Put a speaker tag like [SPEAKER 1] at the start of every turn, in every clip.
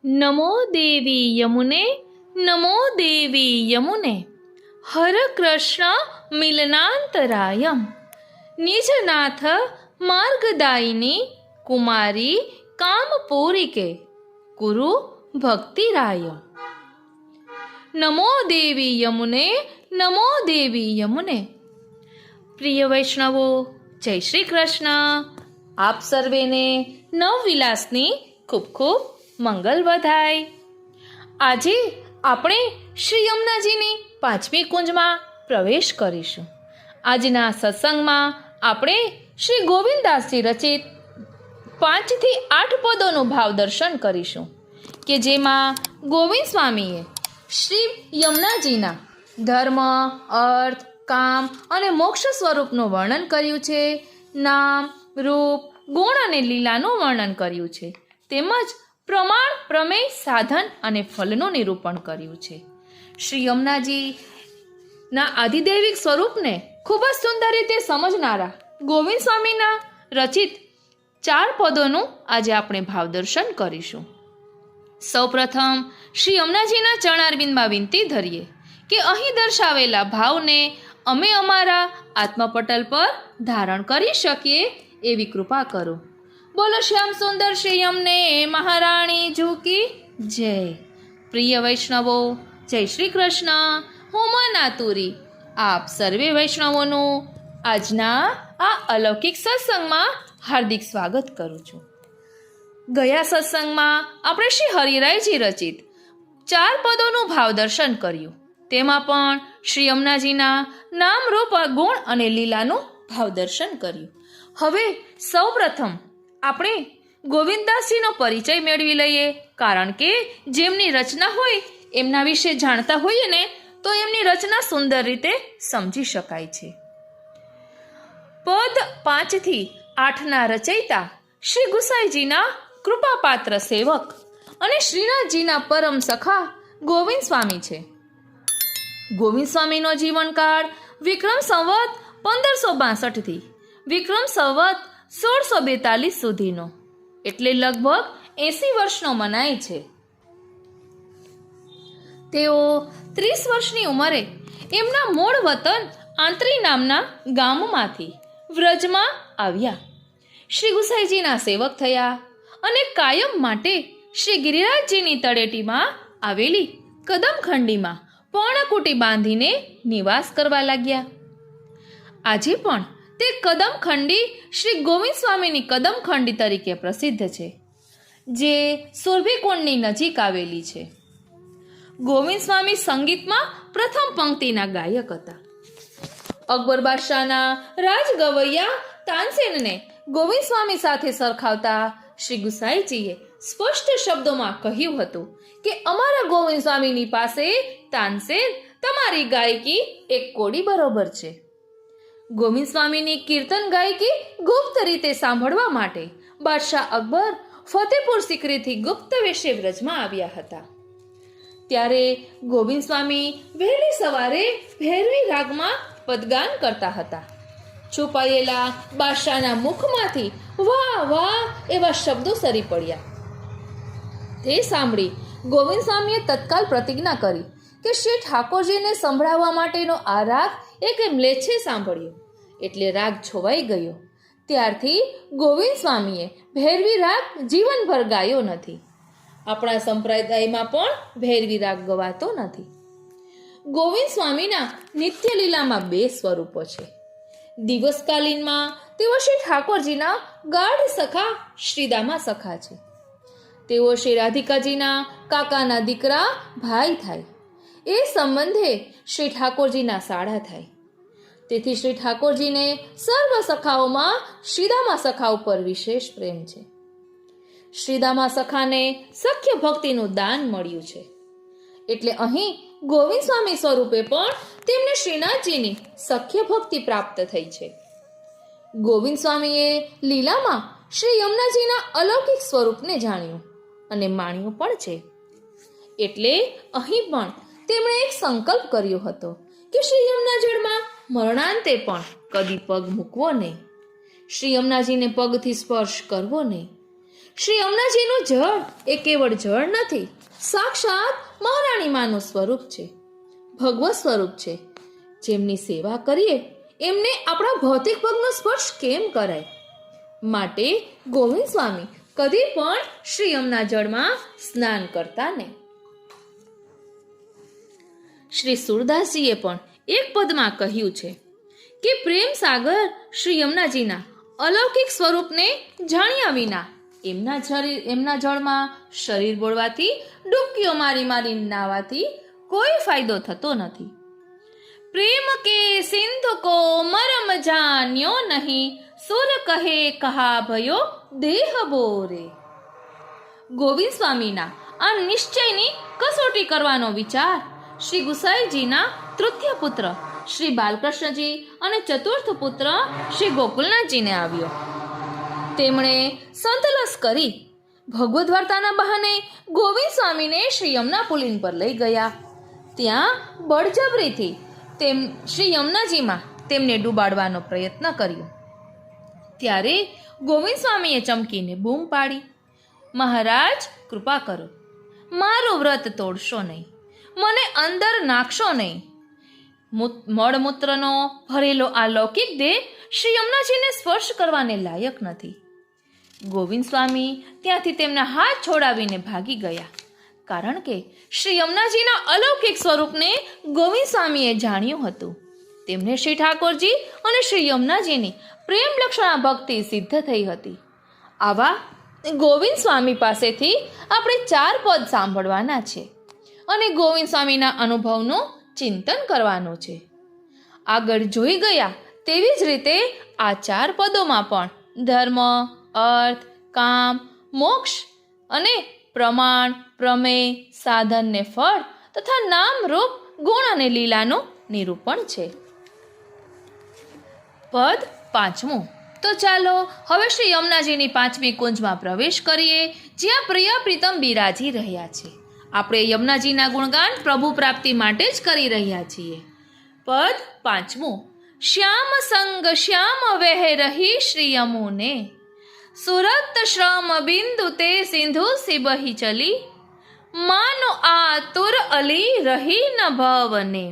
[SPEAKER 1] નમો દેવી યમુને, નમો દેવી યમુને, હર કૃષ્ણ મિલનાંતરાયમ, નિજનાથ માર્ગદાયિની કુમારી કામપૂરિકે કુરુ ભક્તિરાય. નમો દેવી યમુને, નમો દેવી યમુને. પ્રિય વૈષ્ણવો, જય શ્રી કૃષ્ણ. આપ સર્વેને નવવિલાસની ખૂબ ખૂબ મંગલ વધાય. આજે આપણે શ્રી યમુનાજીની 5મી કુંજમાં પ્રવેશ કરીશું. આજના સત્સંગમાં આપણે શ્રી ગોવિંદદાસજી રચિત 5 થી 8 પદોનું ભાવ દર્શન કરીશું કે જેમાં ગોવિંદ સ્વામીએ શ્રી યમુનાજીના ધર્મ, અર્થ, કામ અને મોક્ષ સ્વરૂપનું વર્ણન કર્યું છે. નામ, રૂપ, ગુણ અને લીલાનું વર્ણન કર્યું છે. તેમજ પ્રમાણ, પ્રમેય, સાધન અને ફલનું નિરૂપણ કર્યું છે. શ્રી યમુનાજીના આધિદૈવિક સ્વરૂપને ખૂબ જ સુંદર રીતે સમજનારા ગોવિંદ સ્વામીના રચિત 4 પદોનું આજે આપણે ભાવ દર્શન કરીશું. સૌપ્રથમ શ્રી યમુનાજીના ચરણારવિંદમાં વિનંતી ધરીએ કે અહીં દર્શાવેલા ભાવને અમે અમારા આત્મપટલ પર ધારણ કરી શકીએ એવી કૃપા કરો. બોલો શ્યામ સુંદર શ્રી યમને મહારાણી કી જય. પ્રિય વૈષ્ણવો, જય શ્રી કૃષ્ણ. હું મનાતુરી આપ સર્વે વૈષ્ણવોનું આજના આ અલૌકિક સત્સંગમાં હાર્દિક સ્વાગત કરું છું. ગયા સત્સંગમાં આપણે શ્રી હરિરાયજી રચિત 4 પદોનું ભાવ દર્શન કર્યું. તેમાં પણ શ્રી યમુનાજીના નામ, રૂપ, ગુણ અને લીલાનું ભાવ દર્શન કર્યું. હવે સૌપ્રથમ આપણે ગોવિંદદાસજીનો પરિચય મેળવી લઈએ, કારણ કે જેમની રચના હોય એમના વિશે જાણતા હોઈએ ને તો એમની રચના સુંદર રીતે સમજી શકાય છે. પદ 5 થી 8ના રચયિતા શ્રી ગુસાઈજીના કૃપાપાત્ર સેવક અને શ્રીનાથજીના પરમ સખા ગોવિંદ સ્વામી છે. ગોવિંદ સ્વામીનો જીવનકાળ વિક્રમ સંવત 1562 થી વિક્રમ સંવત 1642 સુધીનો, એટલે લગભગ 80 વર્ષનો મનાય છે. તેઓ 30 વર્ષની ઉંમરે એમના મૂળ વતન આંત્રી નામના ગામમાંથી વ્રજમાં આવ્યા. શ્રી ગુસાઈજીના સેવક થયા અને કાયમ માટે શ્રી ગિરિરાજજીની તળેટીમાં આવેલી કદમખંડીમાં પર્ણકુટી બાંધીને નિવાસ કરવા લાગ્યા. આજે પણ તે કદમખંડી શ્રી ગોવિંદ સ્વામીની કદમખંડી તરીકે પ્રસિદ્ધ છે, જે સુરભીકુંડની નજીક આવેલી છે. ગોવિંદ સ્વામી સંગીતમાં પ્રથમ પંક્તિના ગાયક હતા. અકબર બાદશાહના રાજગવૈયા તાનસેનને ગોવિંદ સ્વામી સાથે સરખાવતા શ્રી ગુસાઈજીએ સ્પષ્ટ શબ્દોમાં કહ્યું હતું કે અમારા ગોવિંદ સ્વામીની પાસે તાનસેન તમારી ગાયકી એક કોડી બરોબર છે. ગોવિંદ સ્વામીની કીર્તન ગાયકી ગુપ્ત રીતે સાંભળવા માટે બાદશાહ અકબર ફતેપુર સિકરીથી ગુપ્ત વેશે વ્રજમાં આવ્યા હતા. ત્યારે ગોવિંદ સ્વામી વહેલી સવારે ભૈરવી રાગમાં પદગાન કરતા હતા. છુપાયેલા બાદશાહના મુખમાંથી વાહ વાહ એવા શબ્દો સરી પડ્યા. તે સાંભળી ગોવિંદ સ્વામીએ તત્કાલ પ્રતિજ્ઞા કરી કે શ્રી ઠાકોરજીને સંભળાવવા માટેનો આ રાગ એક મ્લેચ્છે સાંભળ્યો, એટલે રાગ છોવાઈ ગયો. ત્યારથી ગોવિંદ સ્વામીએ ભૈરવી રાગ જીવનભર ગાયો નથી. આપણા સંપ્રદાયમાં પણ ભૈરવી રાગ ગવાતો નથી. ગોવિંદ સ્વામીના નિત્ય લીલામાં 2 સ્વરૂપો છે. દિવસકાલીનમાં તેઓ શ્રી ઠાકોરજીના ગાઢ સખા શ્રીદામા સખા છે. તેઓ શ્રી રાધિકાજીના કાકાના દીકરા ભાઈ થાય. એ સંબંધે શ્રી ઠાકોરજીના સાળા થાય. તેથી શ્રી ઠાકોરજીને સર્વ સખાઓમાં શ્રીદામા સખા ઉપર વિશેષ પ્રેમ છે. શ્રીદામા સખાને સખ્ય ભક્તિનું દાન મળ્યું છે, એટલે અહીં ગોવિંદ સ્વામી સ્વરૂપે પણ તેમને શ્રીનાથજીની સખ્ય ભક્તિ પ્રાપ્ત થઈ છે. ગોવિંદ સ્વામીએ લીલામાં શ્રી યમુનાજીના અલૌકિક સ્વરૂપને જાણ્યું અને માણ્યું પણ છે. એટલે અહીં પણ તેમણે એક સંકલ્પ કર્યો હતો કે શ્રી યમુના જળમાં મરણાંતે પણ કદી પગ મૂકવો નહીં, શ્રી યમુનાજીને પગથી સ્પર્શ કરવો નહીં. શ્રી યમુનાજીનું જળ એ કેવળ જળ નથી, સાક્ષાત મહારાણી માનું સ્વરૂપ છે, ભગવત સ્વરૂપ છે. જેમની સેવા કરીએ એમને આપણા ભૌતિક પગનો સ્પર્શ કેમ કરાય? માટે ગોવિંદ સ્વામી કદી પણ શ્રી યમુના જળમાં સ્નાન કરતા નહીં. શ્રી સુરદાસજીએ પણ એક પદમાં કહ્યું છે કે પ્રેમ સાગર શ્રી યમુનાજીના અલૌકિક સ્વરૂપને જાણ્યા વિના એમના જળમાં શરીર બોળવાથી, ડૂબકીઓ મારી મારી નાવાથી કોઈ ફાયદો થતો નથી. પ્રેમ કે સિંધુ કો મરમ જાન્યો નહીં, સુર કહે કહા ભયો દેહ બોરે. ગોવિંદ સ્વામીના આ નિશ્ચયની કસોટી કરવાનો વિચાર શ્રી ગુસાઈજીના તૃતીય પુત્ર શ્રી બાલકૃષ્ણજી અને ચતુર્થ પુત્ર શ્રી ગોકુલનાથજીને આવ્યો. તેમણે સંતલસ કરી ભગવદ્ વાર્તાના બહાને ગોવિંદ સ્વામીને શ્રી યમુના પુલિન પર લઈ ગયા. ત્યાં બળજબરીથી શ્રી યમુનાજીમાં તેમને ડૂબાડવાનો પ્રયત્ન કર્યો. ત્યારે ગોવિંદ સ્વામીએ ચમકીને બૂમ પાડી, મહારાજ કૃપા કરો, મારું વ્રત તોડશો નહીં, મને અંદર નાખશો નહીં. મળમૂત્રનો ભરેલો આ લૌકિક દેહ શ્રી યમુનાજીને સ્પર્શ કરવાને લાયક નથી. ગોવિંદ સ્વામી ત્યાંથી તેમના હાથ છોડાવીને ભાગી ગયા, કારણ કે શ્રી યમુનાજીના અલૌકિક સ્વરૂપને ગોવિંદ સ્વામીએ જાણ્યું હતું. તેમને શ્રી ઠાકોરજી અને શ્રી યમુનાજીની પ્રેમ લક્ષણા ભક્તિ સિદ્ધ થઈ હતી. આવા ગોવિંદ સ્વામી પાસેથી આપણે 4 પદ સાંભળવાના છે અને ગોવિંદ સ્વામીના અનુભવનું ચિંતન કરવાનું છે. આગળ જોઈ ગયા તેવી જ રીતે આ 4 પદોમાં પણ ધર્મ, અર્થ, કામ, મોક્ષ અને પ્રમાણ, પ્રમેય, સાધન ને ફળ તથા નામ, રૂપ, ગુણ અને લીલાનું નિરૂપણ છે. પદ 5. તો ચાલો હવે શ્રી યમુનાજીની 5મી કુંજમાં પ્રવેશ કરીએ, જ્યાં પ્રિય પ્રીતમ બિરાજી રહ્યા છે. આપણે યમુનાજીના ગુણગાન પ્રભુ પ્રાપ્તિ માટે જ કરી રહ્યા છીએ. પદ 5. શ્યામ સંગ શ્યામ વહ રહી શ્રી યમુને, સુરત શ્રમ બિંદુ તે સિંધુ સિબહી ચલી, માનો આતુર અલી રહી ન ભવને,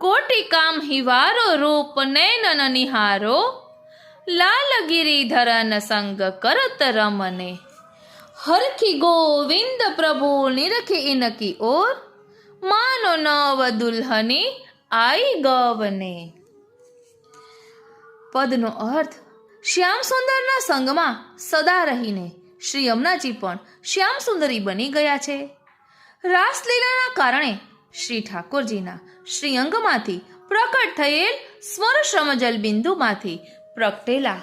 [SPEAKER 1] કોટિ કામ હિવારો રૂપ નૈનન નિહારો, લાલ ગિરિધરન સંગ કરત રમને, હરખી ગોવિંદ પ્રભુ નિરખી ઇનકી ઓર, માનો નવ દુલ્હની આઈ ગવને. પદનો અર્થ, શ્યામ સુંદરના સંગમાં સદા રહીને શ્રી યમુનાજી પણ શ્યામ સુંદરી બની ગયા છે. રાસલીલાના કારણે શ્રી ઠાકોરજીના શ્રીઅંગમાંથી પ્રકટ થયેલ સ્વર શ્રમજલ બિંદુમાંથી પ્રગટેલા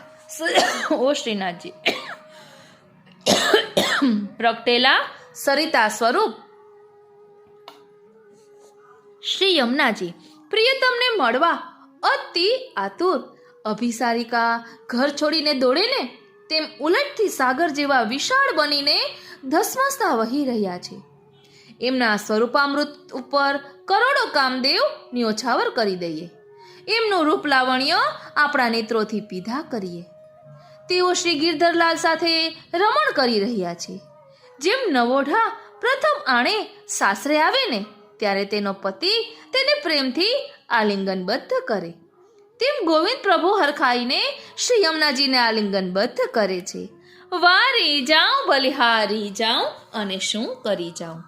[SPEAKER 1] શ્રીનાથજી પ્રગટેલા સરિતા સ્વરૂપ શ્રી યમુનાજી પ્રિયતમને મળવા અતિ આતુર, અભિસારિકા ઘર છોડીને દોડે ને તેમ ઉલટથી સાગર જેવા વિશાળ બનીને ધસમસતા વહી રહ્યા છે. એમના સ્વરૂપામૃત ઉપર કરોડો કામદેવ ન્યોછાવર કરી દઈએ. એમનું રૂપ લાવણ્ય આપણા નેત્રોથી પીધા કરીએ. તેઓ શ્રી ગિરધરલાલ સાથે રમણ કરી રહ્યા છે. જેમ નવોઢા પ્રથમ આણે સાસરે આવે ને ત્યારે તેનો પતિ તેને પ્રેમથી આલિંગનબદ્ધ કરે, તેમ ગોવિંદ પ્રભુ હરખાઈને શ્રી યમુનાજીને આલિંગનબદ્ધ કરે છે. વારી જાઉં બલિહારી જાઉં અને શું કરી જાઉં.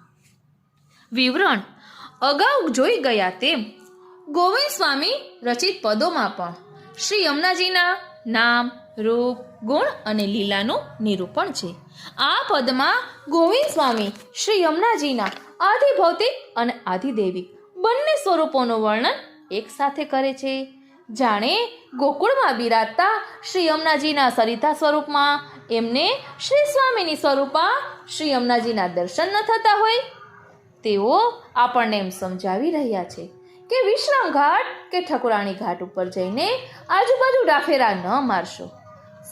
[SPEAKER 1] વિવરણ અગાઉ જોઈ ગયા તેમ ગોવિંદ સ્વામી રચિત પદોમાં પણ શ્રી યમુનાજીના નામ, રૂપ, ગુણ અને લીલાનું નિરૂપણ છે. આ પદમાં ગોવિંદ સ્વામી શ્રી યમુનાજીના આધિભૌતિક અને આધિદૈવિક બંને સ્વરૂપોનું વર્ણન એક સાથે કરે છે. જાણે ગોકુળમાં બિરાજતા શ્રી યમુનાજીના સરિતા સ્વરૂપમાં એમને શ્રી સ્વામીની સ્વરૂપા શ્રી યમુનાજીના દર્શન ન થતા હોય. તેઓ આપણને એમ સમજાવી રહ્યા છે કે વિશ્રામ ઘાટ કે ઠકુરાણી ઘાટ ઉપર જઈને આજુબાજુ ડાફેરા ન મારશો.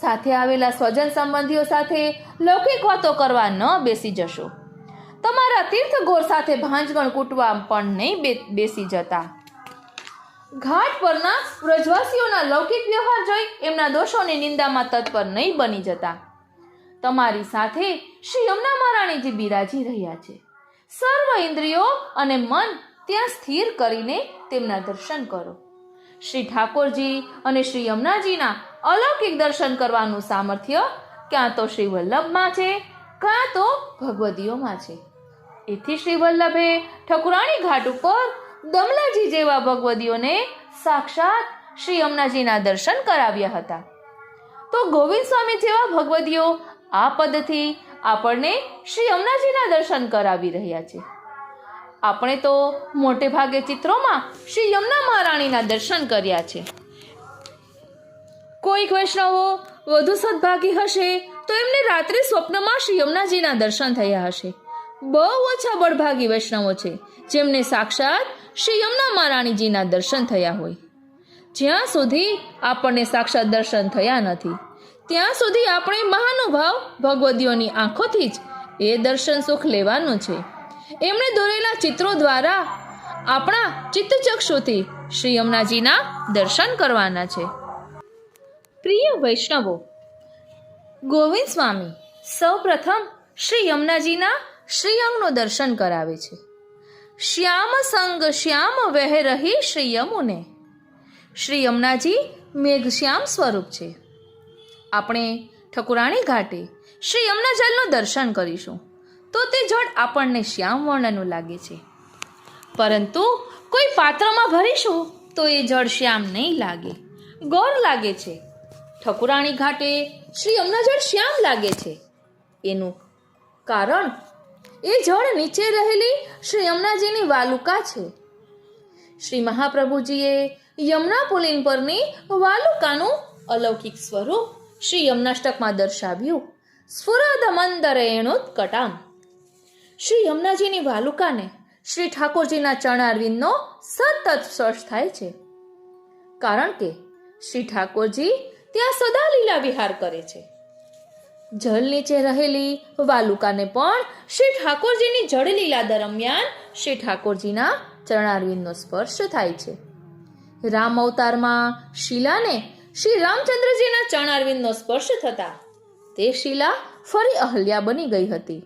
[SPEAKER 1] સાથે આવેલા સ્વજન સંબંધીઓ સાથે લૌકિક વાતો કરવા ન બેસી જશો. તમારા તીર્થગોર સાથે ભાંજગણ કૂટવા પણ નહીં બેસી જતા. ઘાટ પરના વ્રજવાસીઓના લૌકિક વ્યવહાર જોઈ એમના દોષોની નિંદામાં તત્પર નહીં બની જતા. તમારી સાથે શ્રી યમુના મહારાણીજી બિરાજી રહ્યા છે. સર્વ ઇન્દ્રિયો અને મન ત્યાં સ્થિર કરીને તેમના દર્શન કરો. શ્રી ઠાકોરજી અને શ્રી યમુનાજીના અલૌકિક દર્શન કરવાનું સામર્થ્ય ક્યાં તો શ્રી વલ્લભમાં છે, ક્યાં તો ભગવદીઓમાં છે. એથી શ્રી વલ્લભે ઠકુરાણી ઘાટ ઉપર દમલાજી જેવા ભગવદીઓને સાક્ષાત શ્રી યમુનાજીના દર્શન કરાવ્યા હતા. તો ગોવિંદ સ્વામી જેવા ભગવદીઓ આ પદથી આપણને શ્રી યમુનાજીના દર્શન કરાવી રહ્યા છે. આપણે તો મોટે ભાગે ચિત્રોમાં શ્રી યમુના મહારાણીના દર્શન કર્યા છે. કોઈક વૈષ્ણવો વધુ સદભાગી હશે તો એમને રાત્રે સ્વપ્નમાં શ્રી યમુનાજીના દર્શન થયા હશે. બહુ ઓછા બળભાગી વૈષ્ણવો છે જેમને સાક્ષાત શ્રી યમુના મહારાણીજીના દર્શન થયા હોય. જ્યાં સુધી આપણને સાક્ષાત દર્શન થયા નથી ત્યાં સુધી આપણે મહાનુભાવ ભગવદીઓની આંખોથી જ એ દર્શન સુખ લેવાનું છે. એમણે દોરેલા ચિત્રો દ્વારા આપણા ચિત્તચક્ષુથી શ્રી યમુનાજીના દર્શન કરવાના છે. પ્રિય વૈષ્ણવો, ગોવિંદ સ્વામી સૌપ્રથમ શ્રી યમુનાજીના શ્રીઅંગનું દર્શન કરાવે છે. શ્યામ સંગ શ્યામ વહે રહી શ્રી યમુને. શ્રી યમુનાજી મેઘશ્યામ સ્વરૂપ છે. આપણે ઠકુરાણી ઘાટે શ્રી યમુના જળનું દર્શન કરીશું તો તે જળ આપણને શ્યામ વર્ણનું લાગે છે, પરંતુ કોઈ પાત્રમાં ભરીશું તો એ જળ શ્યામ નહીં લાગે, ગૌર લાગે છે. ઠકુરાણી ઘાટે શ્રી યમુના જળ શ્યામ લાગે છે. એનું કારણ એ જળ નીચે રહેલી શ્રી યમુનાજીની વાલુકા છે. શ્રી મહાપ્રભુજીએ યમુના પુલિન પરની વાલુકાનું અલૌકિક સ્વરૂપ શ્રી યમુનાષ્ટકમાં દર્શાવ્યું. સ્ફુરદ મંદરેણુત્કટામ. શ્રી યમુનાજીની વાલુકાને શ્રી ઠાકોરજીના ચરણારવિંદનો સતત સ્પર્શ થાય છે, કારણ કે શ્રી ઠાકોરજી ત્યાં સદા લીલા વિહાર કરે છે. જળ નીચે રહેલી વાલુકાને પણ શ્રી ઠાકોરજીની જળલીલા દરમિયાન શ્રી ઠાકોરજીના ચરણારવિંદનો સ્પર્શ થાય છે. રામ અવતારમાં શિલાને શ્રી રામચંદ્રજીના ચરણારવિંદનો સ્પર્શ થતા તે શિલા ફરી અહલ્યા બની ગઈ હતી.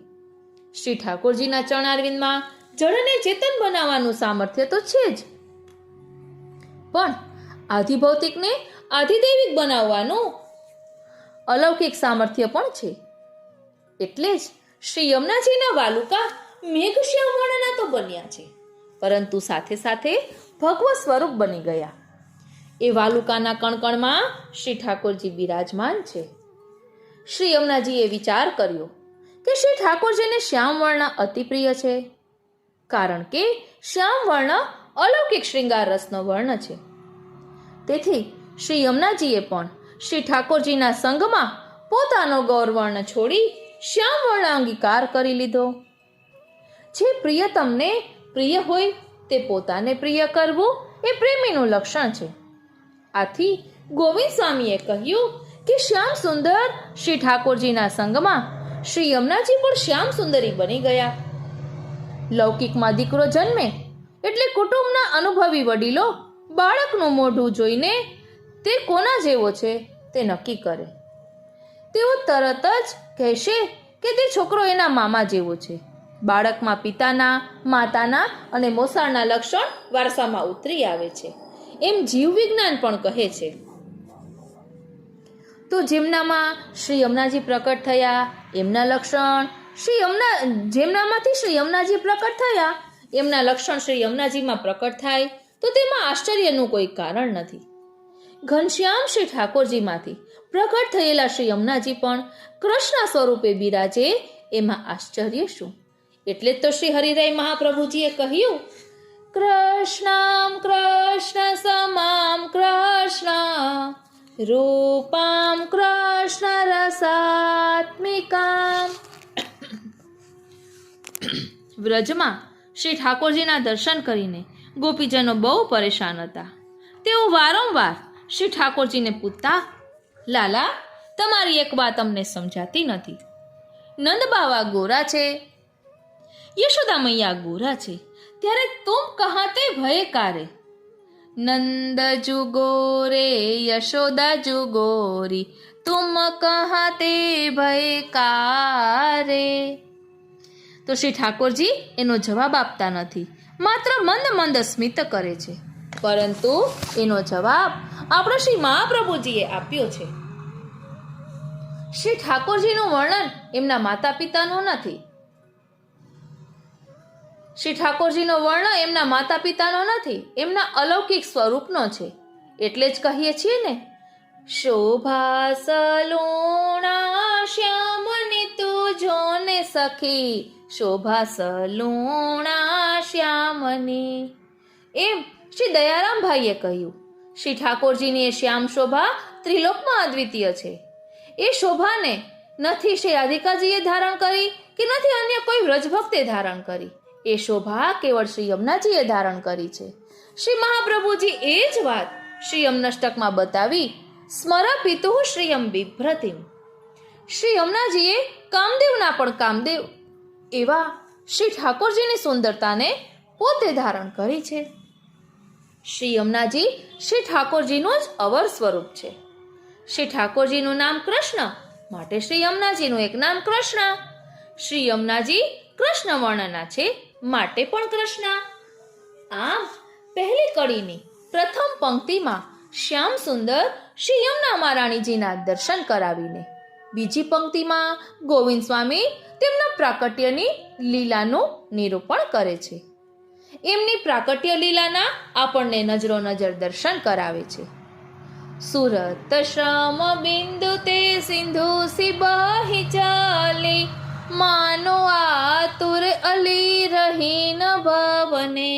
[SPEAKER 1] શ્રી ઠાકોરજીના ચરણારવિંદમાં જળને ચેતન બનાવવાનું સામર્થ્ય તો છે જ, પણ આધિભૌતિકને આધિદૈવિક બનાવવાનું અલૌકિક સામર્થ્ય પણ છે. એટલે જ શ્રી યમુનાજીના વાલુકા મેઘશ્યામ વર્ણના તો બન્યા છે, પરંતુ સાથે સાથે ભગવ સ્વરૂપ બની ગયા. એ વાલુકાના કણકણમાં શ્રી ઠાકોરજી બિરાજમાન છે. શ્રી યમુનાજીએ વિચાર કર્યો કે શ્રી ઠાકોરજીને શ્યામ વર્ણ અતિ પ્રિય છે, કારણ કે શ્યામ વર્ણ અલૌકિક શૃંગાર રસનો વર્ણ છે. તેથી શ્રી યમુનાજીએ પણ શ્રી ઠાકોરજીના સંગમાં પોતાનો ગૌરવર્ણ છોડી શ્યામ વર્ણ અંગીકાર કરી લીધો. જે પ્રિયતમને પ્રિય હોય તે પોતાને પ્રિય કરવું એ પ્રેમીનું લક્ષણ છે. આથી ગોવિંદ સ્વામીએ કહ્યું કે શ્યામ સુંદર શ્રી ઠાકોરજીના સંગમાં શ્રી યમુનાજી પણ શ્યામ સુંદરી બની ગયા. લૌકિકમાં દીકરો જન્મે એટલે કુટુંબના અનુભવી વડીલો બાળકનું મોઢું જોઈને તે કોના જેવો છે તે નક્કી કરે. તેઓ તરત જ કહેશે કે તે છોકરો એના મામા જેવો છે. બાળકમાં પિતાના, માતાના અને મોસાળના લક્ષણ વારસામાં ઉતરી આવે છે, એમ જીવ વિજ્ઞાન પણ કહે છે. તો જેમનામાં શ્રી યમુનાજી પ્રકટ થયા એમના લક્ષણ જેમનામાંથી શ્રી યમુનાજી પ્રકટ થયા એમના લક્ષણ શ્રી યમુનાજીમાં પ્રકટ થાય તો તેમાં આશ્ચર્યનું કોઈ કારણ નથી. ઘનશ્યામ શ્રી ઠાકોરજીમાંથી પ્રકટ થયેલા શ્રી યમુનાજી પણ કૃષ્ણ સ્વરૂપે બિરાજે એમાં આશ્ચર્ય શું? એટલે તો શ્રી હરિરાય મહાપ્રભુજીએ કહ્યું, કૃષ્ણમ કૃષ્ણ સમામ કૃષ્ણ રૂપામ કૃષ્ણ રસાત્મિકામ. વ્રજમાં શ્રી ઠાકોરજીના દર્શન કરીને ગોપીજનો બહુ પરેશાન હતા. તેઓ વારંવાર શ્રી ઠાકોરજીને પૂછતા, લાલા, તમારી એક વાત અમને સમજાતી નથી. નંદ બાવા ગોરા છે, યશોદા મૈયા ગોરા છે, ત્યારે તુમ કહાતે ભય કારે? નંદ જુ ગોરે યશોદા જુ ગોરી तुम कहाते भयकारे। તો શ્રી ઠાકોરજી એનો જવાબ આપતા નથી, માત્ર મંદ મંદ સ્મિત કરે છે. પરંતુ એનો જવાબ આપણા શ્રી મહાપ્રભુજીએ આપ્યો છે. શ્રી ઠાકોરજીનું વર્ણન એમના માતા પિતાનું નથી. શ્રી ઠાકોરજીનો વર્ણન એમના માતા પિતાનો નથી, એમના અલૌકિક સ્વરૂપનો છે. એટલે જ કહીએ છીએ ને, શોભા સલુણા શ્યામની તુજો ને સખી, શોભા સલુણા શ્યામની. એમ શ્રી દયારામભાઈએ કહ્યું, શ્રી ઠાકોરજીની એ શ્યામ શોભા ત્રિલોકમાં અદ્વિતીય છે. એ શોભાને નથી શ્રી રાધિકાજીએ ધારણ કરી કે નથી અન્ય કોઈ વ્રજભક્તે ધારણ કરી. એ શોભા કેવળ શ્રી યમુનાજીએ ધારણ કરી છે. શ્રી મહાપ્રભુજી એ જ વાત શ્રી યમનાષ્ટકમાં બતાવી, સ્મર પિતુ શ્રીયમ બિભ્રતિમ. શ્રી યમુનાજીએ કામદેવના પણ કામદેવ એવા શ્રી ઠાકોરજીની સુંદરતાને પોતે ધારણ કરી છે. શ્રી યમુનાજી શ્રી ઠાકોરજીનું જ અવર સ્વરૂપ છે. શ્રી ઠાકોરજીનું નામ કૃષ્ણ, માટે શ્રી યમુનાજીનું એક નામ કૃષ્ણ. શ્રી યમુનાજી કૃષ્ણ વર્ણના છે, માટે પણ કૃષ્ણ. આમ પહેલી કડીની પ્રથમ પંક્તિમાં શ્યામ સુંદર શ્રી યમુના મહારાણીજીના દર્શન કરાવીને બીજી પંક્તિમાં ગોવિંદ સ્વામી તેમના પ્રાકટ્યની લીલાનું નિરૂપણ કરે છે. એમની પ્રાકટ્ય લીલાના આપણને નજરો નજર દર્શન કરાવે છે. સુરત શ્રમ બિંદુ તે સિંધુ સિબહી ચાલી, માનો આતુર અલી રહી ન ભવને.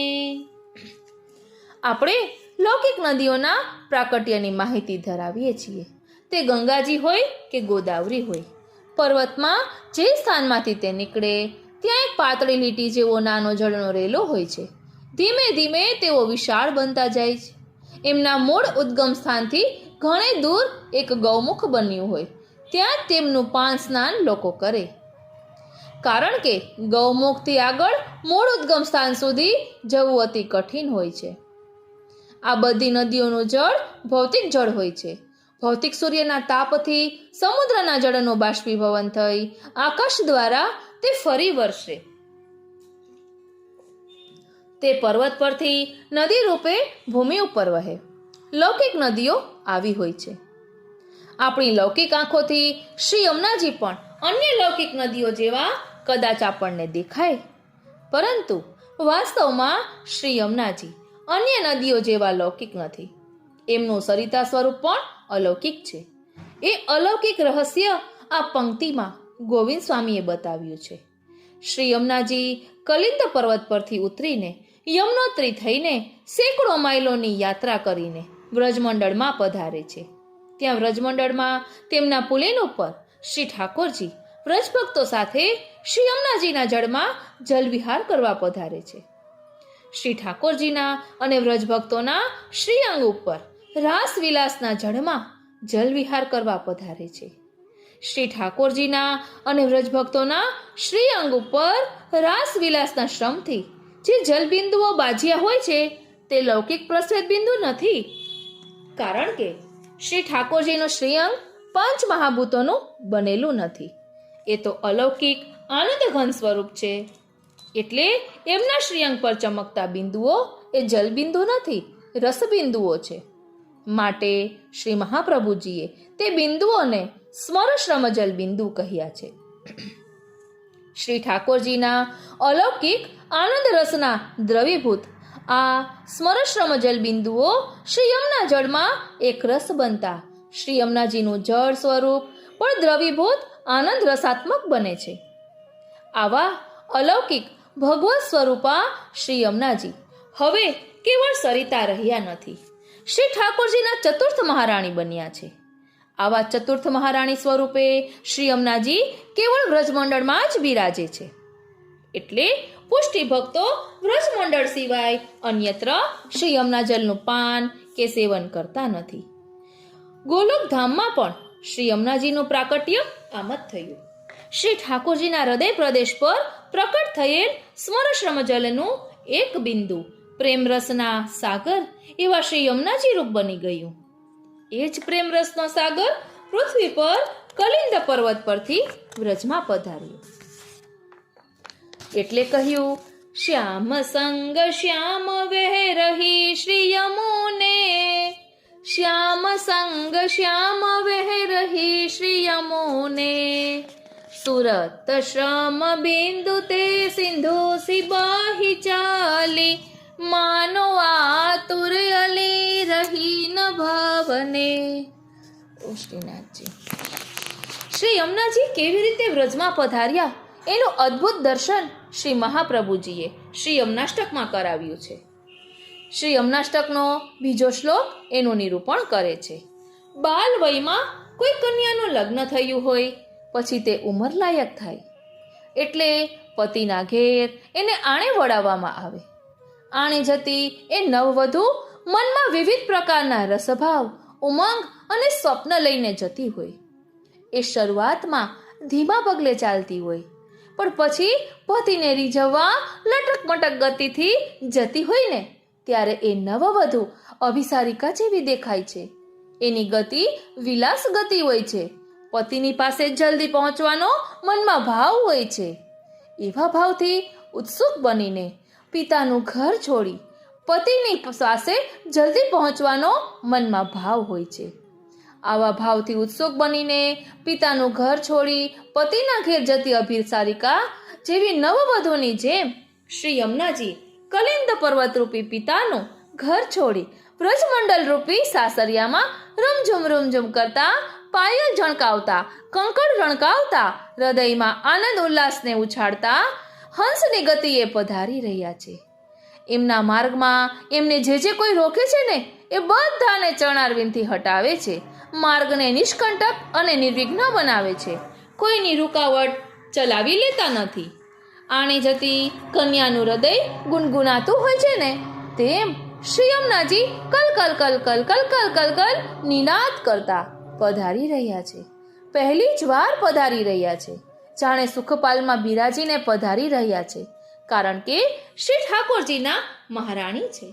[SPEAKER 1] આપણે લૌકિક નદીઓના પ્રાકટ્યની માહિતી ધરાવીએ છીએ. તે ગંગાજી હોય કે ગોદાવરી હોય. પર્વતમાં જે સ્થાનમાંથી તે નીકળે ત્યાં એક પાતળી લીટી જેવો નાનો જળનો રેલો હોય છે. ધીમે ધીમે તેઓ વિશાળ બનતા જાય છે. એમના મૂળ ઉદ્ગમ સ્થાનથી ઘણે દૂર એક ગૌમુખ બન્યું હોય, ત્યાં તેમનું પાન સ્નાન લોકો કરે. કારણ કે ગૌમુખથી આગળ મૂળ ઉદ્ગમ સ્થાન સુધી જવું અતિ કઠિન હોય છે. આ બધી નદીઓનું જળ ભૌતિક જળ હોય છે. ભૌતિક સૂર્યના તાપથી સમુદ્રના જળનું બાષ્પીભવન થઈ આકાશ દ્વારા તે ફરી વરસે. તે પર્વત પરથી નદી રૂપે ભૂમિ ઉપર વહે. લૌકિક નદીઓ આવી હોય છે. આપણી લૌકિક આંખોથી શ્રી યમુનાજી પણ અન્ય લૌકિક નદીઓ જેવા કદાચ આપણને દેખાય, પરંતુ વાસ્તવમાં શ્રી યમુનાજી અન્ય નદીઓ જેવા લૌકિક નથી. એમનું સરિતા સ્વરૂપ પણ અલૌકિક છે. એ અલૌકિક રહસ્ય આ પંક્તિમાં ગોવિંદ સ્વામીએ બતાવ્યું છે. શ્રી યમુનાજી કલિંદ પર્વત પરથી ઉતરીને યમનોત્રી થઈને સેંકડો માઇલોની યાત્રા કરીને વ્રજમંડળમાં પધારે છે. ત્યાં વ્રજમંડળમાં તેમના પુલેન ઉપર શ્રી ઠાકોરજી વ્રજભક્તો સાથે શ્રી યમુનાજીના જળમાં જલવિહાર કરવા પધારે છે. શ્રી ઠાકોરજીના અને વ્રજભક્તોના શ્રી અંગ ઉપર રાસ વિલાસના જળમાં જલવિહાર કરવા પધારે છે. શ્રી ઠાકોરજીના અને વ્રજભક્તોના શ્રી અંગ ઉપર રાસ વિલાસના શ્રમથી જે જલબિંદુઓ બાજ્યા હોય છે તે લૌકિક પ્રસ્વેદ બિંદુ નથી. કારણ કે શ્રી ઠાકોરજીનું શ્રીઅંગ પાંચ મહાભૂતોનું બનેલું નથી. એ તો અલૌકિક આનંદ ઘન સ્વરૂપ છે. એટલે એમના શ્રીઅંગ પર ચમકતા બિંદુઓ એ જલબિંદુ નથી, રસબિંદુઓ છે. માટે શ્રી મહાપ્રભુજીએ તે બિંદુઓને સ્મરશ્રમ જલ બિંદુ કહ્યા છે. શ્રી ઠાકોરજીના અલૌકિક આનંદ રસના દ્રવીભૂત આ સ્મરશ્રમ જલ બિંદુઓ શ્રી યમુના જળમાં એક રસ બનતા શ્રી યમુનાજીનું જળ સ્વરૂપ પણ દ્રવીભૂત આનંદ રસાત્મક બને છે. આવા અલૌકિક ભગવત સ્વરૂપા શ્રી યમુનાજી હવે કેવળ સરિતા રહ્યા નથી, શ્રી ઠાકોરજીના ચતુર્થ મહારાણી બન્યા છે. આવા ચતુર્થ મહારાણી સ્વરૂપે શ્રી યમુનાજી કેવળ વ્રજમંડળમાં જ બિરાજે છે. એટલે પુષ્ટિ ભક્તો વ્રજમંડળ સિવાય અન્યત્ર શ્રી યમુના જલનું પાન કે સેવન કરતા નથી. ગોલોક ધામમાં પણ શ્રી યમુનાજીનું પ્રાકટ્ય આમ જ થયું. શ્રી ઠાકોરજીના હૃદય પ્રદેશ પર પ્રકટ થયેલ સ્મરશ્રમ જલનું એક બિંદુ પ્રેમ રસના સાગર એવા શ્રી યમુનાજી રૂપ બની ગયું. એ જ પ્રેમ રસનો સાગર પૃથ્વી પર કલિંદ પર્વત પરથી વ્રજમાં પધાર્યો. એટલે કહ્યું, શ્યામ સંગ શ્યામ વહે રહી શ્રી યમુને, શ્યામ સંગ શ્યામ વહે રહી શ્રી યમુને, સુરત શ્રમ બિંદુ તે સિંધુ સિબાહી ચાલી, માનો આતુર અલી રહી ન ભાવને. શ્રી યમુનાજી કેવી રીતે વ્રજમાં પધાર્યા એનું અદ્ભુત દર્શન શ્રી મહાપ્રભુજીએ શ્રી યમુનાષ્ટકમાં કરાવ્યું છે. શ્રી યમુનાષ્ટકનો બીજો શ્લોક એનું નિરૂપણ કરે છે. બાલ વયમાં કોઈ કન્યાનું લગ્ન થયું હોય, પછી તે ઉંમરલાયક થાય એટલે પતિના ઘેર એને આણે વળાવવામાં આવે. આણે જતી એ નવવધુ મનમાં વિવિધ પ્રકારના રસભાવ, ઉમંગ અને સ્વપ્ન લઈને જતી હોય. એ શરૂઆતમાં ધીમા પગલે ચાલતી હોય, પણ પછી પતિને રીઝવવા લટક મટક ગતિથી જતી હોય ને, ત્યારે એ નવવધુ અભિસારિકા જેવી દેખાય છે. એની ગતિ વિલાસ ગતિ હોય છે. પતિની પાસે જલ્દી પહોંચવાનો મનમાં ભાવ હોય છે. એવા ભાવથી ઉત્સુક બનીને પિતાનું ઘર છોડી પતિની પાસે જલ્દી પહોંચવાનો મનમાં ભાવ હોય છે. આવા ભાવથી ઉત્સુક બનીને પિતાનું ઘર છોડી પતિના ઘેર જતી અભિસારિકા જેવી નવવધુની જેમ શ્રી યમુનાજી કલિંદ પર્વતરૂપી પિતાનું ઘર છોડી વ્રજમંડલ રૂપી સાસરિયામાં રમઝુમ કરતા, પાયલ ઝણકાવતા, કંકણ રણકાવતા, હૃદયમાં આનંદ ઉલ્લાસને ઉછાળતા હંસની ગતિએ પધારી રહ્યા છે. એમના માર્ગમાં એમને જે કોઈ રોકે છે ને, એ બધાને ચરણારવિંદથી હટાવે છે. માર્ગને નિષ્કંટક અને નિર્વિઘ્ન બનાવે છે. કોઈની રૂકાવટ ચલાવી લેતા નથી. આણે જતી કન્યાનું હૃદય ગુનગુનાતું હોય છે ને, તેમ શ્રી યમુનાજી કલ કલ કલ કલ કલ કલ કલ કલ નિનાદ કરતા પધારી રહ્યા છે. પહેલી જ વાર પધારી રહ્યા છે. જાણે સુખપાલમાં બિરાજીને પધારી રહ્યા છે, કારણ કે શ્રી ઠાકોરજીના મહારાણી છે.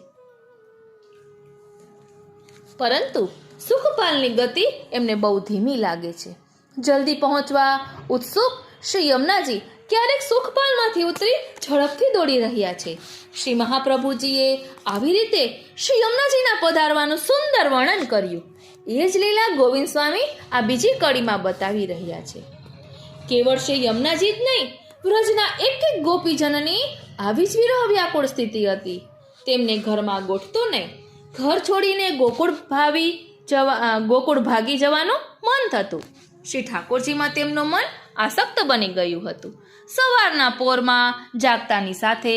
[SPEAKER 1] પરંતુ સુખપાલની ગતિ એમને બહુ ધીમી લાગે છે. જલ્દી પહોંચવા ઉત્સુક શ્રી યમુનાજી ક્યારેક સુખપાલમાંથી ઉતરી ઝડપથી દોડી રહ્યા છે. શ્રી મહાપ્રભુજીએ આવી રીતે શ્રી યમુનાજીના પધારવાનું સુંદર વર્ણન કર્યું. એ જ લીલા ગોવિંદ સ્વામી આ બીજી કડીમાં બતાવી રહ્યા છે. કેવળ શ્રી યમુનાજી જ નહીં, વ્રજના એક ગોપીજનની આવી જ વિરહ વ્યાકુળ સ્થિતિ હતી. તેમને ઘરમાં ગોઠતું નહીં. ઘર છોડીને ગોકુળ ભાગી જવાનું મન થતું. શ્રી ઠાકોરજીમાં તેમનું મન આસક્ત બની ગયું હતું. સવારના પોરમાં જાગતાની સાથે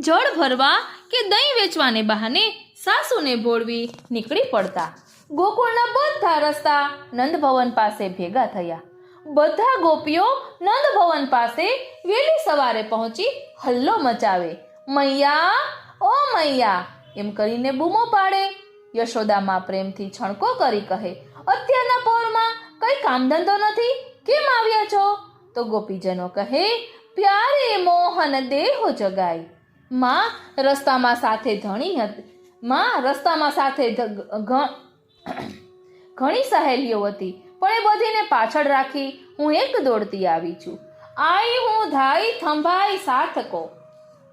[SPEAKER 1] જળ ભરવા કે દહીં વેચવાને બહાને સાસુને ભોળવી નીકળી પડતા. ગોકુળના બધા રસ્તા નંદભવન પાસે ભેગા થયા. બધા ગોપીઓ નંદભવન પાસે વહેલી સવારે પહોંચી હલ્લો મચાવે. મૈયા, ઓ મૈયા એમ કરીને બૂમો પાડે. યશોદામાં પ્રેમથી છણકો કરી કહે, અત્યારના પહોરમાં કઈ કામધંધો નથી, કેમ આવ્યા છો? તો ગોપીજનો કહે, પ્યારે મોહન દેહો જગાઈ. માં રસ્તામાં સાથે ઘણી સહેલીઓ હતી, પણ એ બધીને પાછળ રાખી હું એક દોડતી આવી છું. આઈ હું ધાઈ થંભાઈ સાથકો.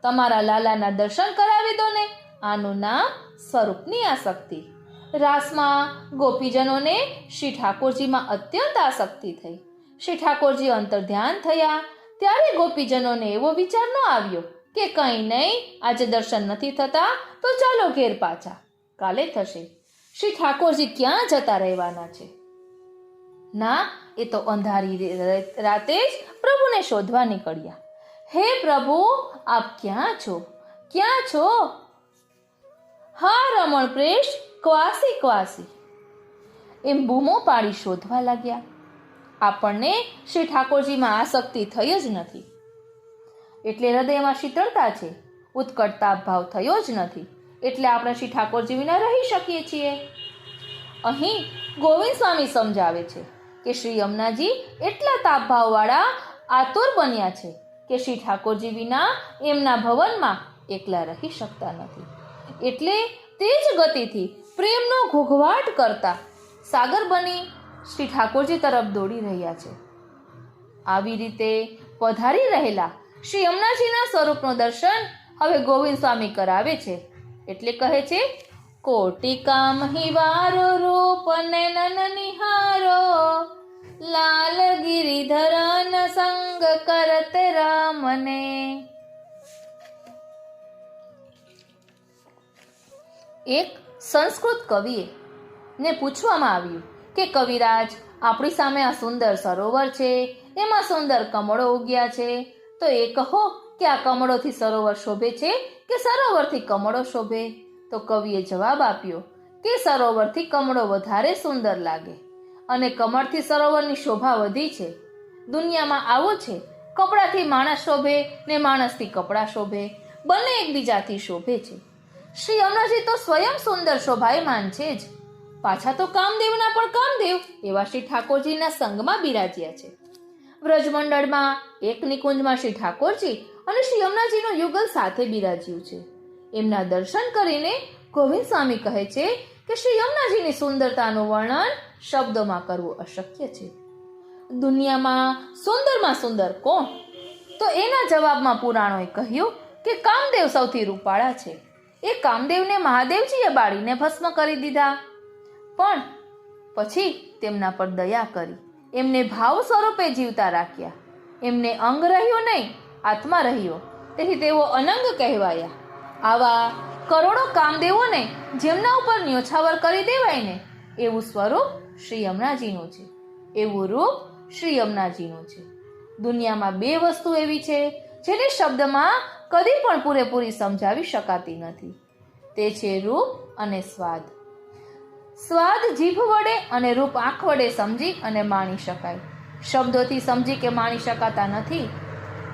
[SPEAKER 1] તમારા લાલાના દર્શન કરાવી દો ને. આનું નામ સ્વરૂપની આસક્તિ. રાસમાં ગોપીજનોને શ્રી ઠાકોરજીમાં અત્યંત આસક્તિ થઈ. શ્રી ઠાકોરજી અંતર ધ્યાન થયા ત્યારે ગોપીજનોને એવો વિચાર ન આવ્યો કે કંઈ નહીં, આજે દર્શન નથી થતા તો ચાલો ઘેર પાછા, કાલે થશે. શ્રી ઠાકોરજી ક્યાં જતા રહેવાના છે? ના, એ તો અંધારી રાતે જ પ્રભુને શોધવા નીકળ્યા. હે પ્રભુ, આપ ક્યાં છો? ક્યાં છો? હા રમણ પ્રેષ, ક્વાસી ક્વાસી એમ બૂમો પાડી શોધવા લાગ્યા. આપણને શ્રી ઠાકોરજીમાં આસક્તિ થઈ જ નથી એટલે હૃદયમાં શીતળતા છે. ઉત્કટતા ભાવ થયો જ નથી એટલે આપણે શ્રી ઠાકોરજી વિના રહી શકીએ છીએ. અહીં ગોવિંદ સ્વામી સમજાવે છે કે શ્રી યમુનાજી એટલા તાપભાવવાળા આતુર બન્યા છે કે શ્રી ઠાકોરજી વિના એમના ભવનમાં એકલા રહી શકતા નથી. એટલે તે જ ગતિથી પ્રેમનો ઘોઘવાટ કરતા સાગર બની શ્રી ઠાકોરજી તરફ દોડી રહ્યા છે. આવી રીતે પધારી રહેલા શ્રી યમુનાજીના સ્વરૂપનું દર્શન હવે ગોવિંદ સ્વામી કરાવે છે. એટલે કહે છે, કોટિકા મહિવારો રૂપ નયન નિહારો, લાલ ગિરિધરન સંગ કરત રામને. એક સંસ્કૃત કવિએ ને પૂછવામાં આવ્યું કે કવિરાજ, આપણી સામે આ સુંદર સરોવર છે, એમાં સુંદર કમળો ઉગ્યા છે, તો એ કહો કે આ કમળોથી સરોવર શોભે છે કે સરોવરથી કમળો શોભે? તો કવિએ જવાબ આપ્યો કે સરોવરથી કમળો વધારે સુંદર લાગે અને કમળથી સરોવરની શોભા વધી છે. દુનિયામાં આવું છે, કપડાથી માણસ શોભે ને માણસથી કપડાં શોભે, બંને એકબીજાથી શોભે છે. શ્રી યમુનાજી તો સ્વયં સુંદર શોભાયમાન છે જ. પાછા તો કામદેવના પણ કામદેવ એવા શ્રી ઠાકોરજીના સંગમાં બિરાજ્યા છે. વ્રજમંડળમાં એક નિકુંજમાં શ્રી ઠાકોરજી અને શ્રી યમુનાજીનું યુગલ સાથે બિરાજ્યું છે. એમના દર્શન કરીને ગોવિંદ સ્વામી કહે છે કે શ્રી યમુનાજીની સુંદરતાનું વર્ણન શબ્દોમાં કરવું અશક્ય છે. દુનિયામાં સુંદરમાં સુંદર કોણ? તો એના જવાબમાં પુરાણોએ કહ્યું કે કામદેવ સૌથી રૂપાળા છે. એ કામદેવને મહાદેવજીએ બાળીને ભસ્મ કરી દીધા, પણ પછી તેમના પર દયા કરી એમને ભાવ સ્વરૂપે જીવતા રાખ્યા. એમને અંગ રહ્યો નહીં, આત્મા રહ્યો, તેથી તેઓ અનંગ કહેવાયા. આવા કરોડો કામદેવોને જેમના ઉપર ન્યોછાવર કરી દેવાય ને, એવું સ્વરૂપ શ્રી યમુનાજીનું છે, એવું રૂપ શ્રી યમુનાજીનું છે. દુનિયામાં બે વસ્તુ એવી છે જેને શબ્દમાં કદી પણ પૂરેપૂરી સમજાવી શકાતી નથી. તે છે રૂપ અને સ્વાદ. સ્વાદ જીભ વડે અને રૂપ આંખ વડે સમજી અને માણી શકાય, શબ્દોથી સમજી કે માણી શકાતા નથી.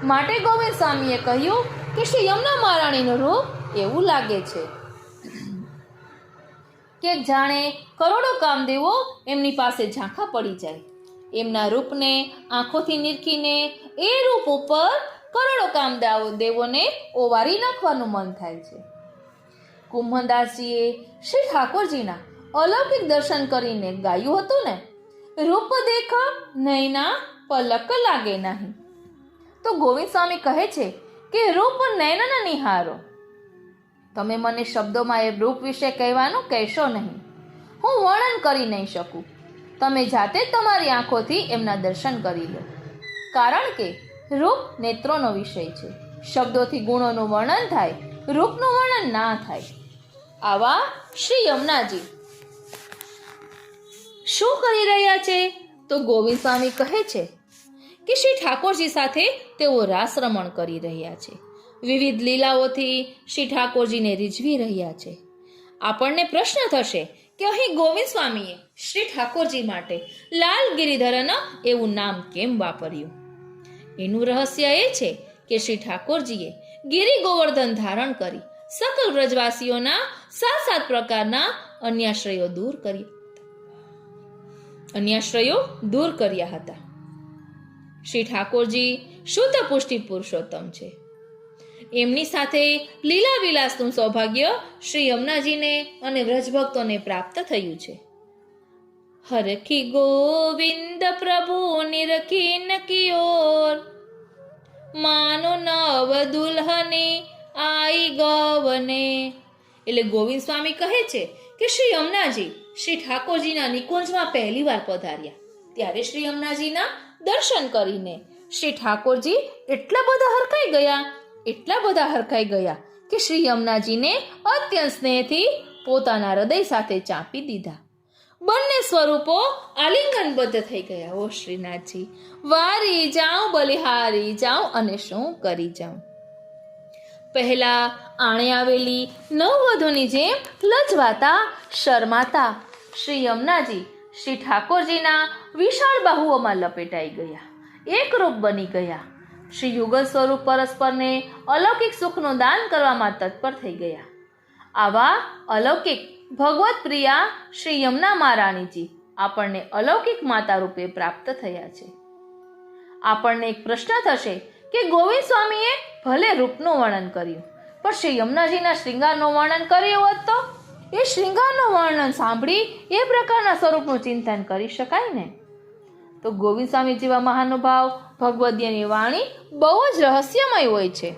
[SPEAKER 1] માટે ગોવિંદ સ્વામીએ કહ્યું કે શ્રી યમુના મહારાણીનું રૂપ એવું લાગે છે કે જાણે કરોડો કામદેવો એમની પાસે ઝાંખા પડી જાય. એમના રૂપને આંખોથી નિરખીને એ રૂપ ઉપર કરોડો કામદેવોને ઓવારી નાખવાનું મન થાય છે. કુંભનદાસજીએ શ્રી ઠાકોરજીના અલૌકિક દર્શન કરીને ગાયું હતું ને, રૂપ દેખ નૈના પલક લાગે નહીં. તો ગોવિંદ સ્વામી કહે છે કે રૂપ નયન નિહારો. તમે મને શબ્દોમાં એ રૂપ વિશે કહેવાનું કહેશો નહીં, હું વર્ણન કરી નહીં શકું. તમે જાતે જ તમારી આંખોથી એમના દર્શન કરી લો, કારણ કે રૂપ નેત્રોનો વિષય છે. શબ્દોથી ગુણોનું વર્ણન થાય, રૂપનું વર્ણન ના થાય. આવા શ્રી યમુનાજી શું કરી રહ્યા છે? તો ગોવિંદ સ્વામી કહે છે કે શ્રી ઠાકોરજી સાથે તેઓ રાસ રમણ કરી રહ્યા છે, વિવિધ લીલાઓથી શ્રી ઠાકોરજીને રીઝવી રહ્યા છે. આપણને પ્રશ્ન થશે કે અહીં ગોવિંદ સ્વામીએ શ્રી ઠાકોરજી માટે લાલ ગિરિધરન એવું નામ કેમ વાપર્યું? એનું રહસ્ય એ છે કે શ્રી ઠાકોરજીએ ગિરિ ગોવર્ધન ધારણ કરી સકલ વ્રજવાસીઓના 7 પ્રકારના અન્યાશ્રયો દૂર કર્યા હતા. શ્રી ઠાકોરજી શુદ્ધ પુષ્ટિ પુરુષોત્તમ છે. એમની સાથે લીલા વિલાસનું સૌભાગ્ય શ્રી યમુનાજીને અને વ્રજભક્તોને પ્રાપ્ત થયું છે. હરખી ગોવિંદ પ્રભુ નિરખીન કિયોર, માનો નવ દુલ્હને આઈ ગવને. એટલે ગોવિંદ સ્વામી કહે છે કે શ્રી યમુનાજી શ્રી ઠાકોરજીના નિકુંજમાં પહેલી વાર પધાર્યા, ત્યારે શ્રી યમુનાજીના દર્શન કરીને શ્રી ઠાકોરજી એટલા બધા હરખાઈ ગયા કે શ્રી યમુનાજીને અત્યંત સ્નેહથી પોતાના હૃદય સાથે ચાંપી દીધા. બંને સ્વરૂપો આલિંગનબદ્ધ થઈ ગયા. ઓ શ્રીનાથજી, વારી જાઉં બલિહારી જાઉં અને શું કરી જાઉં. પહેલા આણે આવેલી નવવધુની જેમ લજવાતા શરમાતા શ્રી યમુનાજી શ્રી ઠાકોરજીના વિશાળ બાહુઓમાં લપેટાઈ ગયા, એકરૂપ બની ગયા. શ્રી યુગલ સ્વરૂપ પરસ્પરને અલૌકિક સુખનું દાન કરવામાં તત્પર થઈ ગયા. આવા અલૌકિક ભગવત પ્રિયા શ્રી યમુના મહારાણીજી આપણને અલૌકિક માતા રૂપે પ્રાપ્ત થયા છે. આપણને એક પ્રશ્ન થશે કે ગોવિંદ સ્વામીએ ભલે રૂપનું વર્ણન કર્યું, પણ શ્રી યમુનાજીના શ્રૃંગારનું વર્ણન કર્યું હોત તો એ શ્રૃંગારનું વર્ણન સાંભળી એ પ્રકારના સ્વરૂપનું ચિંતન કરી શકાય ને? તો ગોવિંદ સ્વામી જેવા મહાનુભાવ ભગવદ્ગીતાની વાણી બહુ જ રહસ્યમય હોય છે.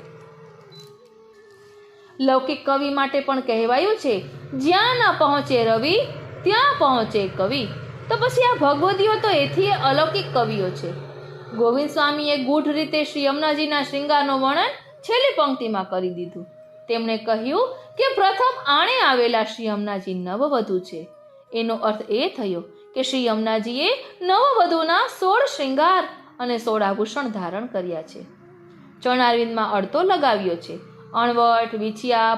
[SPEAKER 1] લૌકિક કવિ માટે પણ કહેવાયું છે, જ્યાં ન પહોંચે રવિ ત્યાં પહોંચે કવિ. તો પછી આ ભગવદીઓ તો એથી અલૌકિક કવિઓ છે. ગોવિંદ સ્વામીએ ગૂઢ રીતે શ્રી યમુનાજીના શ્રૃંગારનું વર્ણન છેલ્લી પંક્તિમાં કરી દીધું. તેમણે કહ્યું કે પ્રથમ આણે આવેલા શ્રી યમુનાજી નવવધુ છે. એનો અર્થ એ થયો કે શ્રી યમુનાજીએ નવવધુના 16 શ્રૃંગાર અને 16 આભૂષણ ધારણ કર્યા છે. ચરણારવિંદમાં અડતો લગાવ્યો છે. અણવટ, વિછિયા,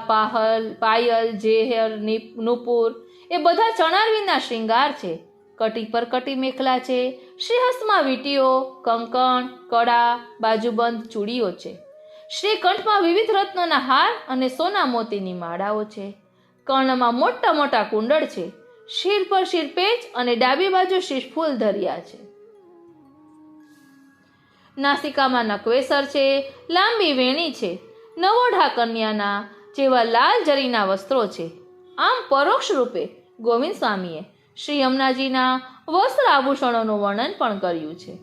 [SPEAKER 1] પાયલ, જેહર, નુપુર એ બધા ચરણારવિંદના શ્રૃંગાર છે. કટી પર કટી મેખલા છે. શ્રીહસ્તમાં વીંટીઓ, કંકણ, કડા, બાજુબંધ, ચૂડીઓ છે. શ્રી કંઠમાં વિવિધ રત્નોના હાર અને સોના મોતીની માળાઓ છે. કર્ણમાં મોટા મોટા કુંડળ છે. શિર પર શિરપેચ અને ડાબી બાજુ શિરફૂલ ધર્યા છે. નાસિકામાં નકવેસર છે. લાંબી વેણી છે. નવોઢા કન્યાના જેવા લાલ જરીના વસ્ત્રો છે. આમ પરોક્ષ રૂપે ગોવિંદ સ્વામીએ શ્રી યમુનાજીના વસ્ત્ર આભૂષણોનું વર્ણન પણ કર્યું છે.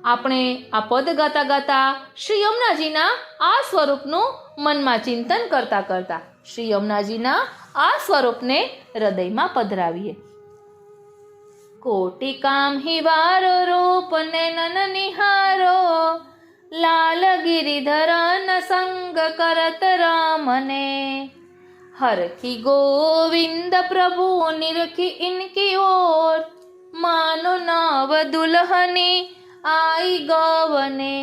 [SPEAKER 1] આપણે આ પદ ગાતા ગાતા શ્રી યમુનાજીના આ સ્વરૂપનું મનમાં ચિંતન કરતા કરતા શ્રી યમુનાજીના આ સ્વરૂપને હૃદયમાં પધરાવીએ. કોટી કામ હિવારો રૂપ નયન નિહારો, લાલ ગિરિધર સંગ કરત રામને. हरखी गोविंद प्रभु निरखी इनकी ओर, मानो नव दुल्हनी आई गवने.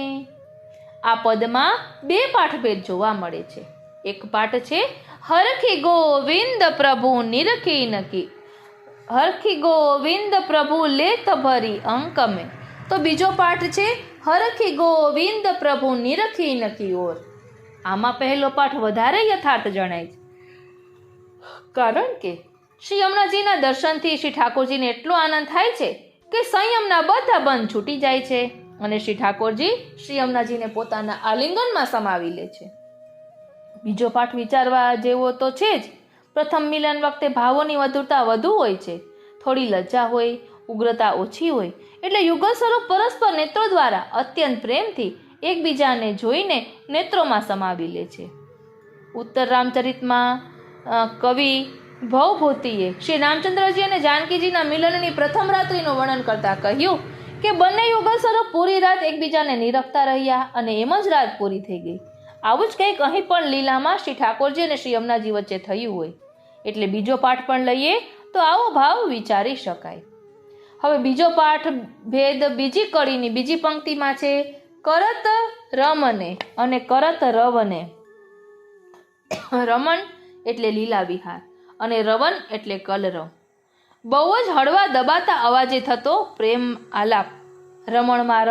[SPEAKER 1] આ પદમાં 2 પાઠભેદ જોવા મળે છે. એક પાઠ છે હરખી ગોવિંદ પ્રભુ નિરખી નકી, હરખી ગોવિંદ પ્રભુ લેત ભરી અંક મેં. તો બીજો પાઠ છે હરખી ગોવિંદ પ્રભુ નિરખી નકી ઓર. આમાં પહેલો પાઠ વધારે યથાર્થ જણાય છે, કારણ કે શ્રી યમુનાજીના દર્શનથી શ્રી ઠાકોરજીને એટલો આનંદ થાય છે કે સંયમના બધા બંધ છૂટી જાય છે અને શ્રી ઠાકોરજી શ્રી યમુનાજીને પોતાના આલિંગનમાં સમાવી લે છે. બીજો પાઠ વિચારવા જેવો તો છે જ. પ્રથમ મિલન વખતે ભાવોની મધુરતા વધુ હોય છે, થોડી લજ્જા હોય, ઉગ્રતા ઓછી હોય, એટલે યુગલ સ્વરૂપ પરસ્પર નેત્રો દ્વારા અત્યંત પ્રેમથી એકબીજાને જોઈને નેત્રોમાં સમાવી લે છે. ઉત્તર રામચરિતમાં કવિ ભવભૂતિએ શ્રી રામચંદ્રજી અને જાનકીજીના મિલનની પ્રથમ રાત્રિનું વર્ણન કરતા કહ્યું કે બંને યુગલ સ્વરૂપ પૂરી રાત એકબીજાને નિરખતા રહ્યા અને એમ જ રાત પૂરી થઈ ગઈ. આવું જ કંઈક અહીં પણ લીલામાં શ્રી ઠાકોરજી અને શ્રી યમુનાજી વચ્ચે થયું હોય. એટલે બીજો પાઠ પણ લઈએ તો આવો ભાવ વિચારી શકાય. હવે બીજો પાઠ ભેદ બીજી કડીની બીજી પંક્તિમાં છે. કરત રમને અને કરત રવને. રમણ એટલે લીલા વિહાર અને રવન એટલે કલરવ. બહુ જ હળવા દબાતા અવાજે થતો પ્રેમ આલાપ. રમણમાં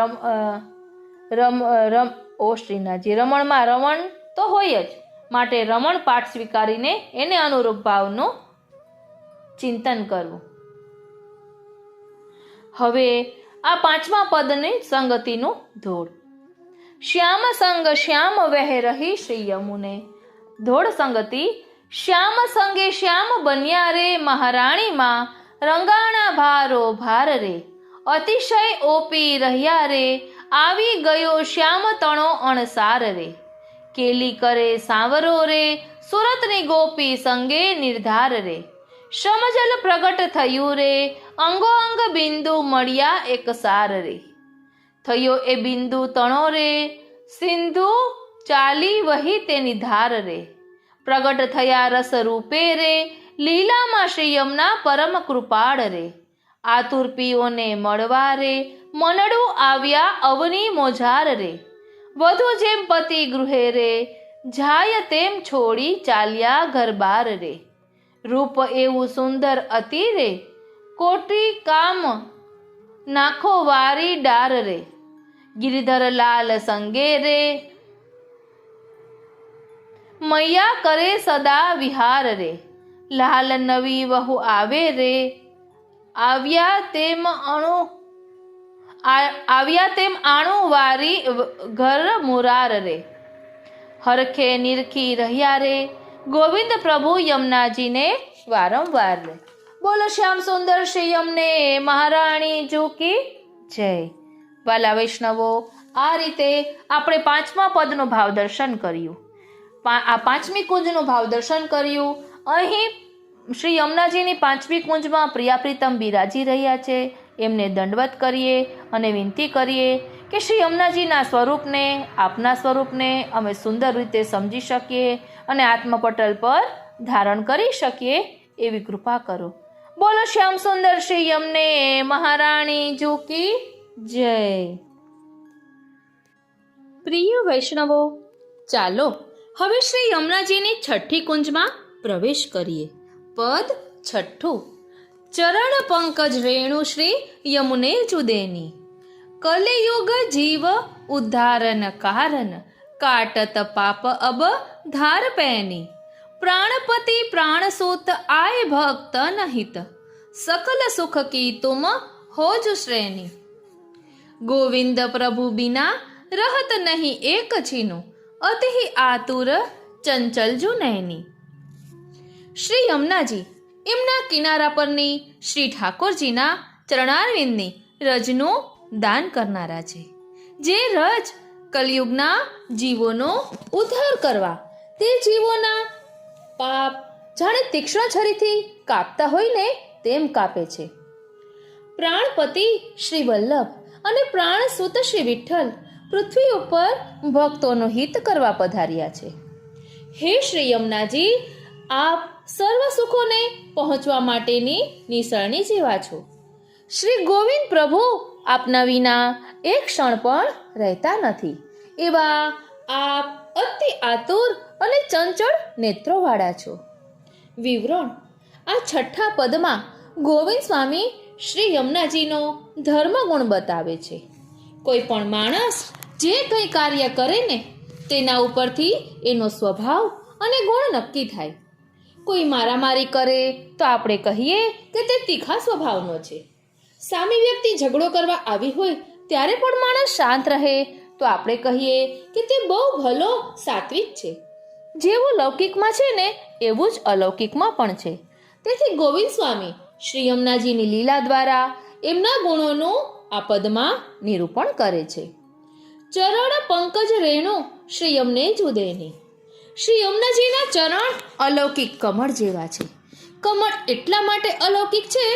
[SPEAKER 1] શ્રીનાથજી રમણમાં રમણ તો હોય જ, માટે રમણ પાઠ સ્વીકારીને એને અનુરૂપ ભાવનું ચિંતન કરવું. હવે આ 5મા પદની સંગતિનું ધોળ. શ્યામ સંગ શ્યામ વહે રહી શ્રી યમુને. ધોળ સંગતિ. શ્યામ સંગે શ્યામ બન્યા રે મહારાણીમાં, રંગાણા ભારો ભાર રે, અતિશય ઓપી રહ્યા રે, આવી ગયો શ્યામ તણો અણસાર રે. કેલી કરે સાવરો રે, સુરતની ગોપી સંગે નિર્ધાર રે. સમજલ પ્રગટ થયું રે, અંગો અંગ બિંદુ મળ્યા એક સાર રે. થયો એ બિંદુ તણો રે, સિંધુ ચાલી વહી તેની ધાર રે. પ્રગટ થયા રસ રૂપે રે, લીલામાં શ્રી યમુના પરમ કૃપાળ રે. આતુર પીઓને મળવા રે, મનડું આવ્યા અવની મોજાર રે. વધુ જેમ પતિ ગૃહે રે, જાય તેમ છોડી ચાલ્યા ઘર બાર રે. રૂપ એવું સુંદર અતિ રે, કોટી કામ નાખો વારી ડાર રે. ગિરિધર લાલ સંગે રે, મૈયા કરે સદા વિહાર રે. લાલ નવી વહુ આવે રે, આવ્યા તેમ આણું વારી ઘર મુરાર રે. હરખે નિરખી રહ્યા રે, ગોવિંદ પ્રભુ યમુનાજીને વારંવાર લે. બોલો શ્યામ સુંદર શ્રી યમને મહારાણી કી જય. વાલા વૈષ્ણવો, આ રીતે આપણે 5મા પદનું ભાવ દર્શન કર્યું. આ 5મી કુંજનું ભાવ દર્શન કર્યું. અહીં શ્રી યમુનાજીની 5મી કુંજમાં પ્રિયાપ્રીતમ બિરાજી રહ્યા છે. એમને દંડવત કરીએ અને વિનંતી કરીએ કે શ્રી યમુનાજીના સ્વરૂપને, આપના સ્વરૂપને અમે સુંદર રીતે સમજી શકીએ અને આત્મપટલ પર ધારણ કરી શકીએ એવી કૃપા કરો. બોલો શ્યામ સુંદર શ્રી યમને મહારાણી કી જય. પ્રિય વૈષ્ણવો, ચાલો હવે શ્રી યમુનાજીની 6ઠી કુંજમાં પ્રવેશ કરીએ. પદ 6. ચરણ પંકજ રેણુ શ્રી યમુને જુદેની, કલયુગ જીવ ઉદ્ધારન કારણ, કાટત પાપ અબ ધાર પૈની, પ્રાણપતિ પ્રાણસૂત આય ભક્ત નહિત, સકલ સુખ કી તુમ હોજ શ્રેણી, ગોવિંદ પ્રભુ બિના રહત નહીં એક છીનું, અતિ આતુર ચંચલ જુનૈની. શ્રી યમુનાજી એમના કિનારા પરની શ્રી ઠાકોરજીના ચરણારવિંદની રજનું દાન કરનારા છે. જે રજ કલયુગના જીવોનો ઉદ્ધાર કરવા, તે જીવોના પાપ જાણે તીક્ષ્ણ છરીથી કાપતા હોય ને તેમ કાપે છે. પ્રાણપતિ શ્રી વલ્લભ અને પ્રાણસુત શ્રી વિઠ્ઠલ પૃથ્વી ઉપર ભક્તોનો હિત કરવા પધાર્યા છે. હે શ્રી યમુનાજી, આપ સર્વ સુખોને પહોંચવા માટેની નિસરણી જેવા છો. શ્રી ગોવિંદ પ્રભુ આપના વિના એક ક્ષણ પણ રહેતા નથી. એવા આપ અતિ આતુર અને ચંચળ નેત્રોવાળા છો. વિવરણ: આ 6ઠા પદમાં ગોવિંદ સ્વામી શ્રી યમુનાજીનો ધર્મગુણ બતાવે છે. કોઈ પણ માણસ જે કંઈ કાર્ય કરે ને તેના ઉપરથી એનો સ્વભાવ અને ગુણ નક્કી થાય. કોઈ મારામારી કરે તો આપણે કહીએ કે તે તીખા સ્વભાવનો છે. સામી વ્યક્તિ ઝઘડો કરવા આવી હોય ત્યારે પણ માણસ શાંત રહે તો આપણે કહીએ કે તે બહુ ભલો સાત્વિક છે. જેવું લૌકિકમાં છે ને એવું જ અલૌકિકમાં પણ છે. તેથી ગોવિંદ સ્વામી શ્રી યમુનાજીની લીલા દ્વારા એમના ગુણોનું આ પદમાં નિરૂપણ કરે છે. ચરણ પંકજ રેણુ શ્રી યમને જુદેની. શ્રી યમુનાજીના ચરણ અલૌકિક કમળ જેવા છે. કમળ એટલા માટે અલૌકિક છે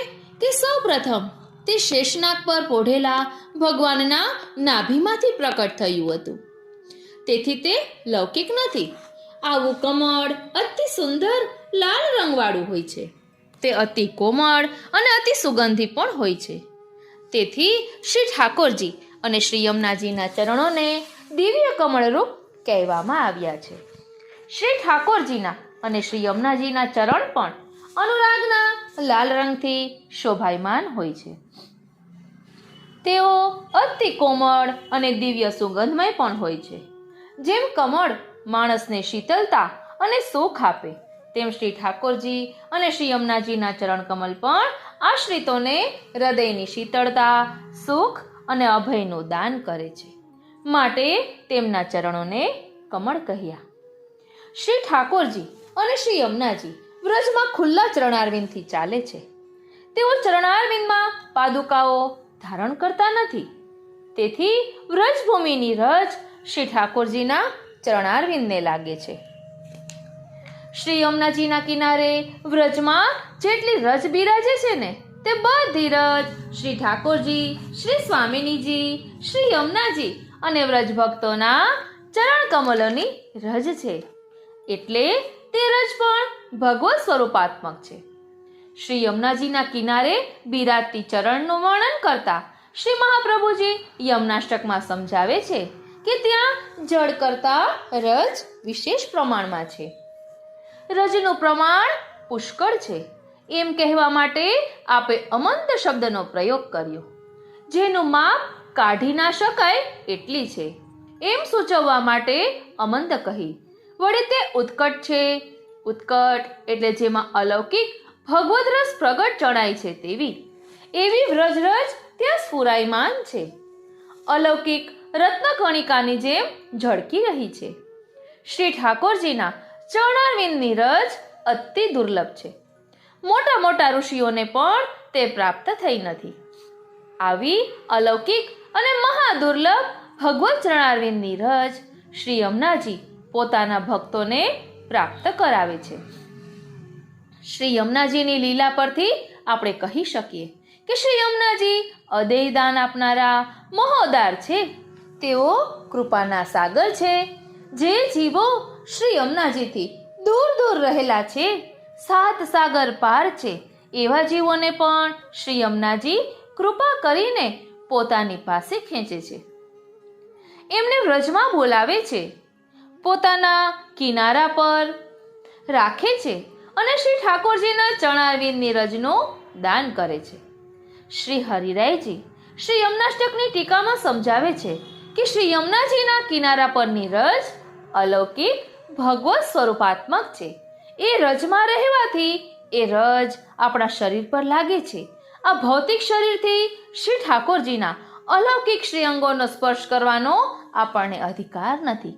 [SPEAKER 1] કે સૌ પ્રથમ તે શેષનાગ પર પોઢેલા ભગવાનના નાભીમાંથી પ્રકટ થયું હતું. તેથી તે લૌકિક નથી. આવું કમળ અતિ સુંદર લાલ રંગવાળું હોય છે. તે અતિ કોમળ અને અતિ સુગંધી પણ હોય છે. તેથી શ્રી ઠાકોરજી અને શ્રી યમુનાજીના ચરણોને દિવ્ય કમળરૂપ કહેવામાં આવ્યા છે. શ્રી ઠાકોરજીના અને શ્રી યમુનાજીના ચરણ પણ અનુરાગના લાલ રંગથી શોભાયમાન હોય છે. તેઓ અતિ કોમળ અને દિવ્ય સુગંધમય પણ હોય છે. જેમ કમળ માણસને શીતળતા અને સુખ આપે, તેમ શ્રી ઠાકોરજી અને શ્રી યમુનાજીના ચરણ કમલ પણ આશ્રિતોને હૃદયની શીતળતા, સુખ અને અભયનું દાન કરે છે. માટે તેમના ચરણોને કમળ કહ્યા. શ્રી ઠાકોરજી અને શ્રી યમુનાજી વ્રજમાં ખુલ્લા ચરણારવિંદથી ચાલે છે. તેઓ ચરણારવિંદમાં પાદુકાઓ ધારણ કરતા નથી. તેથી વ્રજભૂમિની રજ શ્રી ઠાકોરજીના ચરણારવિંદને લાગે છે. શ્રી યમુનાજીના કિનારે વ્રજમાં જેટલી રજ બિરાજે છે ને તે બધી રજ શ્રી ઠાકોરજી, શ્રી સ્વામિનીજી, શ્રી યમુનાજી અને વ્રજ ભક્તોના ચરણ કમલોની રજ છે. એટલે તે રજ પણ ભગવત સ્વરૂપાત્મક છે. શ્રી યમુનાજીના કિનારે બિરાજતી ચરણનું વર્ણન કરતા શ્રી મહાપ્રભુજી યમુનાષ્ટકમાં સમજાવે છે કે ત્યાં જળ કરતા રજ વિશેષ પ્રમાણમાં છે. રજનું પ્રમાણ પુષ્કળ છે એમ કહેવા માટે આપે અમંત શબ્દનો પ્રયોગ કર્યો. જેનું માપ કાઢી ના શકાય એટલી છે એમ સૂચવવા માટે અમંત કહી. વળી તે ઉત્કટ છે. ઉત્કટ એટલે જેમાં અલૌકિક ભગવદ રસ પ્રગટ જણાય છે તેવી એવી વ્રજરજ ત્યાં સ્ફુરાયમાન છે. અલૌકિક રત્નકણિકાની જેમ ઝળકી રહી છે. શ્રી ઠાકોરજીના ચરણારવિંદની રજ અતિ દુર્લભ છે. મોટા મોટા ઋષિઓને પણ તે પ્રાપ્ત થઈ નથી. આવી અલૌકિક અને મહાદુર્લભ ભગવત ચરણારવિંદની રજ શ્રી યમુનાજી પોતાના ભક્તોને પ્રાપ્ત કરાવે છે. શ્રી યમુનાજીની લીલા પરથી આપણે કહી શકીએ કે શ્રી યમુનાજી અદેય દાન આપનારા મહોદાર છે. તેઓ કૃપાના સાગર છે. જે જીવો શ્રી યમુનાજીથી દૂર દૂર રહેલા છે, 7 સાગર પાર છે, એવા જીવોને પણ શ્રી યમુનાજી કૃપા કરીને પોતાની પાસે ખેંચે છે. એમને વ્રજમાં બોલાવે છે, પોતાના કિનારા પર રાખે છે અને શ્રી ઠાકોરજીના ચરણારવિંદની રજનું દાન કરે છે. શ્રી હરિરાયજી શ્રી યમુનાષ્ટકની ટીકામાં સમજાવે છે કે શ્રી યમુનાજીના કિનારા પરની રજ અલૌકિક ભગવત સ્વરૂપાત્મક છે. એ રજમાં રહેવાથી એ રજ આપણા શરીર પર લાગે છે. આ ભૌતિક શરીરથી શ્રી ઠાકોરજીના અલૌકિક શ્રી અંગોનો સ્પર્શ કરવાનો આપણને અધિકાર નથી.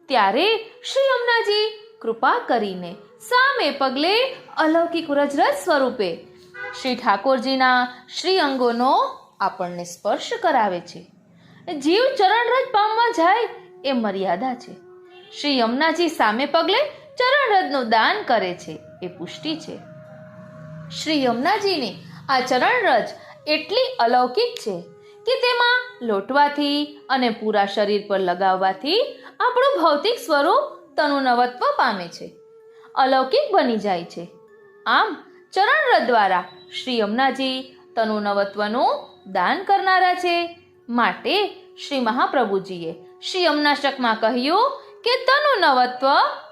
[SPEAKER 1] ત્યારે શ્રી યમુનાજી કૃપા કરીને સામે પગલે અલૌકિક વ્રજરજ સ્વરૂપે શ્રી ઠાકોરજીના શ્રી અંગોનો આપણને સ્પર્શ કરાવે છે. જીવ ચરણરજ પામવા જાય એ મર્યાદા છે. શ્રી યમુનાજી સામે પગલે ચરણરજનું દાન કરે છે એ પુષ્ટિ છે. શ્રી યમુનાજીની આ ચરણરજ એટલી અલૌકિક છે કે તેમાં લોટવાથી અને પૂરા શરીર પર લગાવવાથી આપણું ભૌતિક સ્વરૂપ તનુનવત્વ પામે છે, અલૌકિક બની જાય છે. આમ ચરણરજ દ્વારા શ્રી યમુનાજી તનુનવત્વનું દાન કરનારા છે. માટે શ્રી મહાપ્રભુજીએ શ્રી યમુનાષ્ટકમાં કહ્યું કે તનુનવત્વ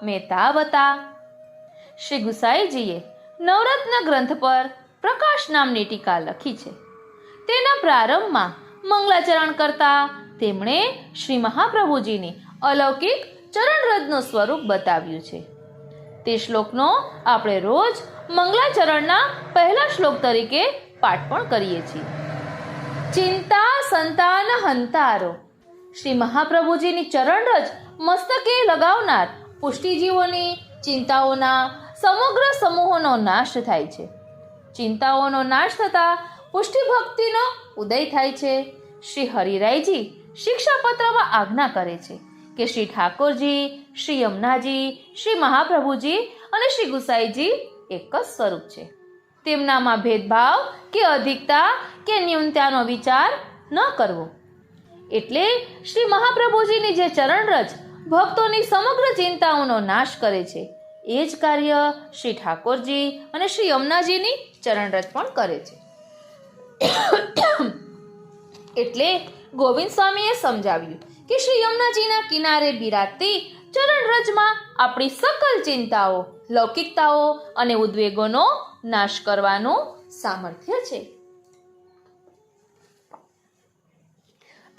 [SPEAKER 1] મેતાવતા. શ્રી ગુસાઈજીએ નવરત્ન ગ્રંથ પર પ્રકાશ નામની ટીકા લખી છે. તેના પ્રારંભમાં મંગલાચરણ કરતા તેમણે શ્રી મહાપ્રભુજીની અલૌકિક ચરણરજનું સ્વરૂપ બતાવ્યું છે. તે શ્લોકનો આપણે રોજ મંગલાચરણના પહેલા શ્લોક તરીકે પાઠ પણ કરીએ છીએ. ચિંતા સંતાન હંતારો. શ્રી મહાપ્રભુજીની ચરણરજ મસ્તકે લગાવનાર પુષ્ટિજીવોની ચિંતાઓના સમગ્ર સમૂહોનો નાશ થાય છે. ચિંતાઓનો નાશ થતા પુષ્ટિ ભક્તિનો ઉદય થાય છે. શ્રી હરિરાયજી શિક્ષાપત્રમાં આજ્ઞા કરે છે કે શ્રી ઠાકોરજી, શ્રી યમુનાજી, શ્રી મહાપ્રભુજી અને શ્રી ગુસાઈજી એક જ સ્વરૂપ છે. તેમનામાં ભેદભાવ કે અધિકતા કે ન્યૂનતાનો વિચાર ન કરવો. એટલે શ્રી મહાપ્રભુજીની જે ચરણરજ ભક્તોની સમગ્ર ચિંતાઓનો નાશ કરે છે, એ જ કાર્ય શ્રી ઠાકોરજી અને શ્રી યમુનાજીની ચરણરજ પણ કરે છે. એટલે ગોવિંદ સ્વામીએ સમજાવ્યું કે શ્રી યમુનાજીના કિનારે બિરાજતી ચરણરજમાં આપણી સકલ ચિંતાઓ, લૌકિકતાઓ અને ઉદ્વેગોનો નાશ કરવાનું સામર્થ્ય છે.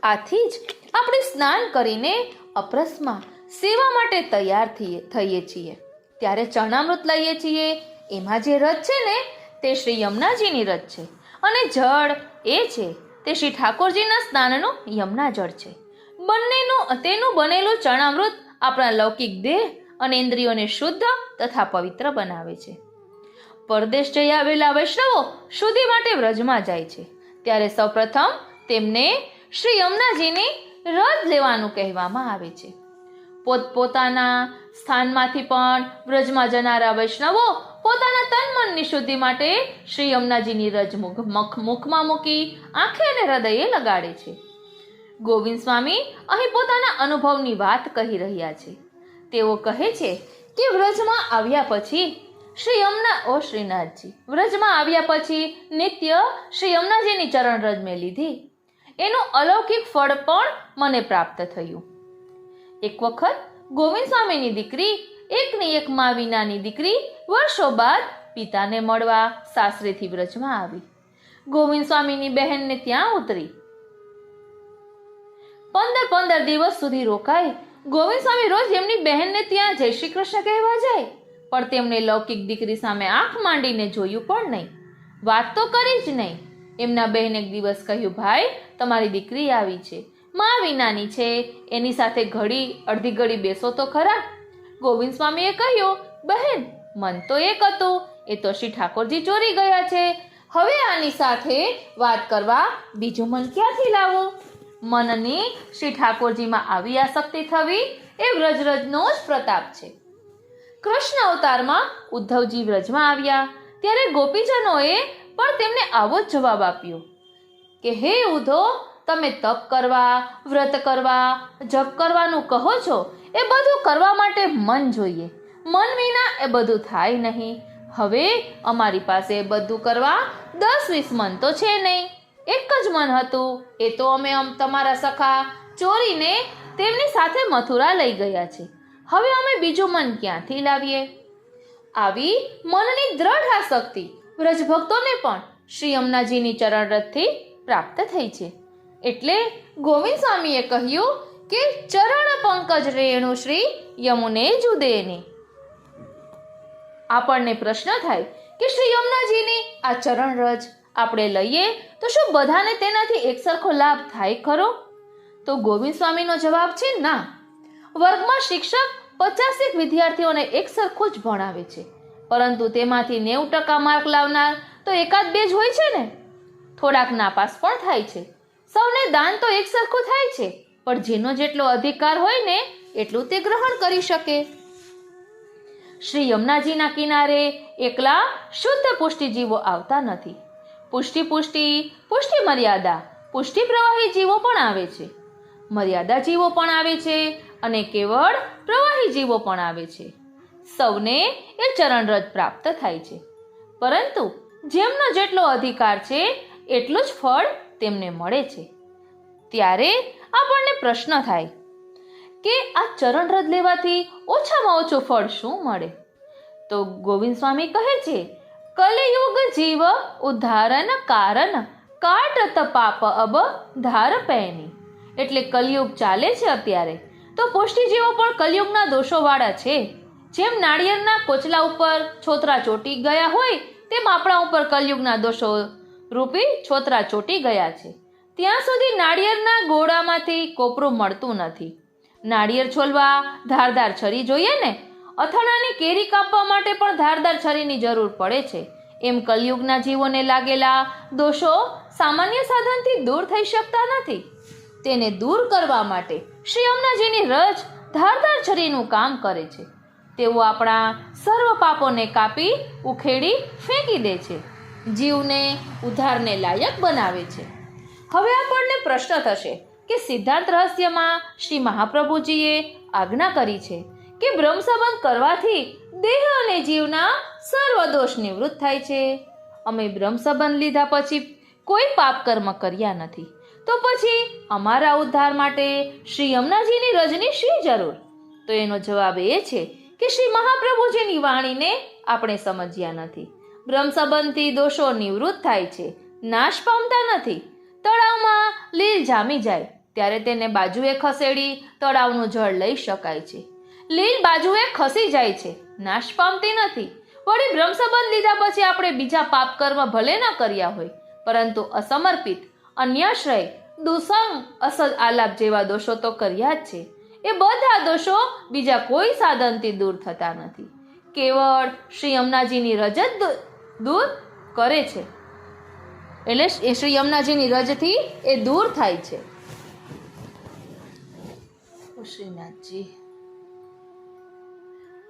[SPEAKER 1] આથી જ આપણે સ્નાન કરીને અપરસમાં સેવા માટે તૈયાર થઈએ છીએ. ત્યારે ચરણામૃત લઈએ છીએ. એમાં જે રજ છે ને તે શ્રી યમુનાજીની રજ છે અને જળ એ છે તે શ્રી ઠાકોરજીના સ્નાનનું યમુના જળ છે. તેનું બનેલું ચરણામૃત આપણા લૌકિક દેહ અને ઇન્દ્રિયોને શુદ્ધ તથા પવિત્ર બનાવે છે. પરદેશ જઈ આવેલા વૈષ્ણવો શુદ્ધિ માટે વ્રજમાં જાય છે. ત્યારે સૌપ્રથમ તેમને શ્રી યમુનાજીની રજ લેવાનું કહેવામાં આવે છે. પોતપોતાના સ્થાનમાંથી પણ વ્રજમાં જનારા વૈષ્ણવો પોતાના તન મનની શુદ્ધિ માટે શ્રી યમુનાજીની રજ મુખમાં મૂકી આંખે અને હૃદયે લગાડે છે. ગોવિંદ સ્વામી અહીં પોતાના અનુભવની વાત કહી રહ્યા છે. તેઓ કહે છે કે વ્રજમાં આવ્યા પછી શ્રીનાથજી વ્રજમાં આવ્યા પછી નિત્ય શ્રી યમુનાજીની ચરણરજ મેં લીધી. એનું અલૌકિક ફળ પણ મને પ્રાપ્ત થયું. એક વખત ગોવિંદ સ્વામીની દીકરી એકની એક મા વિનાની દીકરી વર્ષો બાદ પિતાને મળવા સાસરેથી વ્રજમાં આવી. ગોવિંદ સ્વામીની બહેનને ત્યાં ઉતરી 15 દિવસ સુધી રોકાઈ. ગોવિંદ સ્વામી રોજ એમની બહેનને ત્યાં જય શ્રી કૃષ્ણ કહેવા જાય, પણ તેમણે લૌકિક દીકરી સામે આંખ માંડીને જોયું પણ નહીં, વાત તો કરી જ નહીં. એમના બહેન એક દિવસ કહ્યું, ભાઈ તમારી દીકરી આવી છે, મા વિનાની છે, એની સાથે અડધી ઘડી બેસો તો ખરા. ગોવિંદ સ્વામીએ કહ્યું, બહેન, મન તો એક હતું, એ તો શ્રી ઠાકોરજી ચોરી ગયા છે. હવે આની સાથે વાત કરવા બીજું મન ક્યાંથી લાવવું? મનની શ્રી ઠાકોરજીમાં આવી આસક્તિ થવી એ વ્રજરજનો જ પ્રતાપ છે. કૃષ્ણ અવતારમાં ઉદ્ધવજી વ્રજમાં આવ્યા ત્યારે ગોપીજનોએ પણ તેમને આવો જ જવાબ આપ્યો કે હે ઉદ્ધવ, તમે તપ કરવા, વ્રત કરવા, જપ કરવાનું કહો છો, એ બધું કરવા માટે મન જોઈએ. મન વિના એ બધું થાય નહીં. હવે અમારી પાસે એ બધું કરવા 10-20 મન તો છે નહીં, એક જ મન હતું. એ તો અમે તમારા સખા ચોરીને તેમની સાથે મથુરા લઈ ગયા છે. હવે અમે બીજું મન ક્યાંથી લાવીએ? આવી મનની દ્રઢ આસક્તિ વ્રજભક્તોને પણ શ્રી યમુનાજીની ચરણરજથી પ્રાપ્ત થઈ છે. એટલે ગોવિંદ સ્વામીએ કહ્યું કે ચરણ પંકજ રેણુ શ્રી યમુને જુદેની. આપણને પ્રશ્ન થાય કે શ્રી યમુનાજીની આ ચરણરજ આપણે લઈએ તો શું બધાને તેનાથી એક સરખો લાભ થાય ખરો? તો ગોવિંદ સ્વામીનો જવાબ છે ના. વર્ગમાં શિક્ષક 50 વિદ્યાર્થીઓને એક સરખું જ ભણાવે છે, પરંતુ તેમાંથી 90% માર્ક લાવનાર તો 1-2 જ હોય છે ને. થોડાક નાપાસ પણ થાય છે. સૌને દાન તો એક સરખું થાય છે, પણ જેનો જેટલો અધિકાર હોય ને એટલું તે ગ્રહણ કરી શકે. શ્રી યમુનાજીના કિનારે એકલા શુદ્ધ પુષ્ટિજીવો આવતા નથી. પુષ્ટિ મર્યાદા, પુષ્ટિ પ્રવાહી જીવો પણ આવે છે, મર્યાદા જીવો પણ આવે છે અને કેવળ પ્રવાહી જીવો પણ આવે છે. સૌને એ ચરણરજ પ્રાપ્ત થાય છે, પરંતુ જેમનો જેટલો અધિકાર છે એટલું જ ફળ તેમને મળે છે. ત્યારે આપણને પ્રશ્ન થાય કે આ ચરણરજ લેવાથી ઓછામાં ઓછું ફળ શું મળે? તો ગોવિંદ સ્વામી કહે છે, કલયુગ જીવ ઉદ્ધારણ કારણ કાટત પાપ અબ ધાર પૈની. એટલે કલયુગ ચાલે છે અત્યારે, તો પુષ્ટિજીવો પણ કલયુગના દોષોવાળા છે. જેમ નાળિયેરના કોચલા ઉપર છોતરા ચોટી ગયા હોય, તેમ આપણા ઉપર કલયુગના દોષો રૂપી છોતરા ચોટી ગયા છે. ત્યાં સુધી નાળિયેરના ગોળામાંથી કોપરું મળતું નથી. નાળિયેર છોલવા ધારદાર છરી જોઈએ ને. અથાણાની કેરી કાપવા માટે પણ ધારદાર છરીની જરૂર પડે છે. એમ કલયુગના જીવોને લાગેલા દોષો સામાન્ય સાધનથી દૂર થઈ શકતા નથી. તેને દૂર કરવા માટે શ્રી યમુનાજીની રજ ધારદાર છરીનું કામ કરે છે. તેઓ આપણા સર્વ પાપોને કાપી ઉખેડી ફેંકી દે છે, જીવને ઉદ્ધારને લાયક બનાવે છે. હવે આપણને પ્રશ્ન થશે કે સિદ્ધાંત રહસ્યમાં શ્રી મહાપ્રભુજીએ આજ્ઞા કરી છે કે બ્રહ્મ સંબંધ કરવાથી દેહ અને જીવના સર્વ દોષ નિવૃત્ત થાય છે. અમે બ્રહ્મ સંબંધ લીધા પછી કોઈ પાપ કર્મ કર્યા નથી, તો પછી અમારા ઉદ્ધાર માટે શ્રી યમુનાજીની રજની શી જરૂર? તો એનો જવાબ એ છે કે શ્રી મહાપ્રભુજીની વાણીને આપણે સમજ્યા નથી. બ્રહ્મ સંબંધથી દોષો નિવૃત્ત થાય છે, નાશ પામતા નથી. તળાવમાં લીલ જામી જાય ત્યારે તેને બાજુએ ખસેડી તળાવનું જળ લઈ શકાય છે. લીલ બાજુએ ખસી જાય છે, નાશ પામતી નથી. વળી બ્રહ્મ સંબંધ લીધા પછી આપણે બીજા પાપ કર્મ ભલે ન કર્યા હોય, પરંતુ અસમર્પિત, અન્યાશ્રય, દુસંગ, અસદ આલાપ જેવા દોષો તો કર્યા જ છે. એ બધા દોષો બીજા કોઈ સાધનથી દૂર થતા નથી. કેવળ શ્રી યમુનાજીની રજ જ દૂર કરે છે. એટલે શ્રી યમુનાજીની રજથી એ દૂર થાય છે. શ્રીનાથજી,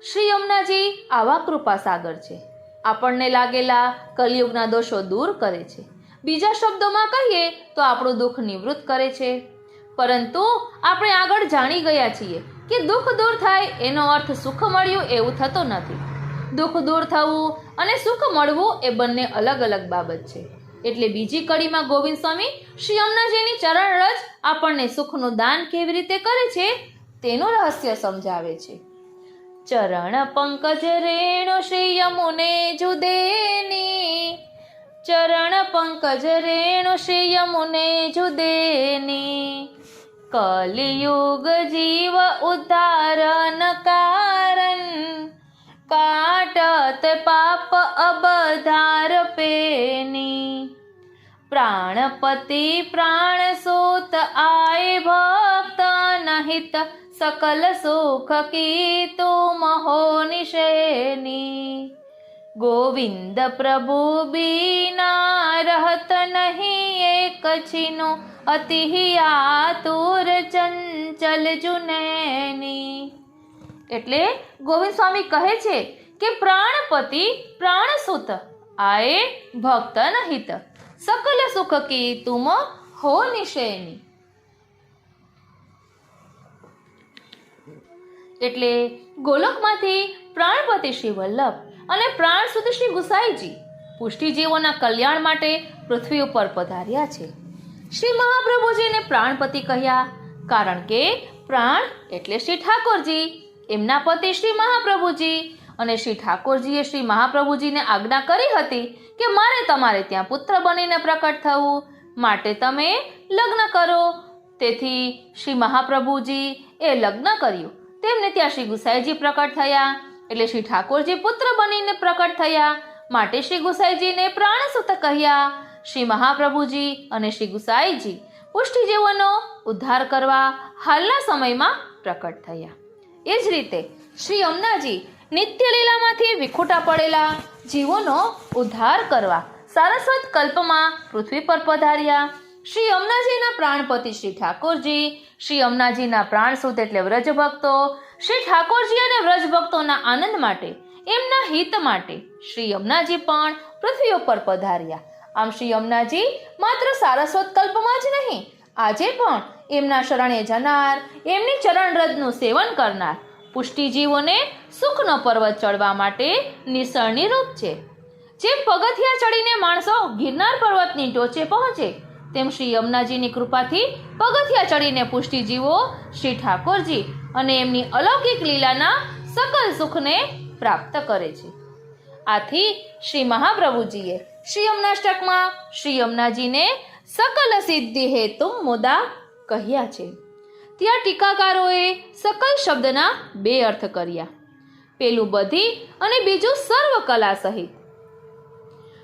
[SPEAKER 1] શ્રી યમુનાજી આવા કૃપા સાગર છે. આપણને લાગેલા કલયુગના દોષો દૂર કરે છે. બીજા શબ્દોમાં કહીએ તો આપણું દુઃખ નિવૃત્ત કરે છે. પરંતુ આપણે આગળ જાણી ગયા છીએ કે દુઃખ દૂર થાય એનો અર્થ સુખ મળ્યું એવું થતો નથી. દુઃખ દૂર થવું અને સુખ મળવું એ બંને અલગ અલગ બાબત છે. એટલે બીજી કડીમાં ગોવિંદ સ્વામી શ્રી યમુનાજીની ચરણરજ આપણને સુખનું દાન કેવી રીતે કરે છે તેનું રહસ્ય સમજાવે છે. ચરણ પંકજ રેણુ શ્રી યમુને જુદેની, ચરણ પંકજ રેણુ શ્રી યમુને જુદેની, કલિયુગ જીવ ઉદ્ધારણ કારણ કાટત પાપ અબધાર પેની, પ્રાણપતિ પ્રાણ સૂત આય ભક્ત हित सकल सुख की तुम हो निशेनी। गोविंद प्रभु बीना रहत नहीं एक छीनो अति आतुर चंचल जुनैनी। એટલે ગોવિંદ સ્વામી કહે છે કે પ્રાણપતિ પ્રાણસુત આએ ભક્ત નહિત સકલ સુખ કી તુમ હો નિશેની। એટલે ગોલોકમાંથી પ્રાણપતિ શ્રી વલ્લભ અને પ્રાણસુત શ્રી ગુસાઈજી પુષ્ટિજીવોના કલ્યાણ માટે પૃથ્વી ઉપર પધાર્યા છે। શ્રી મહાપ્રભુજીને પ્રાણપતિ કહ્યા કારણ કે પ્રાણ એટલે શ્રી ઠાકોરજી, એમના પતિ શ્રી મહાપ્રભુજી, અને શ્રી ઠાકોરજીએ શ્રી મહાપ્રભુજીને આજ્ઞા કરી હતી કે મારે તમારે ત્યાં પુત્ર બનીને પ્રકટ થવું, માટે તમે લગ્ન કરો। તેથી શ્રી મહાપ્રભુજી એ લગ્ન કર્યું, તેમને ત્યાં શ્રી ગુસાઈજી પ્રકટ થયા। એટલે શ્રી ઠાકોરજી પુત્ર બનીને પ્રકટ થયા, માટે શ્રી ગુસાઈજીને પ્રાણસુત કહ્યા। શ્રી મહાપ્રભુજી અને શ્રી ગુસાઈજી પુષ્ટિજીવોનો ઉદ્ધાર કરવા હાલના સમયમાં પ્રકટ થયા। એ જ રીતે શ્રી યમુનાજી નિત્ય લીલામાંથી વિખૂટા પડેલા જીવોનો ઉદ્ધાર કરવા સારસ્વત કલ્પમાં પૃથ્વી પર પધાર્યા। શ્રી યમુનાજીના પ્રાણપતિ શ્રી ઠાકોરજી, શ્રી યમુનાજીના પ્રાણસુત એટલે વ્રજભક્તો, શ્રી ઠાકોરજી અને વ્રજભક્તોના આનંદ માટે, એમના હિત માટે શ્રી યમુનાજી પણ પૃથ્વી ઉપર પધાર્યા। આમ શ્રી યમુનાજી માત્ર સારસ્વત કલ્પમાં જ નહીં, આજે પણ એમના શરણે જનાર, એમની ચરણરજનું સેવન કરનાર પુષ્ટિજીવોને સુખનો પર્વત ચડવા માટે નિસરણી રૂપ છે। જેમ પગથિયા ચડીને માણસો ગિરનાર પર્વતની ટોચે પહોંચે, તેમ શ્રી યમુનાજીની કૃપાથી પગથિયા ચડીને પુષ્ટિજીવો શ્રી ઠાકોરજી અને એમની અલૌકિક લીલાના સકલ સુખને પ્રાપ્ત કરે છે। આથી શ્રી મહાપ્રભુજીએ શ્રી યમુનાષ્ટકમાં શ્રી યમુનાજીને સકલ સિદ્ધિ હેતુ મુદા કહ્યા છે। ત્યાં ટીકાકારોએ સકલ શબ્દના બે અર્થ કર્યા, પેલું બધી અને બીજું સર્વ કલા સહિત।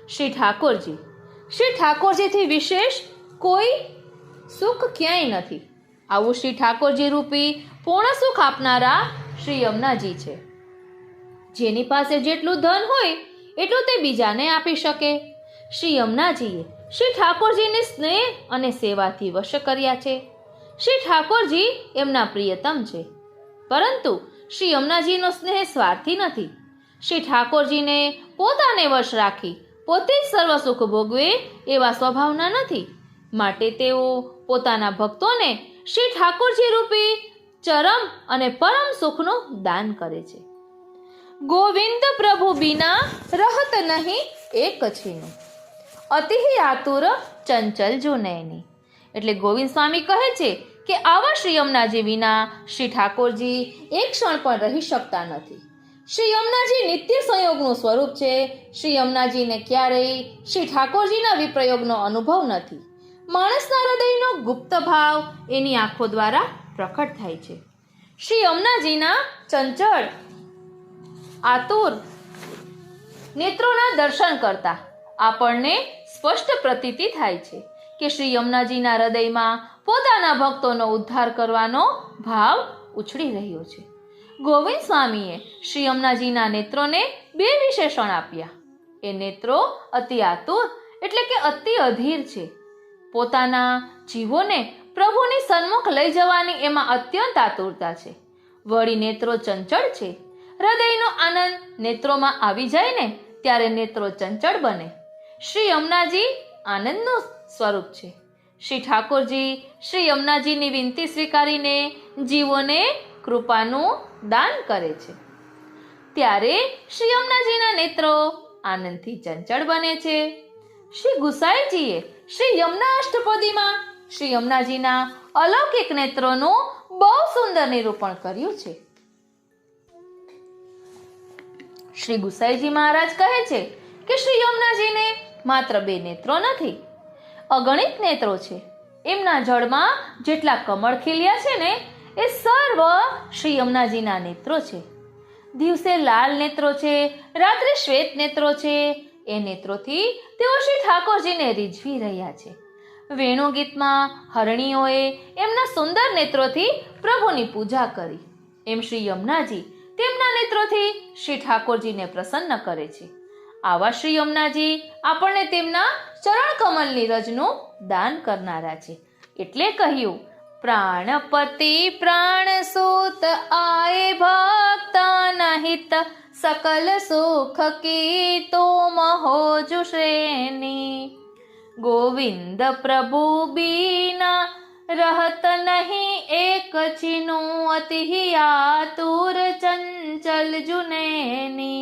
[SPEAKER 1] શ્રી ઠાકોરજીથી વિશેષ કોઈ સુખ ક્યાંય નથી, આવું શ્રી ઠાકોરજી રૂપી પૂર્ણ સુખ આપનારા શ્રી યમુનાજી છે। જેની પાસે જેટલું ધન હોય એટલું તે બીજાને આપી શકે। શ્રી યમુનાજીએ શ્રી ઠાકોરજીને સ્નેહ અને સેવાથી વશ કર્યા છે। શ્રી ઠાકોરજી એમના પ્રિયતમ છે, પરંતુ શ્રી યમુનાજીનો સ્નેહ સ્વાર્થી નથી। શ્રી ઠાકોરજીને પોતાને વશ રાખી પોતે જ સર્વ સુખ ભોગવે એવા સ્વભાવના નથી, માટે તેઓ પોતાના ભક્તોને શ્રી ઠાકોરજી રૂપી ચરમ અને પરમ સુખનું દાન કરે છે। ગોવિંદ પ્રભુ બીના રહત નહીં એક છીનું અતિ આતુર ચંચલ જુનૈની। એટલે ગોવિંદ સ્વામી કહે છે કે આવા શ્રી યમુનાજી વિના શ્રી ઠાકોરજી એક ક્ષણ પણ રહી શકતા નથી। શ્રી યમુનાજી નિત્ય સંયોગનું સ્વરૂપ છે। શ્રી યમુનાજીને ક્યારેય શ્રી ઠાકોરજીના વિપ્રયોગનો અનુભવ નથી। માણસના હૃદયનો ગુપ્ત ભાવ એની આંખો દ્વારા પ્રકટ થાય છે। શ્રી યમુનાજીના ચંચળ આતુર નેત્રોના દર્શન કરતા આપણને સ્પષ્ટ પ્રતીતિ થાય છે કે શ્રી યમુનાજીના હૃદયમાં પોતાના ભક્તોનો ઉદ્ધાર કરવાનો ભાવ ઉછળી રહ્યો છે। ગોવિંદ સ્વામીએ શ્રી યમુનાજીના નેત્રોને બે વિશેષણ આપ્યા। એ નેત્રો અતિ આતુર એટલે કે અતિ અધીર છે। પોતાના જીવોને પ્રભુની સન્મુખ લઈ જવાની એમાં અત્યંત આતુરતા છે। વળી નેત્રો ચંચળ છે। હૃદયનો આનંદ નેત્રોમાં આવી જાય ને ત્યારે નેત્રો ચંચળ બને। શ્રી યમુનાજી આનંદનું સ્વરૂપ છે। શ્રી ઠાકોરજી શ્રી યમુનાજીની વિનંતી સ્વીકારીને જીવોને કૃપાનું દાન કરે છે, ત્યારે શ્રી યમુનાજીના નેત્રો આનંદથી ચંચળ બને છે। શ્રી ગુસાઈજીએ શ્રી યમુના અષ્ટપદીમાં શ્રી યમુનાજીના અલૌકિક નેત્રોનું બહુ સુંદર નિરૂપણ કર્યું છે। શ્રી ગુસાઈજી મહારાજ કહે છે કે શ્રી યમુનાજીને માત્ર બે નેત્રો નથી, અગણિત નેત્રો છે। એમના જળમાં જેટલા કમળ ખીલ્યા છે ને એ સર્વ શ્રી યમુનાજીના નેત્રો છે। દિવસે લાલ નેત્રો છે, રાત્રે શ્વેત નેત્રો છે। એ નેત્રોથી તેઓ શ્રી ઠાકોરજીને રીઝવી રહ્યા છે। વેણુગીતમાં હરણીઓએ એમના સુંદર નેત્રોથી પ્રભુની પૂજા કરી, એમ શ્રી યમુનાજી તેમના નેત્રોથી શ્રી ઠાકોરજીને પ્રસન્ન કરે છે. આવા શ્રી યમુનાજી આપણને તેમના ચરણ કમલની રજનું દાન કરનારા છે. એટલે કહ્યું, પ્રાણપતિ પ્રાણસૂત આએ ભક્ત હિત सकल सुख की तुम हो जुश्रेनी, गोविंद प्रभु बीना रहत नहीं एक चिनु, अति आतुर चंचल जुनैनी.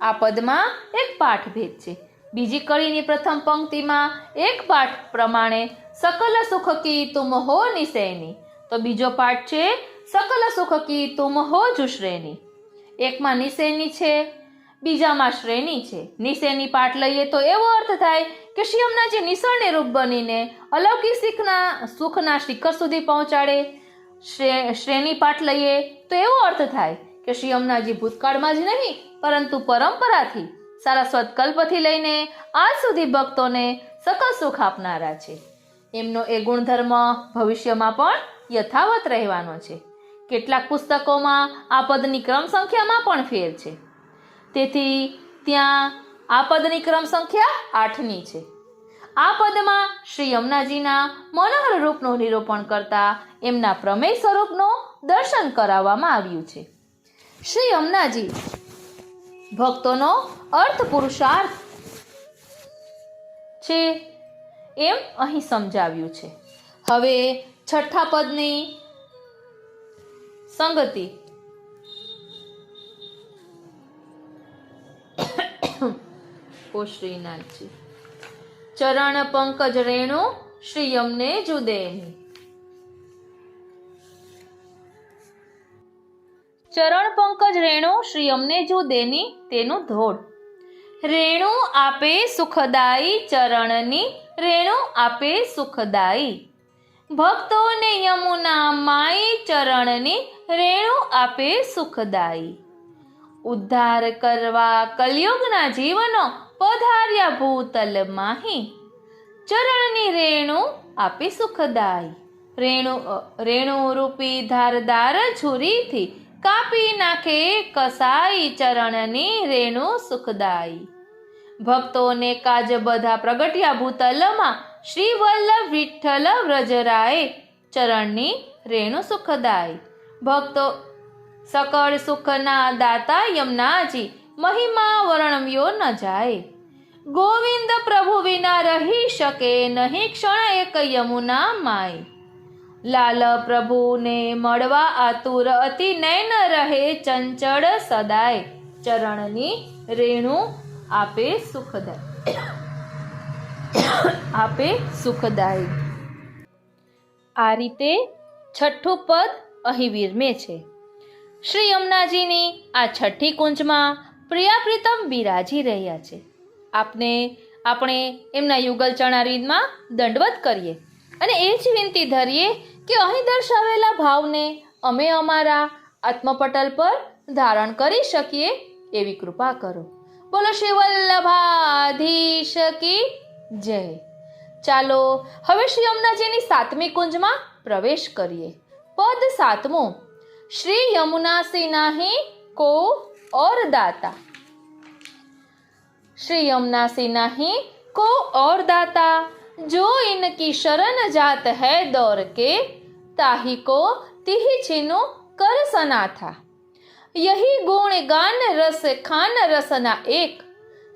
[SPEAKER 1] આ પદમાં એક પાઠભેદ છે. બીજી કડીની પ્રથમ પંક્તિમાં એક પાઠ પ્રમાણે સકલ સુખ કી તુમ હો નિસૈની, તો બીજો પાઠ છે સકલ સુખ કી તુમ હો જુશ્રેની. એકમાં નિસેની છે, બીજામાં શ્રેણી છે. નિસેની પાઠ લઈએ તો એવો અર્થ થાય કે શ્રી યમુનાજી નિસરણી રૂપ બનીને અલૌકિક સુખના શિખર સુધી પહોંચાડે. શ્રેણી પાઠ લઈએ તો એવો અર્થ થાય કે શ્રી યમુનાજી ભૂતકાળમાં જ નહીં પરંતુ પરંપરાથી સારા સદકલ્પથી લઈને આજ સુધી ભક્તોને સકલ સુખ આપનારા છે. એમનો એ ગુણધર્મ ભવિષ્યમાં પણ યથાવત રહેવાનો છે. કેટલાક પુસ્તકોમાં આ પદની ક્રમ સંખ્યામાં પણ ફેર છે. તેથી ત્યાં આ પદની ક્રમ સંખ્યા 8ની છે. આ પદમાં શ્રી યમુનાજીના મનોહર રૂપનું નિરૂપણ કરતા એમના પ્રમેય સ્વરૂપનું દર્શન કરાવવામાં આવ્યું છે. શ્રી યમુનાજી ભક્તોનો અર્થ પુરુષાર્થ છે એમ અહીં સમજાવ્યું છે. હવે છઠ્ઠા પદની સંગતિ. ઓ શ્રીનાથજી, ચરણ પંકજ રેણુ શ્રી યમને જુદેની. ચરણ પંકજ રેણુ શ્રી યમને જુદેની તેનું ધોળ. રેણુ આપે સુખદાયી ચરણની, રેણુ આપે સુખદાયી. ભક્તોને યમુના માઈ ચરણની, રેણુ આપે સુખદાયી. ઉદ્ધાર કરવા કલયુગના જીવનો પધાર્યા ભૂતલ માહી, ચરણની રેણુ આપે સુખદાયી. રેણુ રૂપી ધારદાર છુરીથી કાપી નાખે કસાઈ, ચરણની રેણુ સુખદાયી. ભક્તોને કાજ બધા પ્રગટ્યા ભૂતલમાં, શ્રી વલ્લભ વિઠ્ઠલ વ્રજરાય, ચરણની રેણુ સુખદાયી. ભક્તો સકળ સુખના દાતા યમુનાજી, મહિમા વર્ણવ્યો ન જાય. ગોવિંદ પ્રભુ વિના રહી શકે નહીં ક્ષણ એક યમુના માય. લાલ પ્રભુને મળવા આતુર અતિ નૈન રહે ચંચળ સદાય, ચરણની રેણુ આપે સુખદાય, આપે સુખદાય. આ રીતે છઠ્ઠું પદ અહીં વિરમે છે. શ્રી યમુનાજીની આ છઠ્ઠી કુંજમાં પ્રિયા પ્રીતમ બિરાજી રહ્યા છે. આપણે એમના યુગલ ચરણારવિંદમાં દંડવત કરીએ અને એ જ વિનંતી ધરીએ કે અહીં દર્શાવેલા ભાવને અમે અમારા આત્મપટલ પર ધારણ કરી શકીએ એવી કૃપા કરો. બોલો શ્રી વલ્લભાધીશ કી જય. ચાલો હવે શ્રી યમુનાજીની 7મી કુંજમાં પ્રવેશ કરીએ. પદ 7મું. श्री यमुना से नहीं को और दाता. श्री यमुना से नहीं को और दाता, जो इनकी शरण जात है दौड़ के, ताही को तिही छीनु कर सना था. यही गुण गान रस खान रसना एक,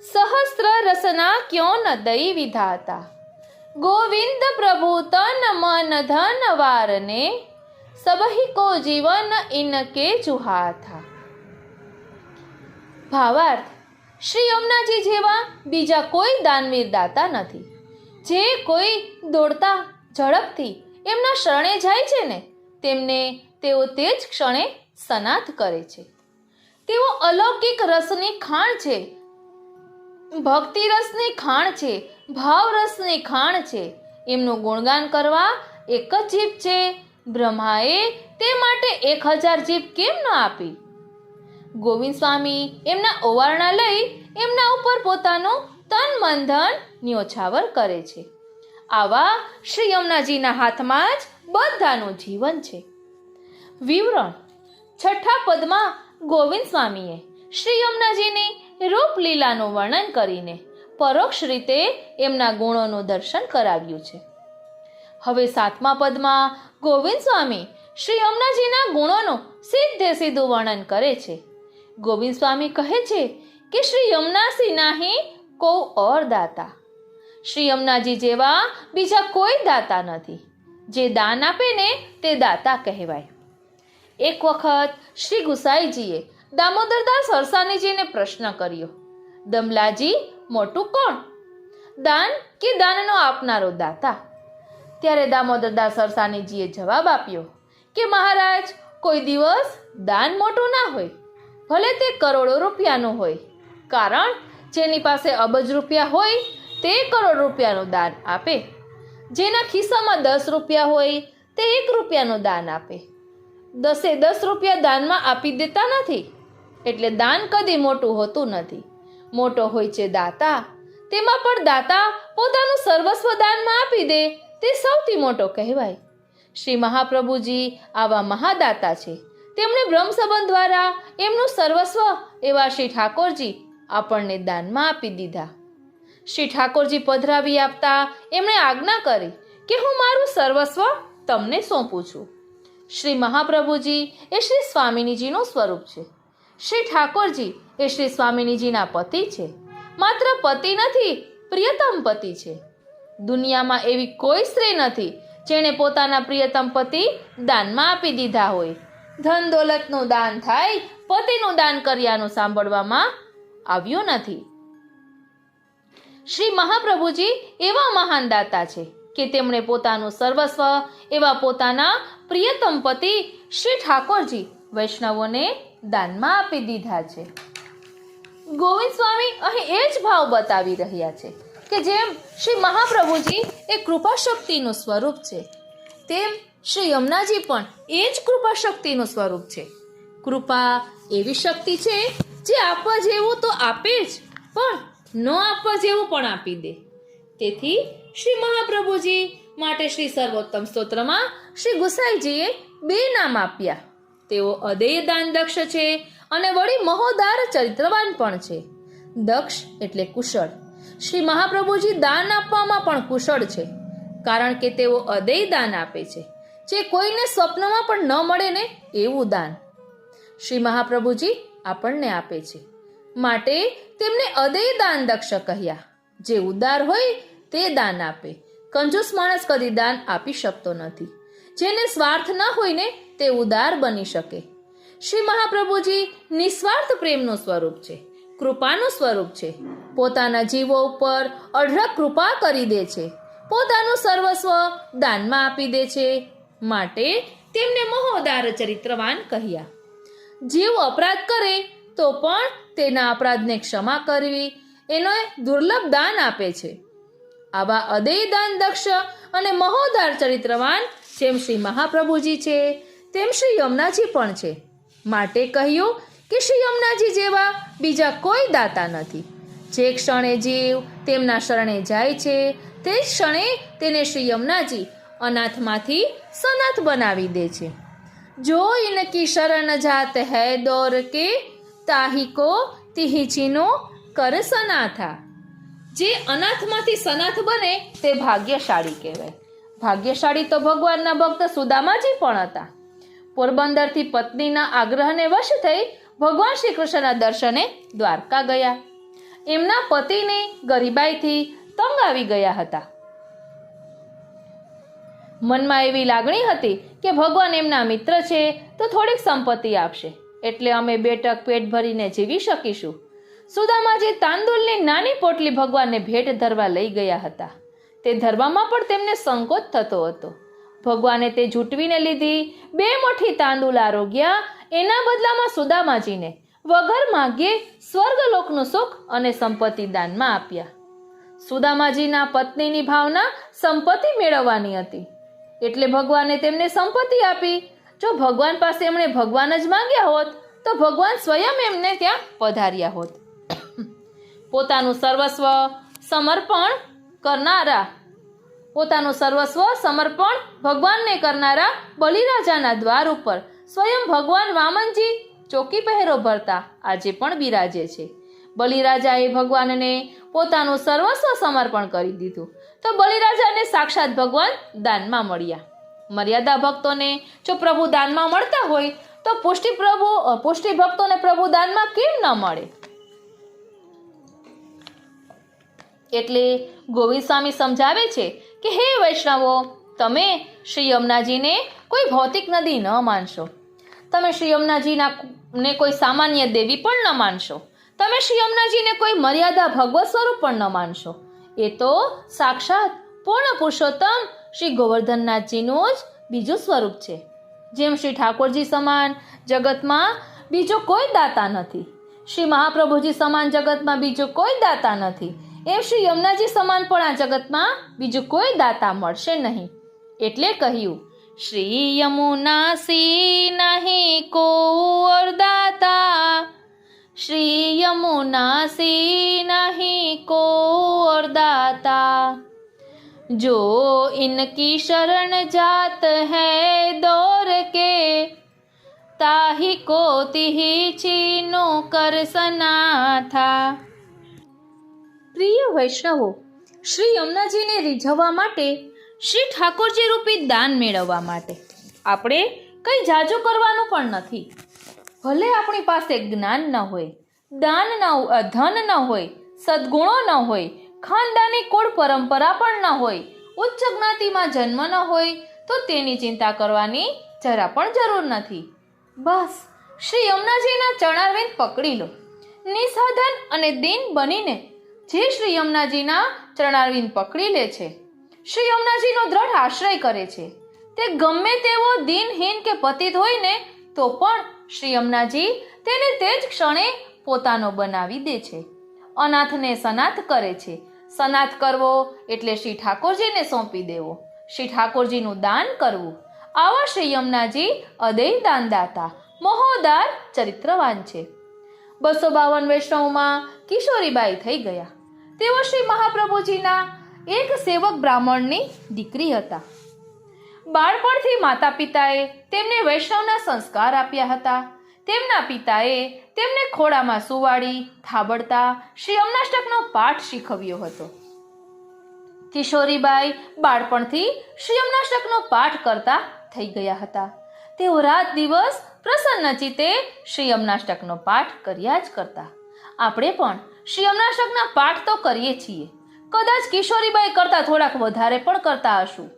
[SPEAKER 1] सहस्त्र रसना क्यों न दई विधाता. गोविंद प्रभु तन मन धन वारने, सबही को जीवन इनके जुहा था. ભાવાર્થ. શ્રી યમુનાજી જેવા બીજા કોઈ દાનવીર દાતા નથી. જે કોઈ દોડતા ઝડપથી એમના શરણે જાય છે ને તેમને તેઓ તે જ ક્ષણે સનાથ કરે છે. તેઓ અલૌકિક રસની ખાણ છે, ભક્તિ રસની ખાણ છે, ભાવ રસની ખાણ છે. એમનું ગુણગાન કરવા એક જ જીભ છે. બ્રહ્માએ તે માટે 1000 જીભ કેમ ન આપી? ગોવિંદ સ્વામી એમના ઓવારણા લઈ એમના ઉપર પોતાનું તન મન ધન ન્યોછાવર કરે છે. આવા શ્રી યમુનાજીના હાથમાં જ બધાનું જીવન છે. વિવરણ: છઠ્ઠા પદમાં ગોવિંદ સ્વામીએ શ્રી યમુનાજીની રૂપલીલાનું વર્ણન કરીને પરોક્ષ રીતે એમના ગુણોનું દર્શન કરાવ્યું છે. હવે સાતમા પદમાં ગોવિંદ સ્વામી શ્રી યમુનાજીના ગુણોનું સીધું વર્ણન કરે છે. ગોવિંદ સ્વામી કહે છે કે શ્રી યમુનાસી નાહી કો ઓર દાતા. શ્રી યમુનાજી જેવા બીજા કોઈ દાતા નથી. જે દાન આપે ને તે દાતા કહેવાય. એક વખત શ્રી ગુસાઈજીએ દામોદરદાસ સરસાનીજીને પ્રશ્ન કર્યો, દમલાજી, મોટું કોણ, દાન કે દાનનો આપનારો દાતા? ત્યારે દામોદરદાસ સરસાનીજીએ જવાબ આપ્યો કે મહારાજ, કોઈ દિવસ દાન મોટું ના હોય, ભલે તે કરોડો રૂપિયાનું હોય. કારણ જેની પાસે અબજ રૂપિયા હોય તે કરોડ રૂપિયાનું દાન આપે. જેના ખિસ્સામાં 10 રૂપિયા હોય તે 1 રૂપિયાનું દાન આપે. 10 રૂપિયા દાનમાં આપી દેતા નથી. એટલે દાન કદી મોટું હોતું નથી. મોટો હોય છે દાતા. તેમાં પણ દાતા પોતાનું સર્વસ્વ દાનમાં આપી દે તે સૌથી મોટો કહેવાય. શ્રી મહાપ્રભુજી આવા મહાદાતા છે. તેમણે બ્રહ્મ સંબંધ દ્વારા એમનું સર્વસ્વ એવા શ્રી ઠાકોરજી આપણને દાનમાં આપી દીધા. શ્રી ઠાકોરજી પધરાવી આપતા એમણે આજ્ઞા કરી કે હું મારું સર્વસ્વ તમને સોંપું છું. શ્રી મહાપ્રભુજી એ શ્રી સ્વામિનીજીનું સ્વરૂપ છે. શ્રી ઠાકોરજી એ શ્રી સ્વામિનીજીના પતિ છે. માત્ર પતિ નથી, પ્રિયતમ પતિ છે. દુનિયામાં એવી કોઈ સ્ત્રી નથી જેણે પોતાના પ્રિયતમ પતિ દાનમાં આપી દીધા હોય. ધન દોલતનું દાન થાય, પતિનું દાન કર્યાનું સાંભળવામાં આવ્યું નથી. શ્રી મહાપ્રભુજી એવા મહાન દાતા છે કે તેમણે પોતાનું સર્વસ્વ એવા પોતાના પ્રિયતમ પતિ શ્રી ઠાકોરજી વૈષ્ણવોને દાનમાં આપી દીધા છે. ગોવિંદ સ્વામી અહીં એ જ ભાવ બતાવી રહ્યા છે કે જેમ શ્રી મહાપ્રભુજી એ કૃપા શક્તિનું સ્વરૂપ છે, તેમ શ્રી યમુનાજી પણ એ જ કૃપા શક્તિનું સ્વરૂપ છે. કૃપા એવી શક્તિ છે જે આપવા જેવું તો આપે જ, પણ ન આપવા જેવું પણ આપી દે. તેથી શ્રી મહાપ્રભુજી માટે શ્રી સર્વોત્તમ સ્તોત્રમાં શ્રી ગુસાઈજીએ 2 નામ આપ્યા. તેઓ અદેય દાન દક્ષ છે અને વળી મહોદાર ચરિત્રવાન પણ છે. દક્ષ એટલે કુશળ. શ્રી મહાપ્રભુજી દાન આપવામાં પણ કુશળ છે, કારણ કે તેઓ અદેય દાન આપે છે, જે કોઈને સ્વપ્નમાં પણ ન મળે ને એવું દાન શ્રી મહાપ્રભુજી આપણને આપે છે. માટે તેમને અદેય દાન દક્ષ કહ્યા. જે ઉદાર હોય તે દાન આપે. કંજૂસ માણસ કદી દાન આપી શકતો નથી. જેને સ્વાર્થ ન હોય ને તે ઉદાર બની શકે. શ્રી મહાપ્રભુજી નિસ્વાર્થ પ્રેમનું સ્વરૂપ છે, કૃપાનું સ્વરૂપ છે. પોતાના જીવો ઉપર અઢળક કૃપા કરી દે છે. પોતાનું સર્વસ્વ દાનમાં આપી દે છે. માટે તેમને મહોદાર ચરિત્રવાન કહ્યા. જીવ અપરાધ કરે તો પણ તેના અપરાધને ક્ષમા કરવી એનો દુર્લભ દાન આપે છે. આવા અદેય દાન દક્ષ અને મહોદાર ચરિત્રવાન જેમ શ્રી મહાપ્રભુજી છે તેમ શ્રી યમુનાજી પણ છે. માટે કહ્યું કે શ્રી યમુનાજી જેવા બીજા કોઈ દાતા નથી. જે ક્ષણે જીવ તેમના શરણે જાય છે તે જ ક્ષણે તેને શ્રી યમુનાજી અનાથમાંથી સનાથ બનાવી દે છે. જો ઇનકી શરણ જાત હૈ દોર કે તાહી કો તિહી ચીનો કર સનાથા. જે અનાથમાંથી સનાથ બને તે ભાગ્યશાળી કહેવાય. ભાગ્યશાળી તો ભગવાનના ભક્ત સુદામાજી પણ હતા. પોરબંદરથી પત્નીના આગ્રહને વશ થઈ ભગવાન શ્રી કૃષ્ણના દર્શને દ્વારકા ગયા. એમના પતિને ગરીબાઈથી તંગ આવી ગયા હતા. મનમાં એવી લાગણી હતી કે ભગવાન એમના મિત્ર છે તો થોડીક સંપત્તિ આપશે એટલે અમે 2 ટક પેટ ભરીને જીવી શકીશું. સુદામાજી તાંદુલની નાની પોટલી ભગવાનને ભેટ ધરવા લઈ ગયા હતા. તે ધરવામાં પણ તેમને સંકોચ થતો હતો. ભગવાને તે જૂટવીને લીધી. 2 મુઠ્ઠી તાંદુલ આરોગ્યા. એના બદલામાં સુદામાજીને વગર માગ્યે સ્વર્ગલોકનું સુખ અને સંપત્તિ દાનમાં આપ્યા. સુદામાજીના પત્નીની ભાવના સંપત્તિ મેળવવાની હતી એટલે ભગવાને તેમને સંપત્તિ આપી. જો ભગવાન પાસે એમણે ભગવાન જ માંગ્યા હોત તો ભગવાન સ્વયં એમને ત્યાં પધાર્યા હોત. પોતાનું સર્વસ્વ સમર્પણ કરનારા પોતાનું સર્વસ્વ સમર્પણ ભગવાનને કરનારા બલિરાજાના દ્વાર ઉપર સ્વયં ભગવાન વામનજી ચોકી પહેરો ભરતા આજે પણ બિરાજે છે. બલિરાજાએ ભગવાનને પોતાનું સર્વસ્વ સમર્પણ કરી દીધું તો બલિરાજાને સાક્ષાત ભગવાન દાનમાં મળ્યા. મર્યાદા ભક્તોને જો પ્રભુ દાનમાં મળતા હોય તો પુષ્ટિ ભક્તોને પ્રભુ દાનમાં કેમ ન મળે? એટલે ગોવિંદ સ્વામી સમજાવે છે કે હે વૈષ્ણવો, તમે શ્રી યમુનાજીને કોઈ ભૌતિક નદી ન માનશો. તમે શ્રી યમુનાજીને કોઈ સામાન્ય દેવી પણ ન માનશો. તમે શ્રી યમુનાજીને કોઈ મર્યાદા ભગવત સ્વરૂપ પણ ન માનશો. એ તો સાક્ષાત પૂર્ણ પુરુષોત્તમ શ્રી ગોવર્ધનનાથજીનું જ બીજું સ્વરૂપ છે. જેમ શ્રી ઠાકોરજી સમાન જગતમાં બીજો કોઈ દાતા નથી, શ્રી મહાપ્રભુજી સમાન જગતમાં બીજો કોઈ દાતા નથી, એમ શ્રી યમુનાજી સમાન પણ આ જગતમાં બીજું કોઈ દાતા મળશે નહીં. એટલે કહ્યું, શ્રી યમુના સી નહીં કો ઓર દાતા, श्री यमुना सी नहीं को और दाता, जो इनकी शरण जात है दौर के, ताही को तिही चीनो कर सनाथा. પ્રિય વૈષ્ણવો, શ્રી યમુનાજીને રીઝવવા માટે, શ્રી ઠાકોરજી રૂપી દાન મેળવવા માટે આપણે કંઈ જાજુ કરવાનું પણ નથી. ભલે આપણી પાસે જ્ઞાન ન હોય, ધન ન હોય, સદ્ગુણો ન હોય, ખાનદાની કુળ પરંપરા પણ ન હોય, ઉચ્ચ જ્ઞાતિમાં જન્મ ન હોય તો તેની ચિંતા કરવાની જરા પણ જરૂર નથી. બસ શ્રી યમુનાજીના ચરણારવિંદ પકડી લો. નિસાધન અને દીન બનીને જે શ્રી યમુનાજીના ચરણારવિંદ પકડી લે છે, શ્રી યમુનાજીનો દ્રઢ આશ્રય કરે છે, તે ગમે તેવો દીનહીન કે પતિત હોય ને તો પણ શ્રી યમુનાજી તેને તે જ ક્ષણે પોતાનો બનાવી દે છે. અનાથને સનાથ કરે છે. સનાથ કરવો એટલે શ્રી ઠાકોરજીને સોંપી દેવો, શ્રી ઠાકોરજીનું દાન કરવું. આવા શ્રી યમુનાજી અદેય દાનદાતા, મહોદાર, ચરિત્રવાન છે. 252 વૈષ્ણવમાં કિશોરીબાઈ થઈ ગયા. તેઓ શ્રી મહાપ્રભુજીના એક સેવક બ્રાહ્મણની દીકરી હતા. બાળપણથી માતા પિતાએ તેમને વૈષ્ણવના સંસ્કાર આપ્યા હતા. તેમના પિતાએ તેમને ખોળામાં સુવાડી થાબડતા શ્રી યમુનાષ્ટકનો પાઠ શીખવ્યો હતો. કિશોરીબાઈ બાળપણથી શ્રી યમુનાષ્ટકનો પાઠ કરતા થઈ ગયા હતા. તેઓ રાત દિવસ પ્રસન્ન ચિત્તે શ્રી યમુનાષ્ટકનો પાઠ કર્યા જ કરતા. આપણે પણ શ્રી યમુનાષ્ટકના પાઠ તો કરીએ છીએ, કદાચ કિશોરીબાઈ કરતા થોડાક વધારે પણ કરતા હશું.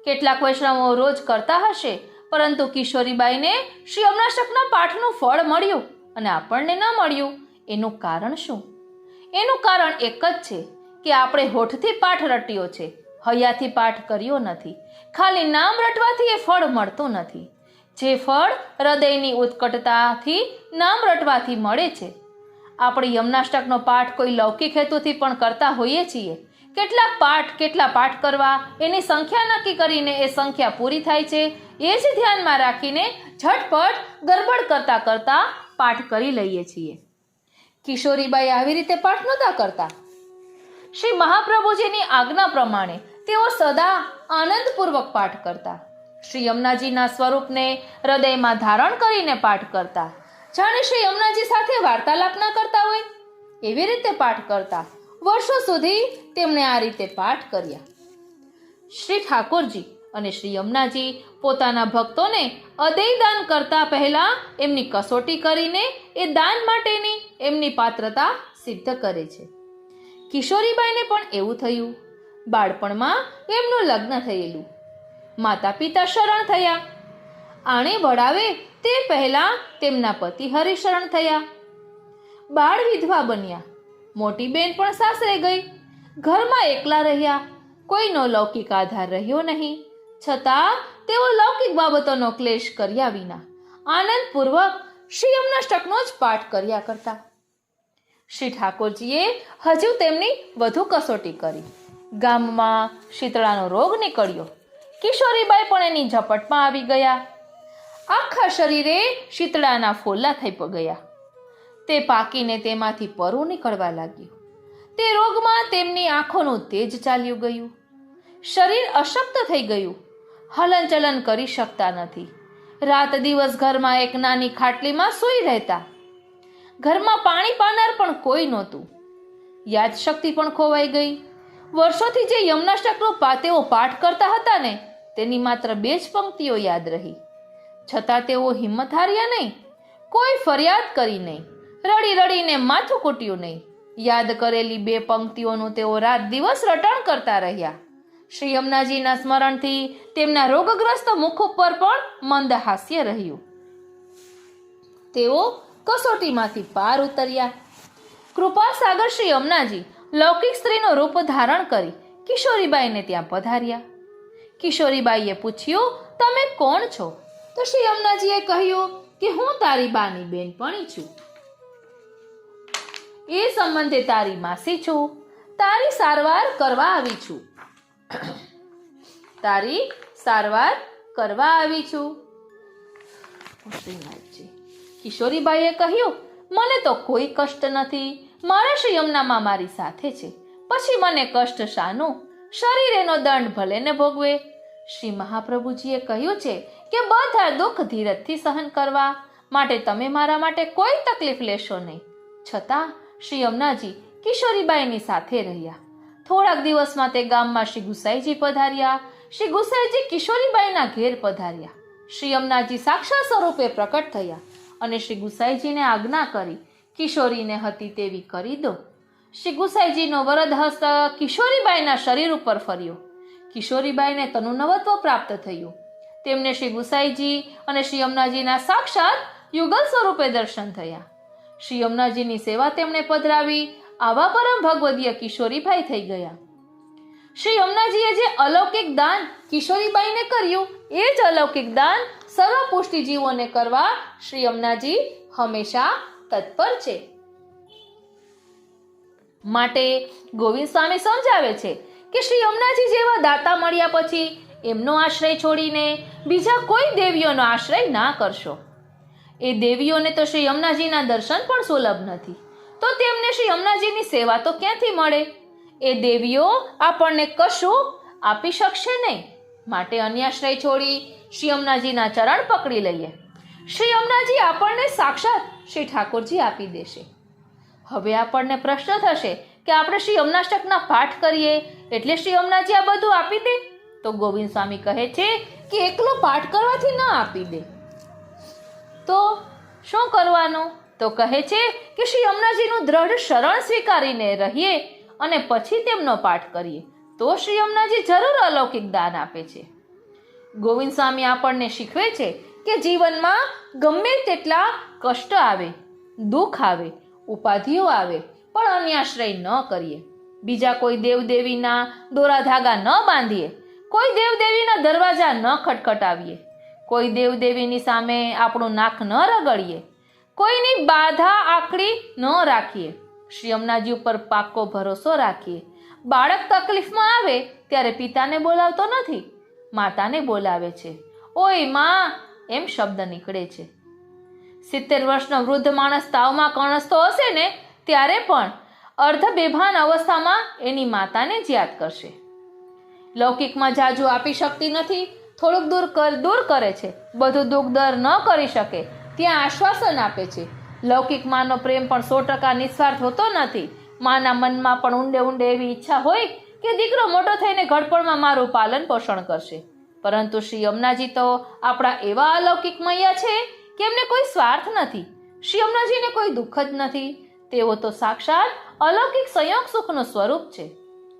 [SPEAKER 1] કેટલાક વૈષ્ણવો રોજ કરતા હશે, પરંતુ કિશોરીબાઈને શ્રી યમુનાષ્ટકના પાઠનું ફળ મળ્યું અને આપણને ન મળ્યું. એનું કારણ શું? એનું કારણ એક જ છે કે આપણે હોઠથી પાઠ રટ્યો છે, હૈયાથી પાઠ કર્યો નથી. ખાલી નામ રટવાથી એ ફળ મળતું નથી. જે ફળ હૃદયની ઉત્કટતાથી નામ રટવાથી મળે છે. આપણે યમુનાષ્ટકનો પાઠ કોઈ લૌકિક હેતુથી પણ કરતા હોઈએ છીએ. કેટલા પાઠ કરવા એની સંખ્યા નક્કી કરીને એ સંખ્યા પૂરી થાય છે એ જ ધ્યાનમાં રાખીને ઝટપટ ગરબડ કરતા કરતા પાઠ કરી લઈએ છીએ. કિશોરીબાઈ આવી રીતે પાઠ નહોતા કરતા. શ્રી મહાપ્રભુજીની આજ્ઞા પ્રમાણે તેઓ સદા આનંદપૂર્વક પાઠ કરતા. શ્રી યમુનાજીના સ્વરૂપને હૃદયમાં ધારણ કરીને પાઠ કરતા. જાણે શ્રી યમુનાજી સાથે વાર્તાલાપ ન કરતા હોય એવી રીતે પાઠ કરતા. વર્ષો સુધી તેમણે આ રીતે પાઠ કર્યા. શ્રી ઠાકોરજી અને શ્રી યમુનાજી પોતાના ભક્તોને અદેય દાન કરતા પહેલા એમની કસોટી કરીને એ દાન માટેની એમની પાત્રતા સિદ્ધ કરે છે. કિશોરીબાઈને પણ એવું થયું. બાળપણમાં એમનું લગ્ન થયેલું. માતા પિતા શરણ થયા. આણે વડાવે તે પહેલા તેમના પતિ હરિશરણ થયા. બાળ વિધવા બન્યા. મોટી બેન પણ સાસરે ગઈ. ઘરમાં એકલા રહ્યા. કોઈનો લૌકિક આધાર રહ્યો નહીં. છતાં તેઓ લૌકિક બાબતોનો ક્લેશ કર્યા વિના આનંદપૂર્વક શ્રી યમુનાષ્ટકનો જ પાઠ કર્યા કરતા. શ્રી ઠાકોરજીએ હજુ તેમની વધુ કસોટી કરી. ગામમાં શીતળાનો રોગ નીકળ્યો. કિશોરીબાઈ પણ એની ઝપટમાં આવી ગયા. આખા શરીરે શીતળાના ફોલ્લા થઈ ગયા. તે પાકીને તેમાંથી પરું નીકળવા લાગ્યું. તે રોગમાં તેમની આંખોનું તેજ ચાલ્યું ગયું. શરીર અશક્ત થઈ ગયું, હલનચલન કરી શકતા નથી. રાત દિવસ ઘરમાં એક નાની ખાટલીમાં સૂઈ રહેતા. ઘરમાં પાણી પાનાર પણ કોઈ નહોતું. યાદશક્તિ પણ ખોવાઈ ગઈ. વર્ષોથી જે યમનાષ્ટકનો તેઓ પાઠ કરતા હતા ને, તેની માત્ર 2 જ પંક્તિઓ યાદ રહી. છતાં તેઓ હિંમત હાર્યા નહીં, કોઈ ફરિયાદ કરી નહીં, રડી રડીને માથું કૂટ્યું નહીં. યાદ કરેલી 2 પંક્તિઓનું તેઓ રાત દિવસ રટણ કરતા રહ્યા. શ્રી યમુનાજીના સ્મરણથી તેમના રોગગ્રસ્ત મુખ ઉપર પણ મંદ હાસ્ય રહ્યું. તેઓ કસોટીમાંથી પાર ઉતર્યા. કૃપા સાગર શ્રી યમુનાજી લૌકિક સ્ત્રીનો રૂપ ધારણ કરી કિશોરીબાઈને ત્યાં પધાર્યા. કિશોરીબાઈએ પૂછ્યું, તમે કોણ છો? તો શ્રી યમુનાજીએ કહ્યું કે હું તારી બાની બેનપણી છું. એ સંબંધે તારી માસી છું. તારી સારવાર કરવા આવી છું. તારી સારવાર કરવા આવી છું. કિશોરીબાઈએ કહ્યું, મને તો કોઈ કષ્ટ નથી. મારા શ્રી યમુનામાં મારી સાથે છે, પછી મને કષ્ટ શાનું? શરીર એનો દંડ ભલે ને ભોગવે. શ્રી મહાપ્રભુજીએ કહ્યું છે કે બધા દુઃખ ધીરજથી સહન કરવા, માટે તમે મારા માટે કોઈ તકલીફ લેશો નહીં. છતાં શ્રી યમુનાજી કિશોરીબાઈની સાથે રહ્યા. થોડાક દિવસમાં તે ગામમાં શ્રી ગુસાઈજી પધાર્યા. શ્રી ગુસાઈજી કિશોરીબાઈના ઘેર પધાર્યા. શ્રી યમુનાજી સાક્ષાત સ્વરૂપે પ્રકટ થયા અને શ્રી ગુસાઈજીને આજ્ઞા કરી, કિશોરીને હતી તેવી કરી દો. શ્રી ગુસાઈજીનો વરદ હસ્ત કિશોરીબાઈના શરીર ઉપર ફર્યો. કિશોરીબાઈને તનુનવત્વ પ્રાપ્ત થયું. તેમને શ્રી ગુસાઈજી અને શ્રી યમુનાજીના સાક્ષાત યુગલ સ્વરૂપે દર્શન થયા. શ્રી યમુનાજીની સેવા તેમણે પધરાવી. આવા પરમ ભગવદીય કિશોરીબાઈ થઈ ગયા. શ્રી યમુનાજીએ જે અલૌકિક દાન કિશોરીબાઈને કર્યું, એ જ અલૌકિક દાન સર્વ પુષ્ટિજીવોને કરવા શ્રી યમુનાજી હંમેશા તત્પર છે. માટે ગોવિંદ સ્વામી સમજાવે છે કે શ્રી યમુનાજી જેવા દાતા મળ્યા પછી એમનો આશ્રય છોડીને બીજા કોઈ દેવીઓનો આશ્રય ના કરશો. એ દેવીઓને તો શ્રી યમુનાજીના દર્શન પણ સુલભ નથી, તો તેમને શ્રી યમુનાજીની સેવા તો ક્યાંથી મળે? એ દેવીઓ આપણને કશું આપી શકશે નહીં. માટે અન્યાશ્રય છોડી શ્રી યમુનાજીના ચરણ પકડી લઈએ. શ્રી યમુનાજી આપણને સાક્ષાત શ્રી ઠાકોરજી આપી દેશે. હવે આપણને પ્રશ્ન થશે કે આપણે શ્રી યમુનાષ્ટકના પાઠ કરીએ એટલે શ્રી યમુનાજી આ બધું આપી દે? તો ગોવિંદ સ્વામી કહે છે કે એકલો પાઠ કરવાથી ન આપી દે. તો શું કરવાનું? તો કહે છે કે શ્રી યમુનાજીનું દ્રઢ શરણ સ્વીકારીને રહીએ અને પછી તેમનો પાઠ કરીએ તો શ્રી યમુનાજી જરૂર અલૌકિક દાન આપે છે. ગોવિંદ સ્વામી આપણને શીખવે છે કે જીવનમાં ગમે તેટલા કષ્ટ આવે, દુઃખ આવે, ઉપાધિઓ આવે, પણ અન્યાશ્રય ન કરીએ. બીજા કોઈ દેવદેવીના દોરા ધાગા ન બાંધીએ, કોઈ દેવદેવીના દરવાજા ન ખટખટાવીએ, કોઈ દેવદેવીની સામે આપણું નાક ન રગડીએ, કોઈની બાધા આકડી ન રાખીએ. શ્રી યમુનાજી ઉપર પાક્કો ભરોસો રાખીએ. બાળક તકલીફમાં આવે ત્યારે પિતાને બોલાવતો નથી, માતાને બોલાવે છે. ઓય માં એમ શબ્દ નીકળે છે. 70 વર્ષનો વૃદ્ધ માણસ તાવમાં કણસતો હશે ને, ત્યારે પણ અર્ધ બેભાન અવસ્થામાં એની માતાને જ યાદ કરશે. લૌકિકમાં જાજુ આપી શકતી નથી, થોડુંક દૂર કરે છે. બધું દુઃખ દર ન કરી શકે ત્યાં આશ્વાસન આપે છે. લૌકિક માનો પ્રેમ પણ 100% નિસ્વાર્થ હોતો નથી. માના મનમાં પણ ઊંડે ઊંડે એવી ઈચ્છા હોય કે દીકરો મોટો થઈને ઘડપણમાં મારું પાલન પોષણ કરશે. પરંતુ શ્રી યમુનાજી તો આપણા એવા અલૌકિક મૈયા છે કે એમને કોઈ સ્વાર્થ નથી. શ્રી યમુનાજીને કોઈ દુઃખ જ નથી. તેઓ તો સાક્ષાત અલૌકિક સંયોગ સુખનું સ્વરૂપ છે.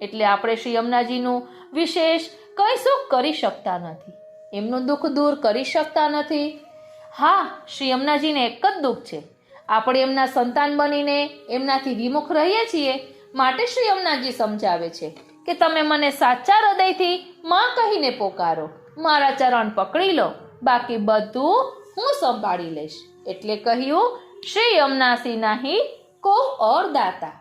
[SPEAKER 1] એટલે આપણે શ્રી યમુનાજીનું વિશેષ કંઈ સુખ કરી શકતા નથી, એમનું દુઃખ દૂર કરી શકતા નથી. હા, શ્રી યમુનાજીને એક જ દુઃખ છે, આપણે એમના સંતાન બનીને એમનાથી વિમુખ રહીએ છીએ. માટે શ્રી યમુનાજી સમજાવે છે કે તમે મને સાચા હૃદયથી માં કહીને પોકારો, મારા ચરણ પકડી લો, બાકી બધું હું સંભાળી લઈશ. એટલે કહ્યું, શ્રી યમુનાસી નહીં કો ઓર દાતા.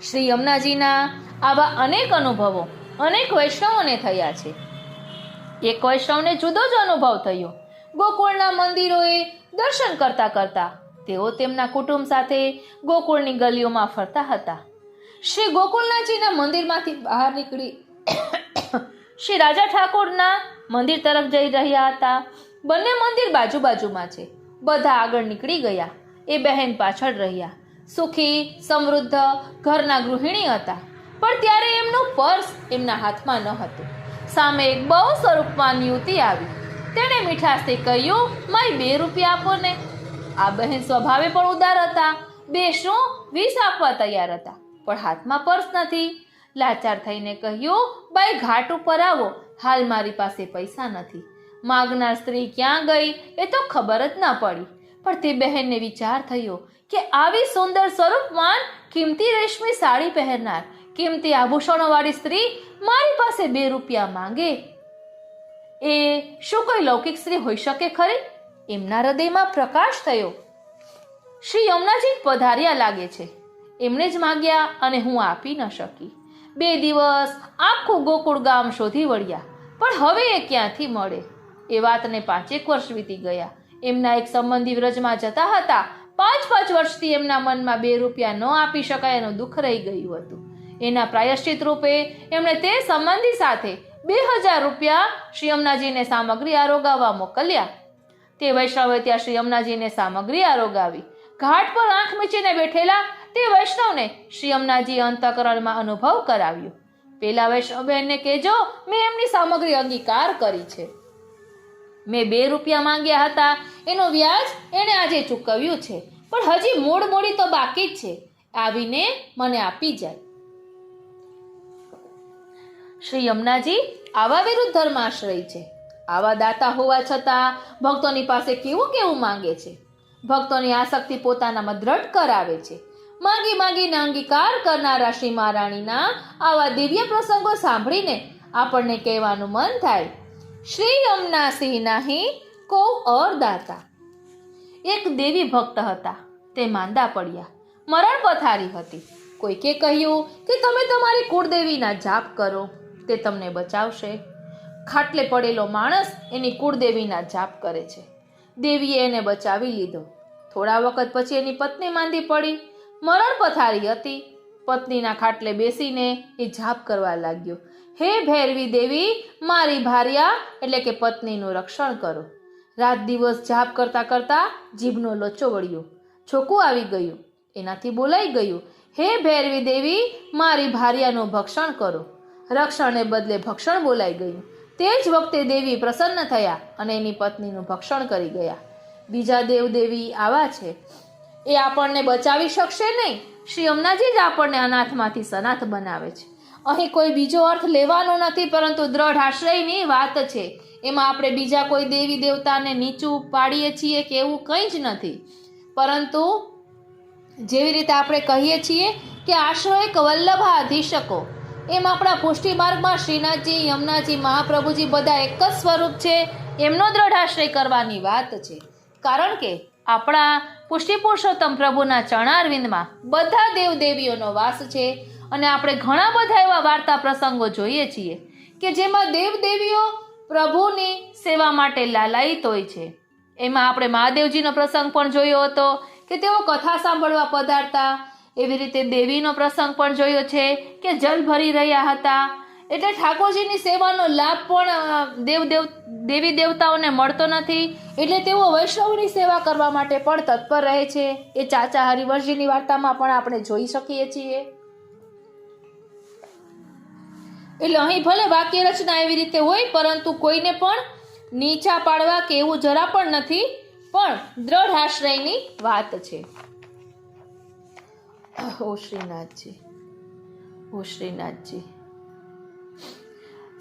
[SPEAKER 1] શ્રી યમુનાજીના આવા અનેક અનુભવો અનેક વૈષ્ણવોને થયા છે. એક વૈષ્ણવને જુદો જ અનુભવ થયો. ગોકુળના મંદિરોએ દર્શન કરતા કરતા તેઓ તેમના કુટુંબ સાથે ગોકુળની ગલીઓમાં ફરતા હતા. શ્રી ગોકુલનાથજીના મંદિરમાંથી બહાર નીકળી શ્રી રાજા ઠાકોરના મંદિર તરફ જઈ રહ્યા હતા. બંને મંદિર બાજુમાં છે. બધા આગળ નીકળી ગયા. એ બહેન પાછળ રહ્યા. સુખી સમૃદ્ધ ઘરના ગૃહિણી હતા. પણ ત્યારે એમનું પર્સ એમના હાથમાં ન હતું. સામે એક બહુ સ્વરૂપવાન યુવતી આવી. તેણે મીઠાશથી કહ્યું, માય 2 રૂપિયા આપો ને. આ બહેન સ્વભાવે પણ ઉદાર હતા. 2 શું 20 આપવા તૈયાર હતા, પણ હાથમાં પર્સ નથી. લાચાર થઈને કહ્યું, બાઈ ઘાટ ઉપર આવો, હાલ મારી પાસે પૈસા નથી. માગનાર સ્ત્રી ક્યાં ગઈ એ તો ખબર જ ના પડી. પણ તે બહેનને વિચાર થયો કે આવી સુંદર સ્વરૂપવાન, કિંમતી રેશમી સાડી પહેરનાર, કિંમતી આભૂષણોવાળી સ્ત્રી મારી પાસે 2 રૂપિયા માંગે, એ શું કોઈ લૌકિક સ્ત્રી હોઈ શકે ખરી? એમના હૃદયમાં પ્રકાશ થયો. શ્રી યમુનાજી પધાર્યા લાગે છે. એમણે જ માગ્યા અને હું આપી ન શકી. 2 દિવસ આખું ગોકુળ ગામ શોધી વળ્યા, પણ હવે એ ક્યાંથી મળે? એ વાતને 5 વર્ષ વીતી ગયા. એમના એક સંબંધી વ્રજમાં જતા હતા. 5 વર્ષથી એમના મનમાં 2 રૂપિયા ન આપી શકાય એનું દુઃખ રહી ગયું હતું. એના પ્રાયશ્ચિત રૂપે એમણે તે સંબંધી સાથે 2000 રૂપિયા શ્રી યમુનાજીને સામગ્રી આરોગાવવા મોકલ્યા. તે વૈષ્ણવે ત્યાં શ્રી યમુનાજીને સામગ્રી આરોગાવી. ઘાટ પર આંખ મીચીને બેઠેલા તે વૈષ્ણવને શ્રી યમુનાજી અંતઃકરણમાં અનુભવ કરાવ્યો. પેલા વૈષ્ણવ બહેનને કહેજો, મેં એમની સામગ્રી અંગીકાર કરી છે. મેં 2 રૂપિયા માંગ્યા હતા, એનું વ્યાજ એણે આજે ચૂકવ્યું છે, પણ હજી મૂળ મૂડી તો બાકી જ છે. આવીને મને આપી જાય. શ્રી યમુનાજી આવા વિરુદ્ધ ધર્માશ્રય છે. આવા દાતા હોવા છતાં ભક્તોની પાસે કેવું માંગે છે. ભક્તોની આસક્તિ પોતાનામાં દ્રઢ કરાવે છે. માગીને અંગીકાર કરનારા શ્રી મહારાણીના આવા દિવ્ય પ્રસંગો સાંભળીને આપણને કહેવાનું મન થાય, શ્રી યમુના સિંહ નહીં કો ઓર દાતા. એક દેવી ભક્ત હતા. તે માંદા પડ્યા, મરણ પથારી હતી. કોઈકે કહ્યું કે તમે તમારી કુળદેવીના જાપ કરો, તે તમને બચાવશે. ખાટલે પડેલો માણસ એની કુળદેવીના જાપ કરે છે. દેવીએ એને બચાવી લીધો. થોડા વખત પછી એની પત્ની માંદી પડી, મરણ પથારી હતી. પત્નીના ખાટલે બેસીને એ જાપ કરવા લાગ્યો, હે ભૈરવી દેવી, મારી ભાર્યા એટલે કે પત્નીનું રક્ષણ કરો. રાત દિવસ જાપ કરતા કરતા જીભનો લોચો વળ્યો, છોકું આવી ગયું. એનાથી બોલાઈ ગયું, હે ભૈરવી દેવી, મારી ભાર્યાનું ભક્ષણ કરો. રક્ષણને બદલે ભક્ષણ બોલાઈ ગયું. તે જ વખતે દેવી પ્રસન્ન થયા અને એની પત્નીનું ભક્ષણ કરી ગયા. બીજા દેવદેવી આવા છે, એ આપણને બચાવી શકશે નહીં. શ્રી યમુનાજી જ આપણને અનાથમાંથી સનાથ બનાવે છે. અહીં કોઈ બીજો અર્થ લેવાનો નથી, પરંતુ દ્રઢ આશ્રયની વાત છે. એમાં આપણે બીજા કોઈ દેવી દેવતાને નીચું પાડીએ છીએ કે એવું કંઈ જ નથી. પરંતુ જેવી રીતે આપણે કહીએ છીએ કે આશ્રય એક વલ્લભાધીશકો, એમ આપણા પુષ્ટિ માર્ગમાં શ્રીનાથજી, યમુનાજી, મહાપ્રભુજી બધા એક જ સ્વરૂપ છે. એમનો દ્રઢ આશ્રય કરવાની વાત છે. કારણ કે આપણા પુષ્ટિ પુરુષોત્તમ પ્રભુના ચરણારવિંદમાં બધા દેવદેવીઓનો વાસ છે. અને આપણે ઘણા બધા એવા વાર્તા પ્રસંગો જોઈએ છીએ કે જેમાં દેવદેવીઓ પ્રભુની સેવા માટે લાલાયિત હોય છે. એમાં આપણે મહાદેવજીનો પ્રસંગ પણ જોયો હતો કે તેઓ કથા સાંભળવા પધારતા. એવી રીતે દેવીનો પ્રસંગ પણ જોયો છે કે જલ ભરી રહ્યા હતા. એટલે ઠાકોરજીની સેવાનો લાભ પણ દેવી દેવતાઓને મળતો નથી. એટલે તેઓ વૈષ્ણવની સેવા કરવા માટે પણ તત્પર રહે છે. એ ચાચા હરિવંશજીની વાર્તામાં પણ આપણે જોઈ શકીએ છીએ. એટલે અહીં ભલે વાક્ય રચના એવી રીતે હોય, પરંતુ કોઈને પણ નીચા પાડવા કે એવું જરા પણ નથી, પણ દ્રઢ આશ્રયની વાત છે. ઓ શ્રીનાથજી, ઓ શ્રીનાથજી.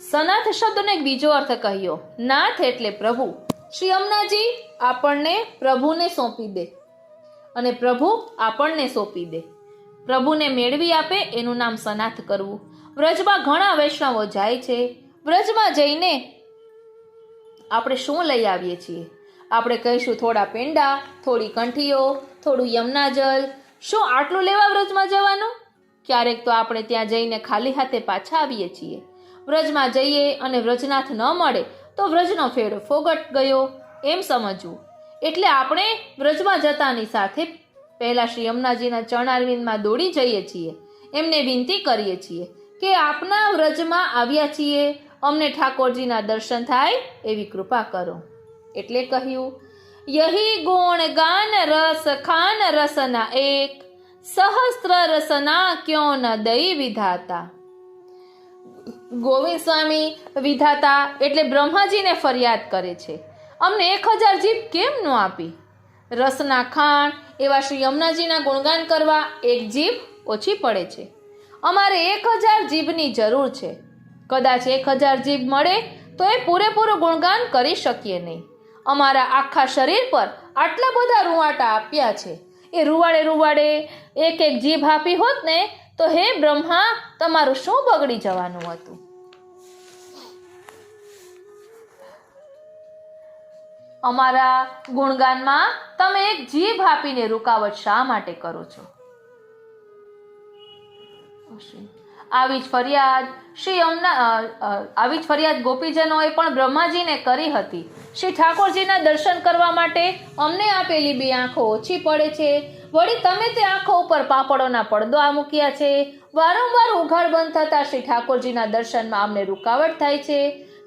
[SPEAKER 1] સનાથ શબ્દનો એક બીજો અર્થ કહ્યો. નાથ એટલે પ્રભુ. શ્રી યમુનાજી આપણને પ્રભુને સોંપી દે અને પ્રભુ આપણને સોંપી દે. પ્રભુને મેળવી આપે એનું નામ સનાથ કરવું. વ્રજમાં ઘણા વૈષ્ણવો જાય છે. વ્રજમાં જઈને આપણે શું લઈ આવીએ છીએ? આપણે કહીશું થોડા પેંડા, થોડી કંઠીઓ, થોડું યમુનાજલ. શું આટલું લેવા વ્રજમાં જવાનું? ક્યારેક તો આપણે ત્યાં જઈને ખાલી હાથે પાછા આવીએ છીએ. વ્રજમાં જઈએ અને વ્રજનાથ ન મળે તો વ્રજનો ફેરો ફોગટ ગયો એમ સમજવું. એટલે આપણે વ્રજમાં જતાની સાથે પહેલા શ્રી યમુનાજીના ચરણારવિંદમાં દોડી જઈએ છીએ. એમને વિનંતી કરીએ છીએ કે આપના વ્રજમાં આવ્યા છીએ, અમને ઠાકોરજીના દર્શન થાય એવી કૃપા કરો. એટલે કહ્યું, યહી ગુણ ગાન રસ ખાન રસના એક, સહસ્ત્ર રસના ક્યો ન દઈ વિધાતા. ગોવિંદ સ્વામી વિધાતા એટલે બ્રહ્માજીને ફરિયાદ કરે છે, અમને 1000 જીભ કેમ ન આપી? રસના ખાણ એવા શ્રી યમુનાજીના ગુણગાન કરવા 1 જીભ ઓછી પડે છે. અમારે 1000 જીભની જરૂર છે. કદાચ 1000 જીભ મળે તો એ પૂરેપૂરું ગુણગાન કરી શકીએ નહીં. અમારા આખા શરીર પર આટલા બધા રૂવાટા આપ્યા છે, એ રૂવાડે 1 જીભ આપી હોત ને તો હે બ્રહ્મા, તમારું શું બગડી જવાનું હતું? અમારા ગુણગાનમાં તમે 1 જીભ આપીને રૂકાવટ શા માટે કરો છો? આવી જ ફરિયાદ ગોપીજનોએ પણ બ્રહ્માજીને કરી હતી. શ્રી ઠાકોરજીના દર્શન કરવા માટે અમને આપેલી 2 આંખો ઓછી પડે છે, વળી તમે તે આંખો ઉપર પાપડોના પડદા મૂક્યા છે. વારંવાર ઉઘાડ બંધ થતા શ્રી ઠાકોરજીના દર્શનમાં અમને રૂકાવટ થાય છે.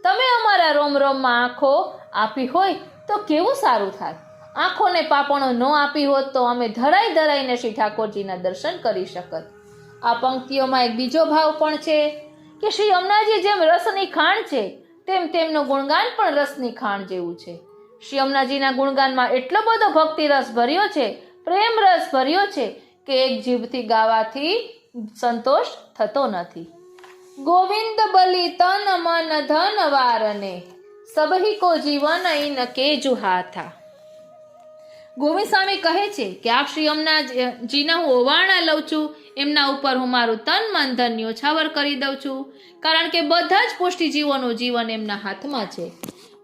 [SPEAKER 1] તમે અમારા રોમરોમમાં આંખો આપી હોય તો કેવું સારું થાય. આંખોને પાપણો ન આપી હોત તો અમે ધરાઈને શ્રી ઠાકોરજીના દર્શન કરી શકત. આ પંક્તિઓમાં એક બીજો ભાવ પણ છે કે શ્રી યમુનાજી જેમ રસની ખાણ છે તેમ તેમનું ગુણગાન પણ રસની ખાણ જેવું છે. શ્રી યમુનાજીના ગુણગાનમાં એટલો બધો ભક્તિ રસ ભર્યો છે, પ્રેમ રસ ભર્યો છે કે 1 જીભથી ગાવાથી સંતોષ થતો નથી. ગોવિંદ બલિ તન મન ધન વારને, સબહી કો જીવન ઇન કે જુહાથા. ગોવિંદ સ્વામી કહે છે કે આપ શ્રી યમુનાજીના હું ઓવારણા લઉં છું, એમના ઉપર હું મારું તન મન ધન ન્યોછાવર કરી દઉં છું, કારણ કે બધા જ પુષ્ટિજીવોનું જીવન એમના હાથમાં છે.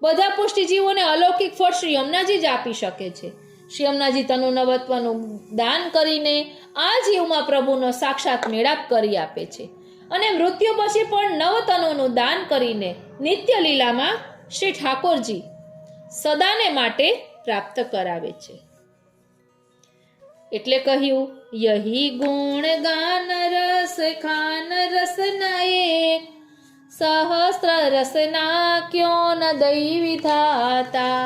[SPEAKER 1] બધા પુષ્ટિજીવોને અલૌકિક ફળ શ્રી યમુનાજી જ આપી શકે છે. શ્રી યમુનાજી તનુ નવત્વનું દાન કરીને આ જીવમાં પ્રભુનો સાક્ષાત મેળાપ કરી આપે છે, અને મૃત્યુ પછી પણ નવતનોનું દાન કરીને નિત્ય લીલામાં શ્રી ઠાકોરજી સદાને માટે પ્રાપ્ત કરાવે છે. એટલે કહ્યું, યહી ગુણ ગાન રસ ખાન રસના એક, સહસ્ત્ર રસના ક્યો ન દઈ વિધાતા.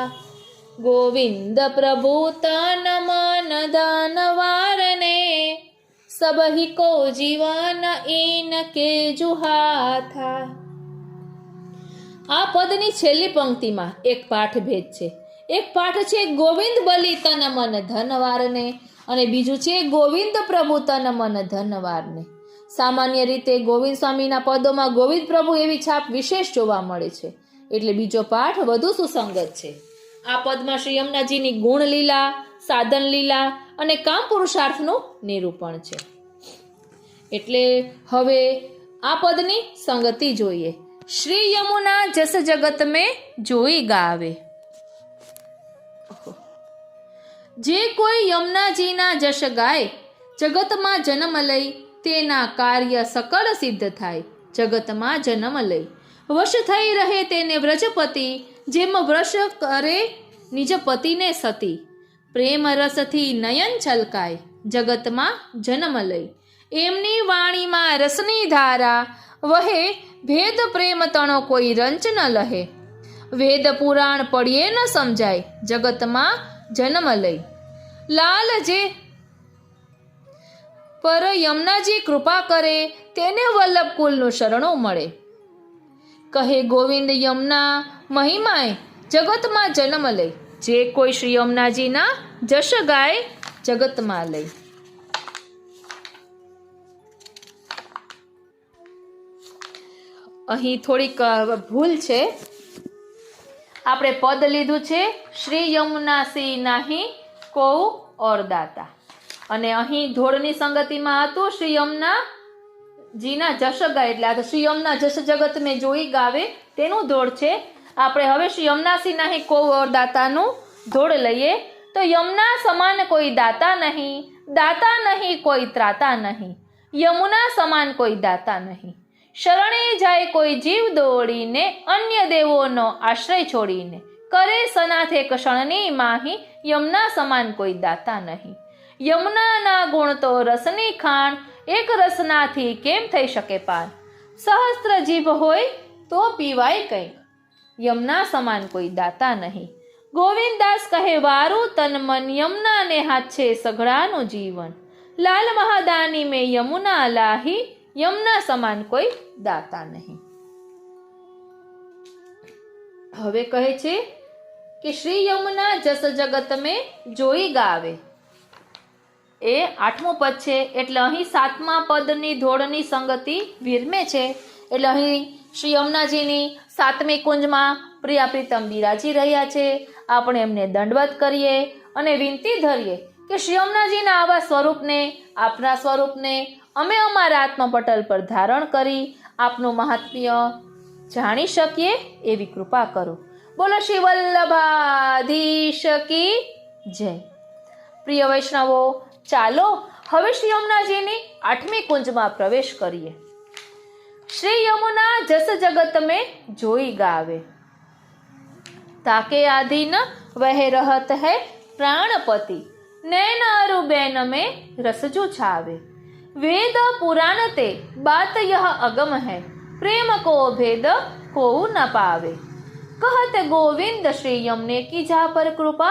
[SPEAKER 1] ગોવિંદ પ્રભુ તન મન ધન વારને, સબહી કો જીવન ઇન કે જુહાથા. આ પદની છેલ્લી પંક્તિમાં એક પાઠભેદ છે. એક પાઠ છે ગોવિંદ બલિ તન મન ધન વારને, અને બીજું છે ગોવિંદ પ્રભુ તન મન ધન વારને. સામાન્ય રીતે ગોવિંદ સ્વામીના પદોમાં ગોવિંદ પ્રભુ એવી છાપ વિશેષ જોવા મળે છે, એટલે બીજો પાઠ વધુ સુસંગત છે. આ પદમાં શ્રી યમુનાજીની ગુણ લીલા, સાધન લીલા અને કામ પુરુષાર્થનું નિરૂપણ છે. એટલે હવે આ પદની સંગતિ જોઈએ. શ્રી યમુના જસ જગત મેં જોઈ ગાવે. જે કોઈ યમુનાજીના જશ ગાય, જગતમાં જન્મ લઈ તેના કાર્ય સકળ સિદ્ધ થાય. જગતમાં જન્મ લઈ વશ થઈ રહે તેને વ્રજપતિ, જેમ વશ કરે નિજ પતિને સતી. પ્રેમ રસથી નયન છલકાય, જગતમાં જન્મ લઈ એમની વાણીમાં રસની ધારા વહે. ભેદ પ્રેમ તણો કોઈ રંચ ન લહે, વેદ પુરાણ પડીએ ન સમજાય. જગતમાં જન્મ લઈ લાલ જે પર યમુનાજી કૃપા કરે, તેને વલ્લભ કુલનું શરણું મળે. કહે ગોવિંદ યમુના મહિમાય, જગતમાં જન્મ લઈ. જે કોઈ શ્રી યમુનાજીના જશ ગાય, જગતમાં લઈ. અહીં થોડીક ભૂલ છે. આપણે પદ લીધું છે શ્રી યમુના સી નાહી કોઉ ઓર દાતા, અને અહીં ધોળની સંગતિમાં હતું શ્રી યમુના જીના જશ ગાય, એટલે આ શ્રી યમુના જશ જગત મેં જોઈ ગાવે તેનું ધોળ છે. આપણે હવે શ્રી યમુના સી નાહી કોઉ ઓર દાતાનું ધોળ લઈએ તો યમુના સમાન કોઈ દાતા નહીં, દાતા નહીં કોઈ ત્રાતા નહીં, યમુના સમાન કોઈ દાતા નહીં. શરણે જાય કોઈ જીવ દોડીને, અન્ય દેવોનો આશ્રય છોડીને, કરે સનાથે ક્ષણની માહી, યમુના સમાન કોઈ દાતા નહીં. યમુનાના ગુણ તો રસની ખાણ, એક રસનાથી કેમ થઈ શકે પાર? સહસ્ત્ર જીભ હોય તો પીવાય કંઈક, યમના સમાન કોઈ દાતા નહીં. ગોવિંદાસ કહે વારું તન મન, યમુના ને હાથ છે સઘળાનું જીવન. લાલ મહાદાની મેં યમુના લાહી, યમના સમાન કોઈ દાતા નહીં. હવે કહે છે કે શ્રી યમુના જસ જગત મેં જોઈ ગાવે. એ 8મું પદ છે, એટલે અહીં 7મા પદની ધોળની સંગતિ વિરમે છે. એટલે અહીં શ્રી યમુનાજીની 7મી કુંજમાં પ્રિયા પ્રીતમ બિરાજી રહ્યા છે. આપણે એમને દંડવત કરીએ અને વિનંતી ધરીએ કે શ્રી યમુનાજીના આવા સ્વરૂપને, આપના સ્વરૂપને અમે અમારા આત્મપટલ પર ધારણ કરી આપનું મહાત્મ્ય જાણી શકીએ એવી કૃપા કરો. બોલો શ્રી વલ્લભાધીશ કી જય. પ્રિય વૈષ્ણવો, ચાલો હવે શ્રી યમુનાજીની 8મી કુંજમાં પ્રવેશ કરીએ. શ્રી યમુના જસ જગત મેં જોઈ ગાવે, તાકે આધીન વહે રહત હૈ પ્રાણપતિ, નैन अरु बैन में रसजु छावे. वेद पुराण ते बात यह अगम है, प्रेम को भेद को न पावे. कहत गोविंद श्री यमुने की जा पर कृपा,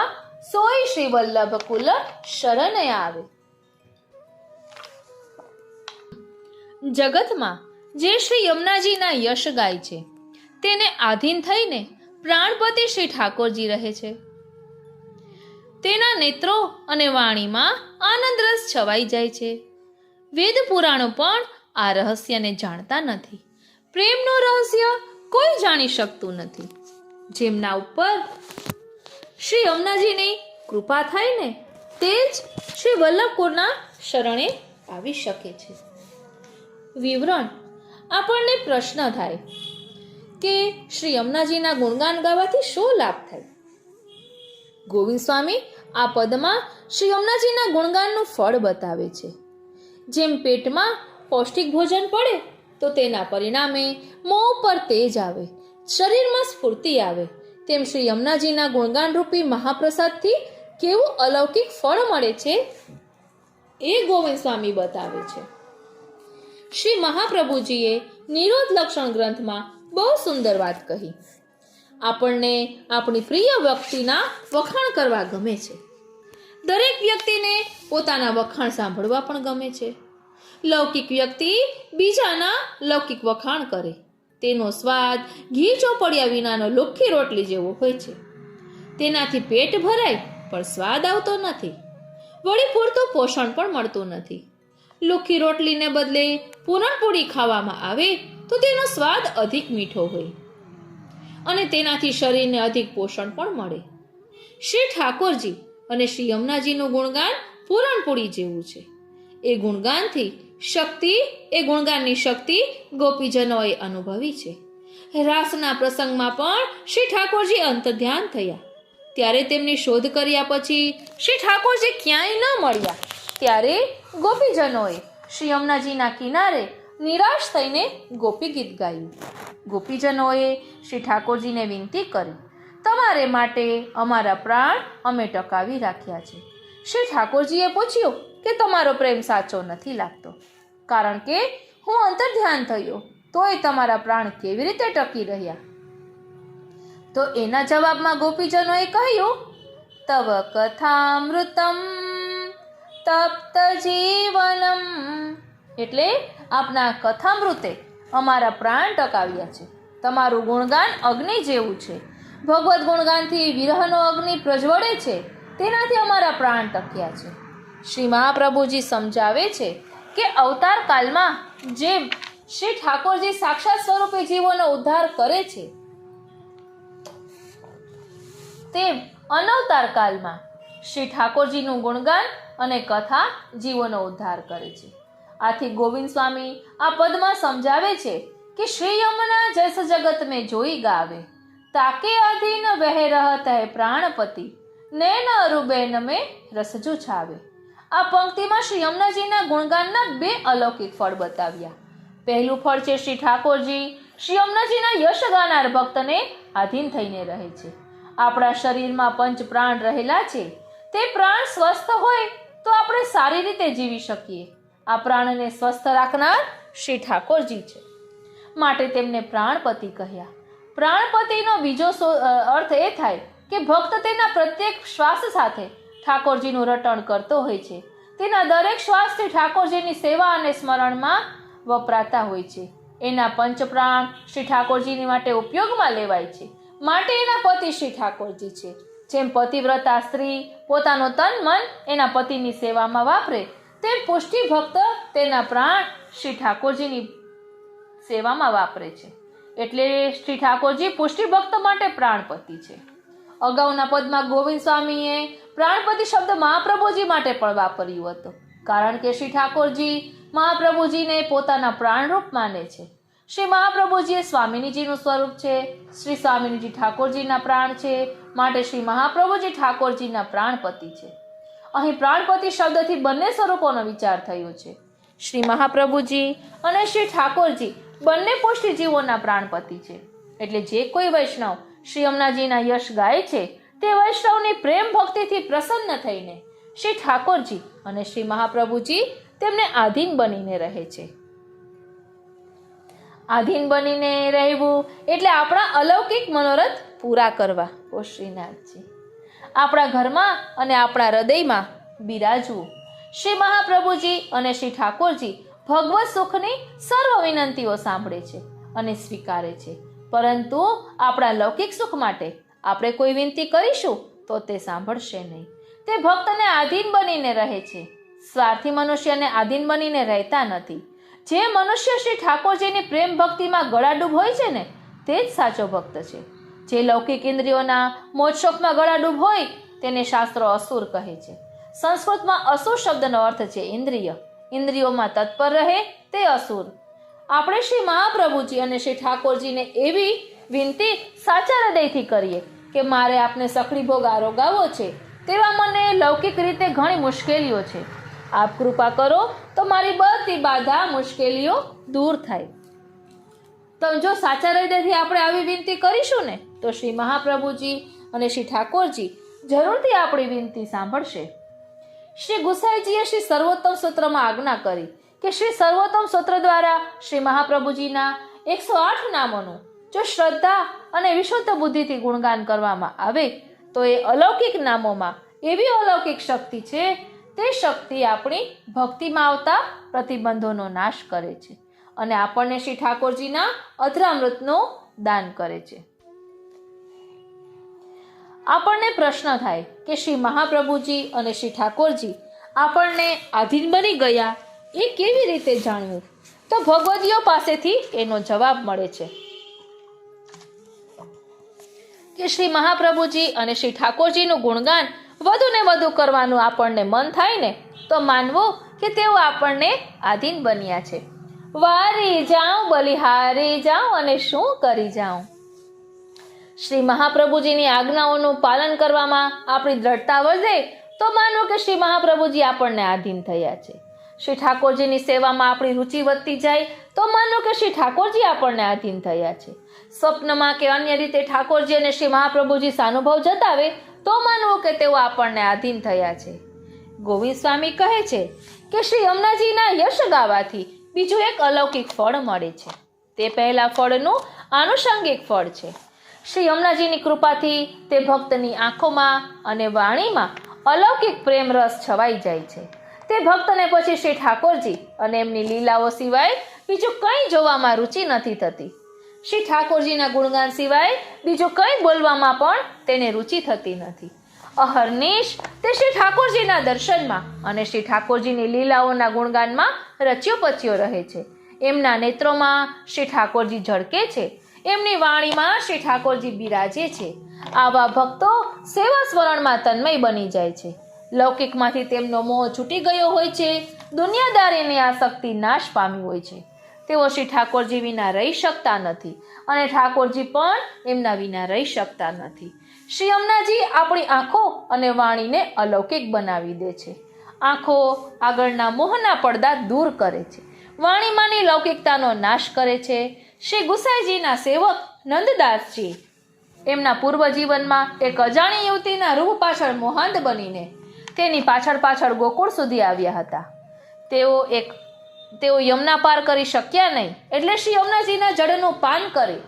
[SPEAKER 1] सोई श्री वल्लभ कुल शरण आवे. જગતમાં જે શ્રી યમુનાજીના યશ ગાય છે તેને આધીન થઈને પ્રાણપતિ શ્રી ઠાકોરજી રહે છે. તેના નેત્રો અને વાણીમાં આનંદ રસ છવાઈ જાય છે. વેદ પુરાણો પણ આ રહસ્યને જાણતા નથી. પ્રેમનું રહસ્ય કોઈ જાણી શકતું નથી. જેમના ઉપર શ્રી યમુનાજીની કૃપા થાય ને તે જ શ્રી વલ્લભકુળના શરણે આવી શકે છે. વિવરણ: આપણને પ્રશ્ન થાય કે શ્રી યમુનાજીના ગુણગાન ગાવાથી શું લાભ થાય? ગોવિંદ સ્વામી આ પદમાં શ્રી યમુનાજીના ગુણગાનનું ફળ બતાવે છે. જેમ પેટમાં પૌષ્ટિક ભોજન પડે તો તેના પરિણામે મોં ઉપર તેજ આવે, શરીરમાં સ્ફૂર્તિ આવે, તેમ શ્રી યમુનાજીના ગુણગાન રૂપી મહાપ્રસાદથી કેવું અલૌકિક ફળ મળે છે એ ગોવિંદ સ્વામી બતાવે છે. શ્રી મહાપ્રભુજીએ નિરોધ લક્ષણ ગ્રંથમાં બહુ સુંદર વાત કહી. આપણને આપણી પ્રિય વ્યક્તિના વખાણ કરવા ગમે છે. દરેક વ્યક્તિને પોતાના વખાણ સાંભળવા પણ ગમે છે. લૌકિક વ્યક્તિ બીજાના લૌકિક વખાણ કરે તેનો સ્વાદ ઘી ચોપડ્યા વિનાનો લુખ્ખી રોટલી જેવો હોય છે. તેનાથી પેટ ભરાય પણ સ્વાદ આવતો નથી, વળી પૂરતું પોષણ પણ મળતું નથી. લુખ્ખી રોટલીને બદલે પૂરણપોળી ખાવામાં આવે તો તેનો સ્વાદ અધિક મીઠો હોય અને તેનાથી શરીરને અધિક પોષણ પણ મળે. શ્રી ઠાકોરજી અને શ્રી યમુનાજીનું ગુણગાન પૂરણપોળી જેવું છે. એ ગુણગાનની શક્તિ ગોપીજનોએ અનુભવી છે. રાસના પ્રસંગમાં પણ શ્રી ઠાકોરજી અંતર્ધ્યાન થયા. ત્યારે તેમની શોધ કર્યા પછી શ્રી ઠાકોરજી ક્યાંય ન મળ્યા. ત્યારે ગોપીજનોએ શ્રી યમુનાજીના કિનારે નિરાશ થઈને ગોપી ગીત ગાયું. ગોપીજનોએ શ્રી ઠાકોરજીને વિનંતી કરી, તમારે માટે અમારા પ્રાણ અમે ટકાવી રાખ્યા છે. શ્રી ઠાકોરજીએ પૂછ્યું કે તમારો પ્રેમ સાચો નથી લાગતો, કારણ કે હું અંતર્ધ્યાન થયો તોય તમારા પ્રાણ કેવી રીતે ટકી રહ્યા? તો એના જવાબમાં ગોપીજનોએ કહ્યું, તવ કથામૃતમ તપ્ત જીવનમ, એટલે આપના કથામૃતે અમારા પ્રાણ ટકાવ્યા છે. તમારું ગુણગાન અગ્નિ જેવું છે. ભગવદ્ ગુણગાનથી વિરહનો અગ્નિ પ્રજ્વળે છે, તેનાથી અમારા પ્રાણ ટક્યા છે. શ્રી મહાપ્રભુજી સમજાવે છે કે અવતાર કાલમાં જેમ શ્રી ઠાકોરજી સાક્ષાત સ્વરૂપે જીવોનો ઉદ્ધાર કરે છે, તેમ અનવતાર કાલમાં શ્રી ઠાકોરજીનું ગુણગાન અને કથા જીવોનો ઉદ્ધાર કરે છે. આથી ગોવિંદ સ્વામી આ પદમાં સમજાવે છે કે શ્રી યમુના જસ જગત મેં જોઈ ગાવે, તાકે અધીન વહે રહત હૈ પ્રાણપતિ, નૈન અરુબેન મેં રસજુ છાવે. આ પંક્તિમાં શ્રી યમુનાજીના ગુણગાનના 2 અલૌકિક ફળ બતાવ્યા. પહેલું ફળ છે શ્રી ઠાકોરજી શ્રી યમુનાજીના યશ ગાનાર ભક્તને આધીન થઈને રહે છે. આપણા શરીરમાં પંચ પ્રાણ રહેલા છે. તે પ્રાણ સ્વસ્થ હોય તો આપણે સારી રીતે જીવી શકીએ. આ પ્રાણને સ્વસ્થ રાખનાર શ્રી ઠાકોરજી છે, માટે તેમને પ્રાણપતિ કહ્યા. પ્રાણપતિનો બીજો અર્થ એ થાય કે ભક્ત તેના પ્રત્યેક શ્વાસ સાથે ઠાકોરજીનું રટણ કરતો હોય છે. તેના દરેક શ્વાસથી ઠાકોરજીની સેવા અને સ્મરણમાં વપરાતા હોય છે. એના પંચપ્રાણ શ્રી ઠાકોરજીની માટે ઉપયોગમાં લેવાય છે, માટે એના પતિ શ્રી ઠાકોરજી છે. જેમ પતિવ્રતા સ્ત્રી પોતાનું તન મન એના પતિની સેવામાં વાપરે, તેમ પુષ્ટિ ભક્ત તેના પ્રાણ શ્રી ઠાકોરજીની સેવામાં વાપરે છે. એટલે શ્રી ઠાકોરજી પુષ્ટિ ભક્ત માટે પ્રાણપતિ છે. અગાઉના પદમાં ગોવિંદ સ્વામીએ પ્રાણપતિ શબ્દ મહાપ્રભુજી માટે પણ વાપર્યું હતું, કારણ કે શ્રી ઠાકોરજી મહાપ્રભુજીને પોતાના પ્રાણરૂપ માને છે. શ્રી મહાપ્રભુજી એ સ્વામિનીજીનું સ્વરૂપ છે. શ્રી સ્વામિનીજી ઠાકોરજીના પ્રાણ છે, માટે શ્રી મહાપ્રભુજી ઠાકોરજીના પ્રાણપતિ છે. અહીં પ્રાણપતિ શબ્દથી બંને સ્વરૂપોનો વિચાર થયો છે. શ્રી મહાપ્રભુજી અને શ્રી ઠાકોરજી બંને પુષ્ટિજીવોના પ્રાણપતિ છે. એટલે જે કોઈ વૈષ્ણવ શ્રી યમુનાજીના યશ ગાય છે, તે વૈષ્ણવની પ્રેમ ભક્તિથી પ્રસન્ન થઈને શ્રી ઠાકોરજી અને શ્રી મહાપ્રભુજી તેમને આધીન બનીને રહે છે. આધીન બનીને રહેવું એટલે આપણા અલૌકિક મનોરથ પૂરા કરવા. ઓ શ્રીનાથજી, આપણા ઘરમાં અને આપણા હૃદયમાં બિરાજવું. શ્રી મહાપ્રભુજી અને શ્રી ઠાકોરજી ભગવત સુખની સર્વ વિનંતીઓ સાંભળે છે અને સ્વીકારે છે, પરંતુ આપણા લૌકિક સુખ માટે આપણે કોઈ વિનંતી કરીશું તો તે સાંભળશે નહીં. તે ભક્તને આધીન બનીને રહે છે, સ્વાર્થી મનુષ્યને આધીન બનીને રહેતા નથી. જે મનુષ્ય શ્રી ઠાકોરજીની પ્રેમ ભક્તિમાં ગળાડૂબ હોય છે ને, તે જ સાચો ભક્ત છે. જે લૌકિક ઇન્દ્રિયોના મોજશોખમાં ગળાડૂબ હોય તેને શાસ્ત્રો અસુર કહે છે. સંસ્કૃતમાં અસુર શબ્દનો અર્થ છે ઇન્દ્રિય. ઇન્દ્રિયોમાં તત્પર રહે તે અસુર. આપણે શ્રી મહાપ્રભુજી અને શ્રી ઠાકોરજીને એવી વિનંતી સાચા હૃદયથી કરીએ કે મારે આપને સખડી ભોગ આરોગાવો છે, તેવા મને લૌકિક રીતે ઘણી મુશ્કેલીઓ છે. આપ કૃપા કરો તો મારી બધી બાધા મુશ્કેલીઓ દૂર થાય. તો જો સાચા હૃદયથી આપણે આવી વિનંતી કરીશું ને, તો શ્રી મહાપ્રભુજી અને શ્રી ઠાકોરજી જરૂરથી આપણી વિનંતી સાંભળશે. શ્રી ગુસાઈજીએ શ્રી સર્વોત્તમ સૂત્રમાં આજ્ઞા કરી કે શ્રી સર્વોત્તમ સૂત્ર દ્વારા શ્રી મહાપ્રભુજીના 108 નામોનું જો શ્રદ્ધા અને વિશુદ્ધ બુદ્ધિથી ગુણગાન કરવામાં આવે તો એ અલૌકિક નામોમાં એવી અલૌકિક શક્તિ છે, તે શક્તિ આપણી ભક્તિમાં આવતા પ્રતિબંધોનો નાશ કરે છે અને આપણને શ્રી ઠાકોરજીના અધરામૃતનું દાન કરે છે. આપણને પ્રશ્ન થાય કે શ્રી મહાપ્રભુજી અને શ્રી ઠાકોરજી આપણને આધીન બની ગયા એ કેવી રીતે જાણવું? તો ભગવદીઓ પાસેથી એનો જવાબ મળે છે કે શ્રી મહાપ્રભુજી અને શ્રી ઠાકોરજીનું ગુણગાન વધુ ને વધુ કરવાનું આપણને મન થાય ને, તો માનવું કે તેઓ આપણને આધીન બન્યા છે. વારી જાઉં બલિહારી જાઉં અને શું કરી જાઉં. શ્રી મહાપ્રભુજીની આજ્ઞાઓનું પાલન કરવામાં આપણી દ્રઢતા વધે તો માનવું કે શ્રી મહાપ્રભુજી આપણને આધીન થયા છે. શ્રી ઠાકોરજીની સેવામાં આપણી રુચિ વધતી જાય તો માનવું કે શ્રી ઠાકોરજી આપણને આધીન થયા છે. સ્વપ્નમાં કે અન્ય રીતે ઠાકોરજી અને શ્રી મહાપ્રભુજી સાનુભવ જતાવે તો માનવું કે તેઓ આપણને આધીન થયા છે. ગોવિંદ સ્વામી કહે છે કે શ્રી યમુનાજીના યશ ગાવાથી બીજું એક અલૌકિક ફળ મળે છે. તે પહેલા ફળનું આનુષંગિક ફળ છે. શ્રી યમુનાજીની કૃપાથી તે ભક્તની આંખોમાં અને વાણીમાં અલૌકિક પ્રેમ રસ છવાઈ જાય છે. તે ભક્તને પછી શ્રી ઠાકોરજી અને એમની લીલાઓ સિવાય બીજું કંઈ જોવામાં રુચિ નથી થતી. શ્રી ઠાકોરજીના ગુણગાન સિવાય બીજું કંઈ બોલવામાં પણ તેને રુચિ થતી નથી. અહર્નિશ તે શ્રી ઠાકોરજીના દર્શનમાં અને શ્રી ઠાકોરજીની લીલાઓના ગુણગાનમાં રચ્યો પચ્યો રહે છે. એમના નેત્રોમાં શ્રી ઠાકોરજી ઝળકે છે, એમની વાણીમાં શ્રી ઠાકોરજી બિરાજે છે. આવા ભક્તો સેવા સ્મરણમાં તન્મય બની જાય છે. લૌકિકમાંથી તેમનો મોહ છૂટી ગયો હોય છે, દુનિયાદારીની આસક્તિ નાશ પામી હોય છે. તેઓ શ્રી ઠાકોરજી વિના રહી શકતા નથી અને ઠાકોરજી પણ એમના વિના રહી શકતા નથી. શ્રી યમુનાજી આપણી આંખો અને વાણીને અલૌકિક બનાવી દે છે. આંખો આગળના મોહના પડદા દૂર કરે છે, વાણીમાંની લૌકિકતાનો નાશ કરે છે. શ્રી ગુસાઈજીના સેવક નંદદાસજી એમના પૂર્વ જીવનમાં એક અજાણી યુવતીના રૂપ પાછળ મોહાંત બનીને તેની પાછળ પાછળ ગોકુળ સુધી આવ્યા હતા. તેઓ યમુના પાર કરી શક્યા નહીં, એટલે શ્રી યમુનાજીના જળનું પાન કરી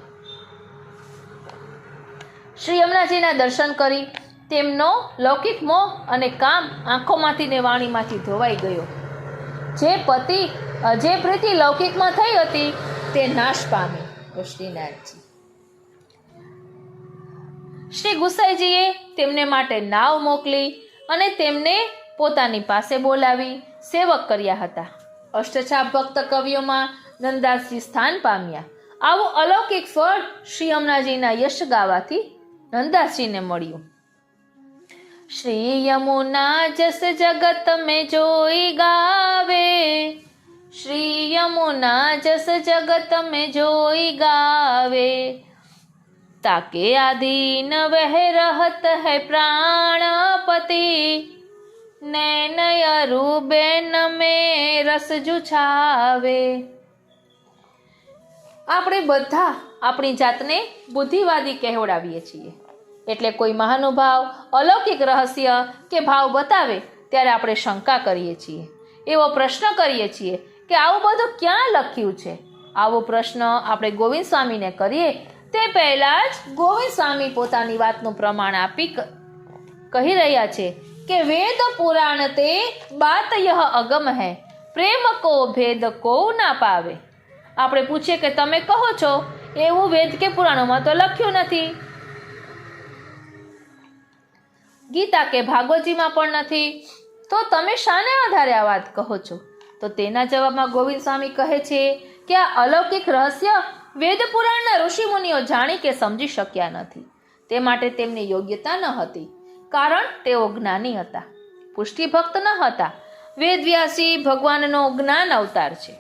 [SPEAKER 1] શ્રી યમુનાજીના દર્શન કરી તેમનો લૌકિક મોહ અને કામ આંખોમાંથી ને વાણીમાંથી ધોવાઈ ગયો. જે પ્રીતિ લૌકિકમાં થઈ હતી તે નાશ પામી. શ્રીનાથજી શ્રી ગુસાઈજીએ તેમને માટે નાવ મોકલી અને તેમને પોતાની પાસે બોલાવી સેવક કર્યા હતા. અષ્ટછાપ ભક્ત કવિઓમાં નંદાસજી સ્થાન પામ્યા. આવું અલૌકિક ફળ શ્રી યમુનાજીના યશ ગાવાથી નંદાસજીને મળ્યું. શ્રી યમુના જસ જગત મેં જોઈ ગાવે, શ્રી યમુના જસ જગત મેં જોઈ ગાવે, ताके आदीन वह रहत है प्राणपति, नैन अरुबेन में रस जुछावे. આપણે બધા આપણી જાતને બુદ્ધિવાદી કહેવડાવીએ છીએ. એટલે કોઈ મહાનુભાવ અલૌકિક રહસ્ય કે ભાવ બતાવે ત્યારે આપણે શંકા કરીએ છીએ, એવો પ્રશ્ન કરીએ છીએ કે આવું બધું ક્યાં લખ્યું છે. આવો પ્રશ્ન આપણે ગોવિંદ સ્વામીને કરીએ તે પહેલા જ ગોવિંદ સ્વામી પોતાની વાતનું પ્રમાણ આપી કહી રહ્યા છે કે વેદ પુરાણ તે બાત યહ અગમ હૈ, પ્રેમ કો ભેદ કો ના પાવે. આપણે પૂછીએ કે તમે કહો છો એવું વેદ કે પુરાણોમાં તો લખ્યું નથી, ગીતા કે ભાગવતજીમાં પણ નથી, તો તમે શાને આધારે આ વાત કહો છો? તો તેના જવાબમાં ગોવિંદ સ્વામી કહે છે કે આ અલૌકિક રહસ્ય વેદ પુરાણના ઋષિમુનિઓ જાણી કે સમજી શક્યા નથી. તે માટે તેમની યોગ્યતા ન હતી, કારણ તેઓ જ્ઞાની હતા, પુષ્ટિ ભક્ત ન હતા. વેદવ્યાસી ભગવાનનો જ્ઞાન અવતાર છે,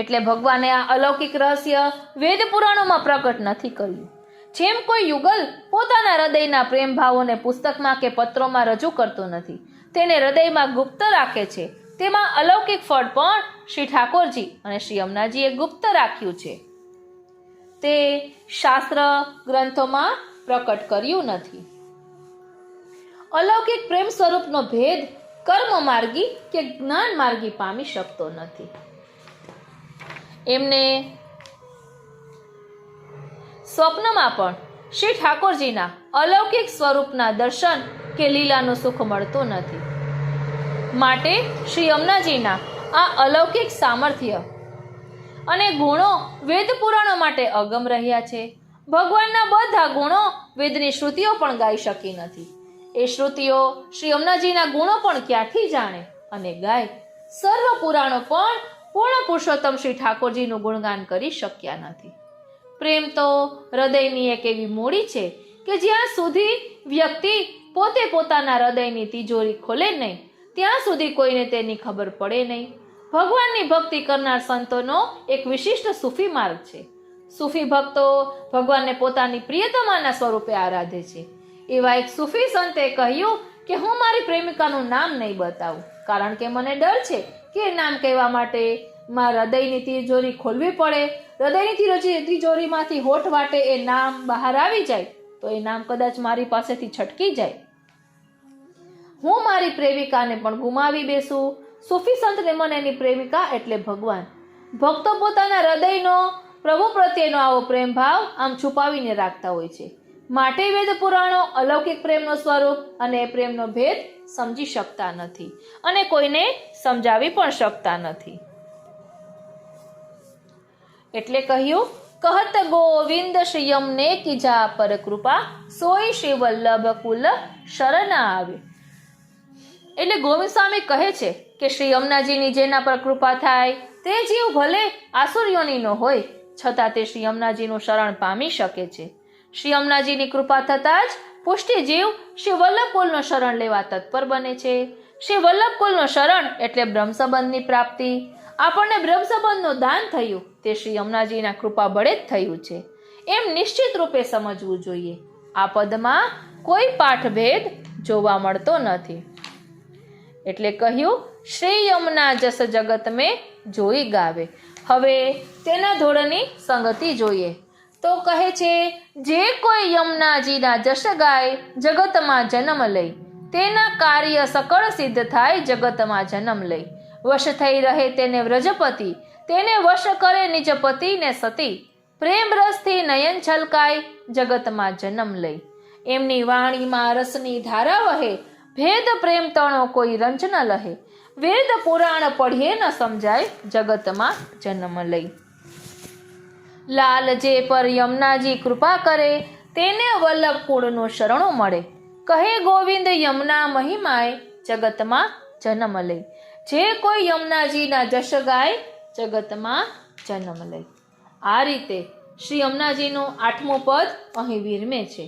[SPEAKER 1] એટલે ભગવાને આ અલૌકિક રહસ્ય વેદ પુરાણોમાં પ્રગટ નથી કર્યું. જેમ કોઈ યુગલ પોતાના હૃદયના પ્રેમ ભાવોને પુસ્તકમાં કે પત્રોમાં રજૂ કરતો નથી, તેને હૃદયમાં ગુપ્ત રાખે છે, તેમાં અલૌકિક ફળ પણ શ્રી ઠાકોરજી અને શ્રી યમુનાજીએ ગુપ્ત રાખ્યું છે. તે શાસ્ત્ર ગ્રંથોમાં પ્રકટ કર્યું નથી. અલૌકિક પ્રેમ સ્વરૂપનો ભેદ કર્મ માર્ગી કે જ્ઞાન માર્ગી પામી શકતો નથી. એમને સ્વપ્નમાં પણ શ્રી ઠાકોરજીના અલૌકિક સ્વરૂપના દર્શન કે લીલાનું સુખ મળતું નથી. માટે શ્રી યમુનાજીના આ અલૌકિક સામર્થ્ય અને ગુણો વેદ પુરાણો માટે અગમ રહ્યા છે. ભગવાનના બધા ગુણો વેદની શ્રુતિઓ પણ ગાઈ શકી નથી. એ શ્રુતિઓ શ્રી યમુનાજીના ગુણો પણ ક્યાંથી જાણે અને ગાય? સર્વ પુરાણો પણ પૂર્ણ પુરુષોત્તમ શ્રી ઠાકોરજીનું ગુણગાન કરી શક્યા નથી. પ્રેમ તો હૃદયની એક એવી મૂડી છે કે જ્યાં સુધી વ્યક્તિ પોતે પોતાના હૃદયની તિજોરી ખોલે નહીં ત્યાં સુધી કોઈને તેની ખબર પડે નહીં. ભગવાનની ભક્તિ કરનાર સંતોનો એક વિશિષ્ટ સૂફી માર્ગ છે. સૂફી ભક્તો ભગવાનને પોતાની પ્રિયતમાના સ્વરૂપે આરાધે છે. એવા એક સૂફી સંતે કહ્યું કે હું મારી પ્રેમિકાનું નામ નહીં બતાવું, કારણ કે મને ડર છે કે નામ કહેવા માટે મારા હૃદયની તિજોરી ખોલવી પડે. હૃદયની તિજોરીમાંથી હોઠ વાટે એ નામ બહાર આવી જાય તો એ નામ કદાચ મારી પાસેથી છટકી જાય, હું મારી પ્રેમિકાને પણ ગુમાવી બેસું. સૂફી સંતને મને એની પ્રેમિકા એટલે ભગવાન. ભક્તો પોતાના હૃદયનો પ્રભુ પ્રત્યેનો આવો પ્રેમ ભાવ આમ છુપાવીને રાખતા હોય છે. માટે વેદ પુરાણો અલૌકિક પ્રેમનો સ્વરૂપ અને એ પ્રેમનો ભેદ સમજી શકતા નથી અને કોઈને સમજાવી પણ શકતા નથી. એટલે કહ્યું, કહત ગોવિંદ શ્રી યમને કીજા પર કૃપા, સોય શ્રી વલ્લભ કુલ શરણ આવે. એટલે ગોવિંદ સ્વામી કહે છે કે શ્રી યમુનાજીની જેના પર કૃપા થાય તે જીવ ભલે આસુરીઓનો હોય છતાં તે શ્રી યમુનાજીનું શરણ પામી શકે છે. શ્રી યમુનાજીની કૃપા થતાં જ પુષ્ટિ જીવ શ્રી વલ્લભકુલનો શરણ લેવા તત્પર બને છે. શ્રી વલ્લભકુલનો શરણ એટલે બ્રહ્મસંબંધની પ્રાપ્તિ. આપણને બ્રહ્મસંબંધનું દાન થયું તે શ્રી યમુનાજીના કૃપા બળે જ થયું છે, એમ નિશ્ચિત રૂપે સમજવું જોઈએ. આ પદમાં કોઈ પાઠભેદ જોવા મળતો નથી. એટલે કહ્યું, શ્રી યમુના જસ જગત મેં જોઈ ગાવે. હવે તેના ધોરણની સંગતિ જોઈએ તો કહે છે, જે કોઈ યમુનાજીના જશ ગાય જગતમાં જન્મ લઈ, તેના કાર્ય સકળ સિદ્ધ થાય જગતમાં જન્મ લઈ. વશ થઈ રહે તેને વ્રજપતિ, તેને વશ કરે નિજપતિ ને સતી, પ્રેમ રસથી નયન છલકાય જગતમાં જન્મ લઈ. એમની વાણીમાં રસની ધારા વહે, ભેદ પ્રેમ તણો કોઈ રંજ ન લહે, વેદ પુરાણ પઢીએ ન સમજાય જગતમાં જન્મ લઈ. લાલ જે પર યમુનાજી કૃપા કરે, તેને વલ્લભ કુળનું શરણું મળે, કહે ગોવિંદ યમુના મહિમાય જગતમાં જન્મ લઈ. જે કોઈ યમુનાજીના જશ ગાય જગતમાં જન્મ લઈ. આ રીતે શ્રી યમુનાજીનું 8મું પદ અહીં વિરમે છે.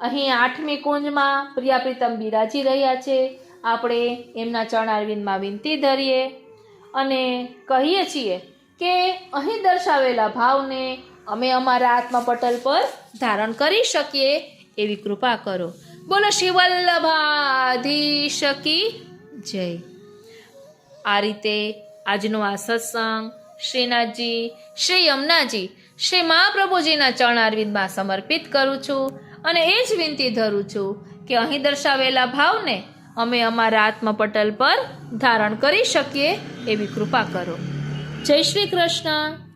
[SPEAKER 1] અહીં 8મી કુંજમાં પ્રિયાપ્રીતમ બિરાજી રહ્યા છે. આપણે એમના ચરણારવિંદમાં વિનંતી ધરીએ અને કહીએ છીએ કે અહીં દર્શાવેલા ભાવને અમે અમારા આત્મપટલ પર ધારણ કરી શકીએ એવી કૃપા કરો. બોલો શ્રી વલ્લભાધીશ કી જય. આ રીતે આજનો આ સત્સંગ શ્રીનાથજી, શ્રી યમુનાજી, શ્રી મહાપ્રભુજીના ચરણારવિંદમાં સમર્પિત કરું છું અને એ જ વિનંતી ધરું છું કે અહીં દર્શાવેલા ભાવને અમે અમારા આત્મપટલ પર ધારણ કરી શકીએ એવી કૃપા કરો. જય શ્રી કૃષ્ણ.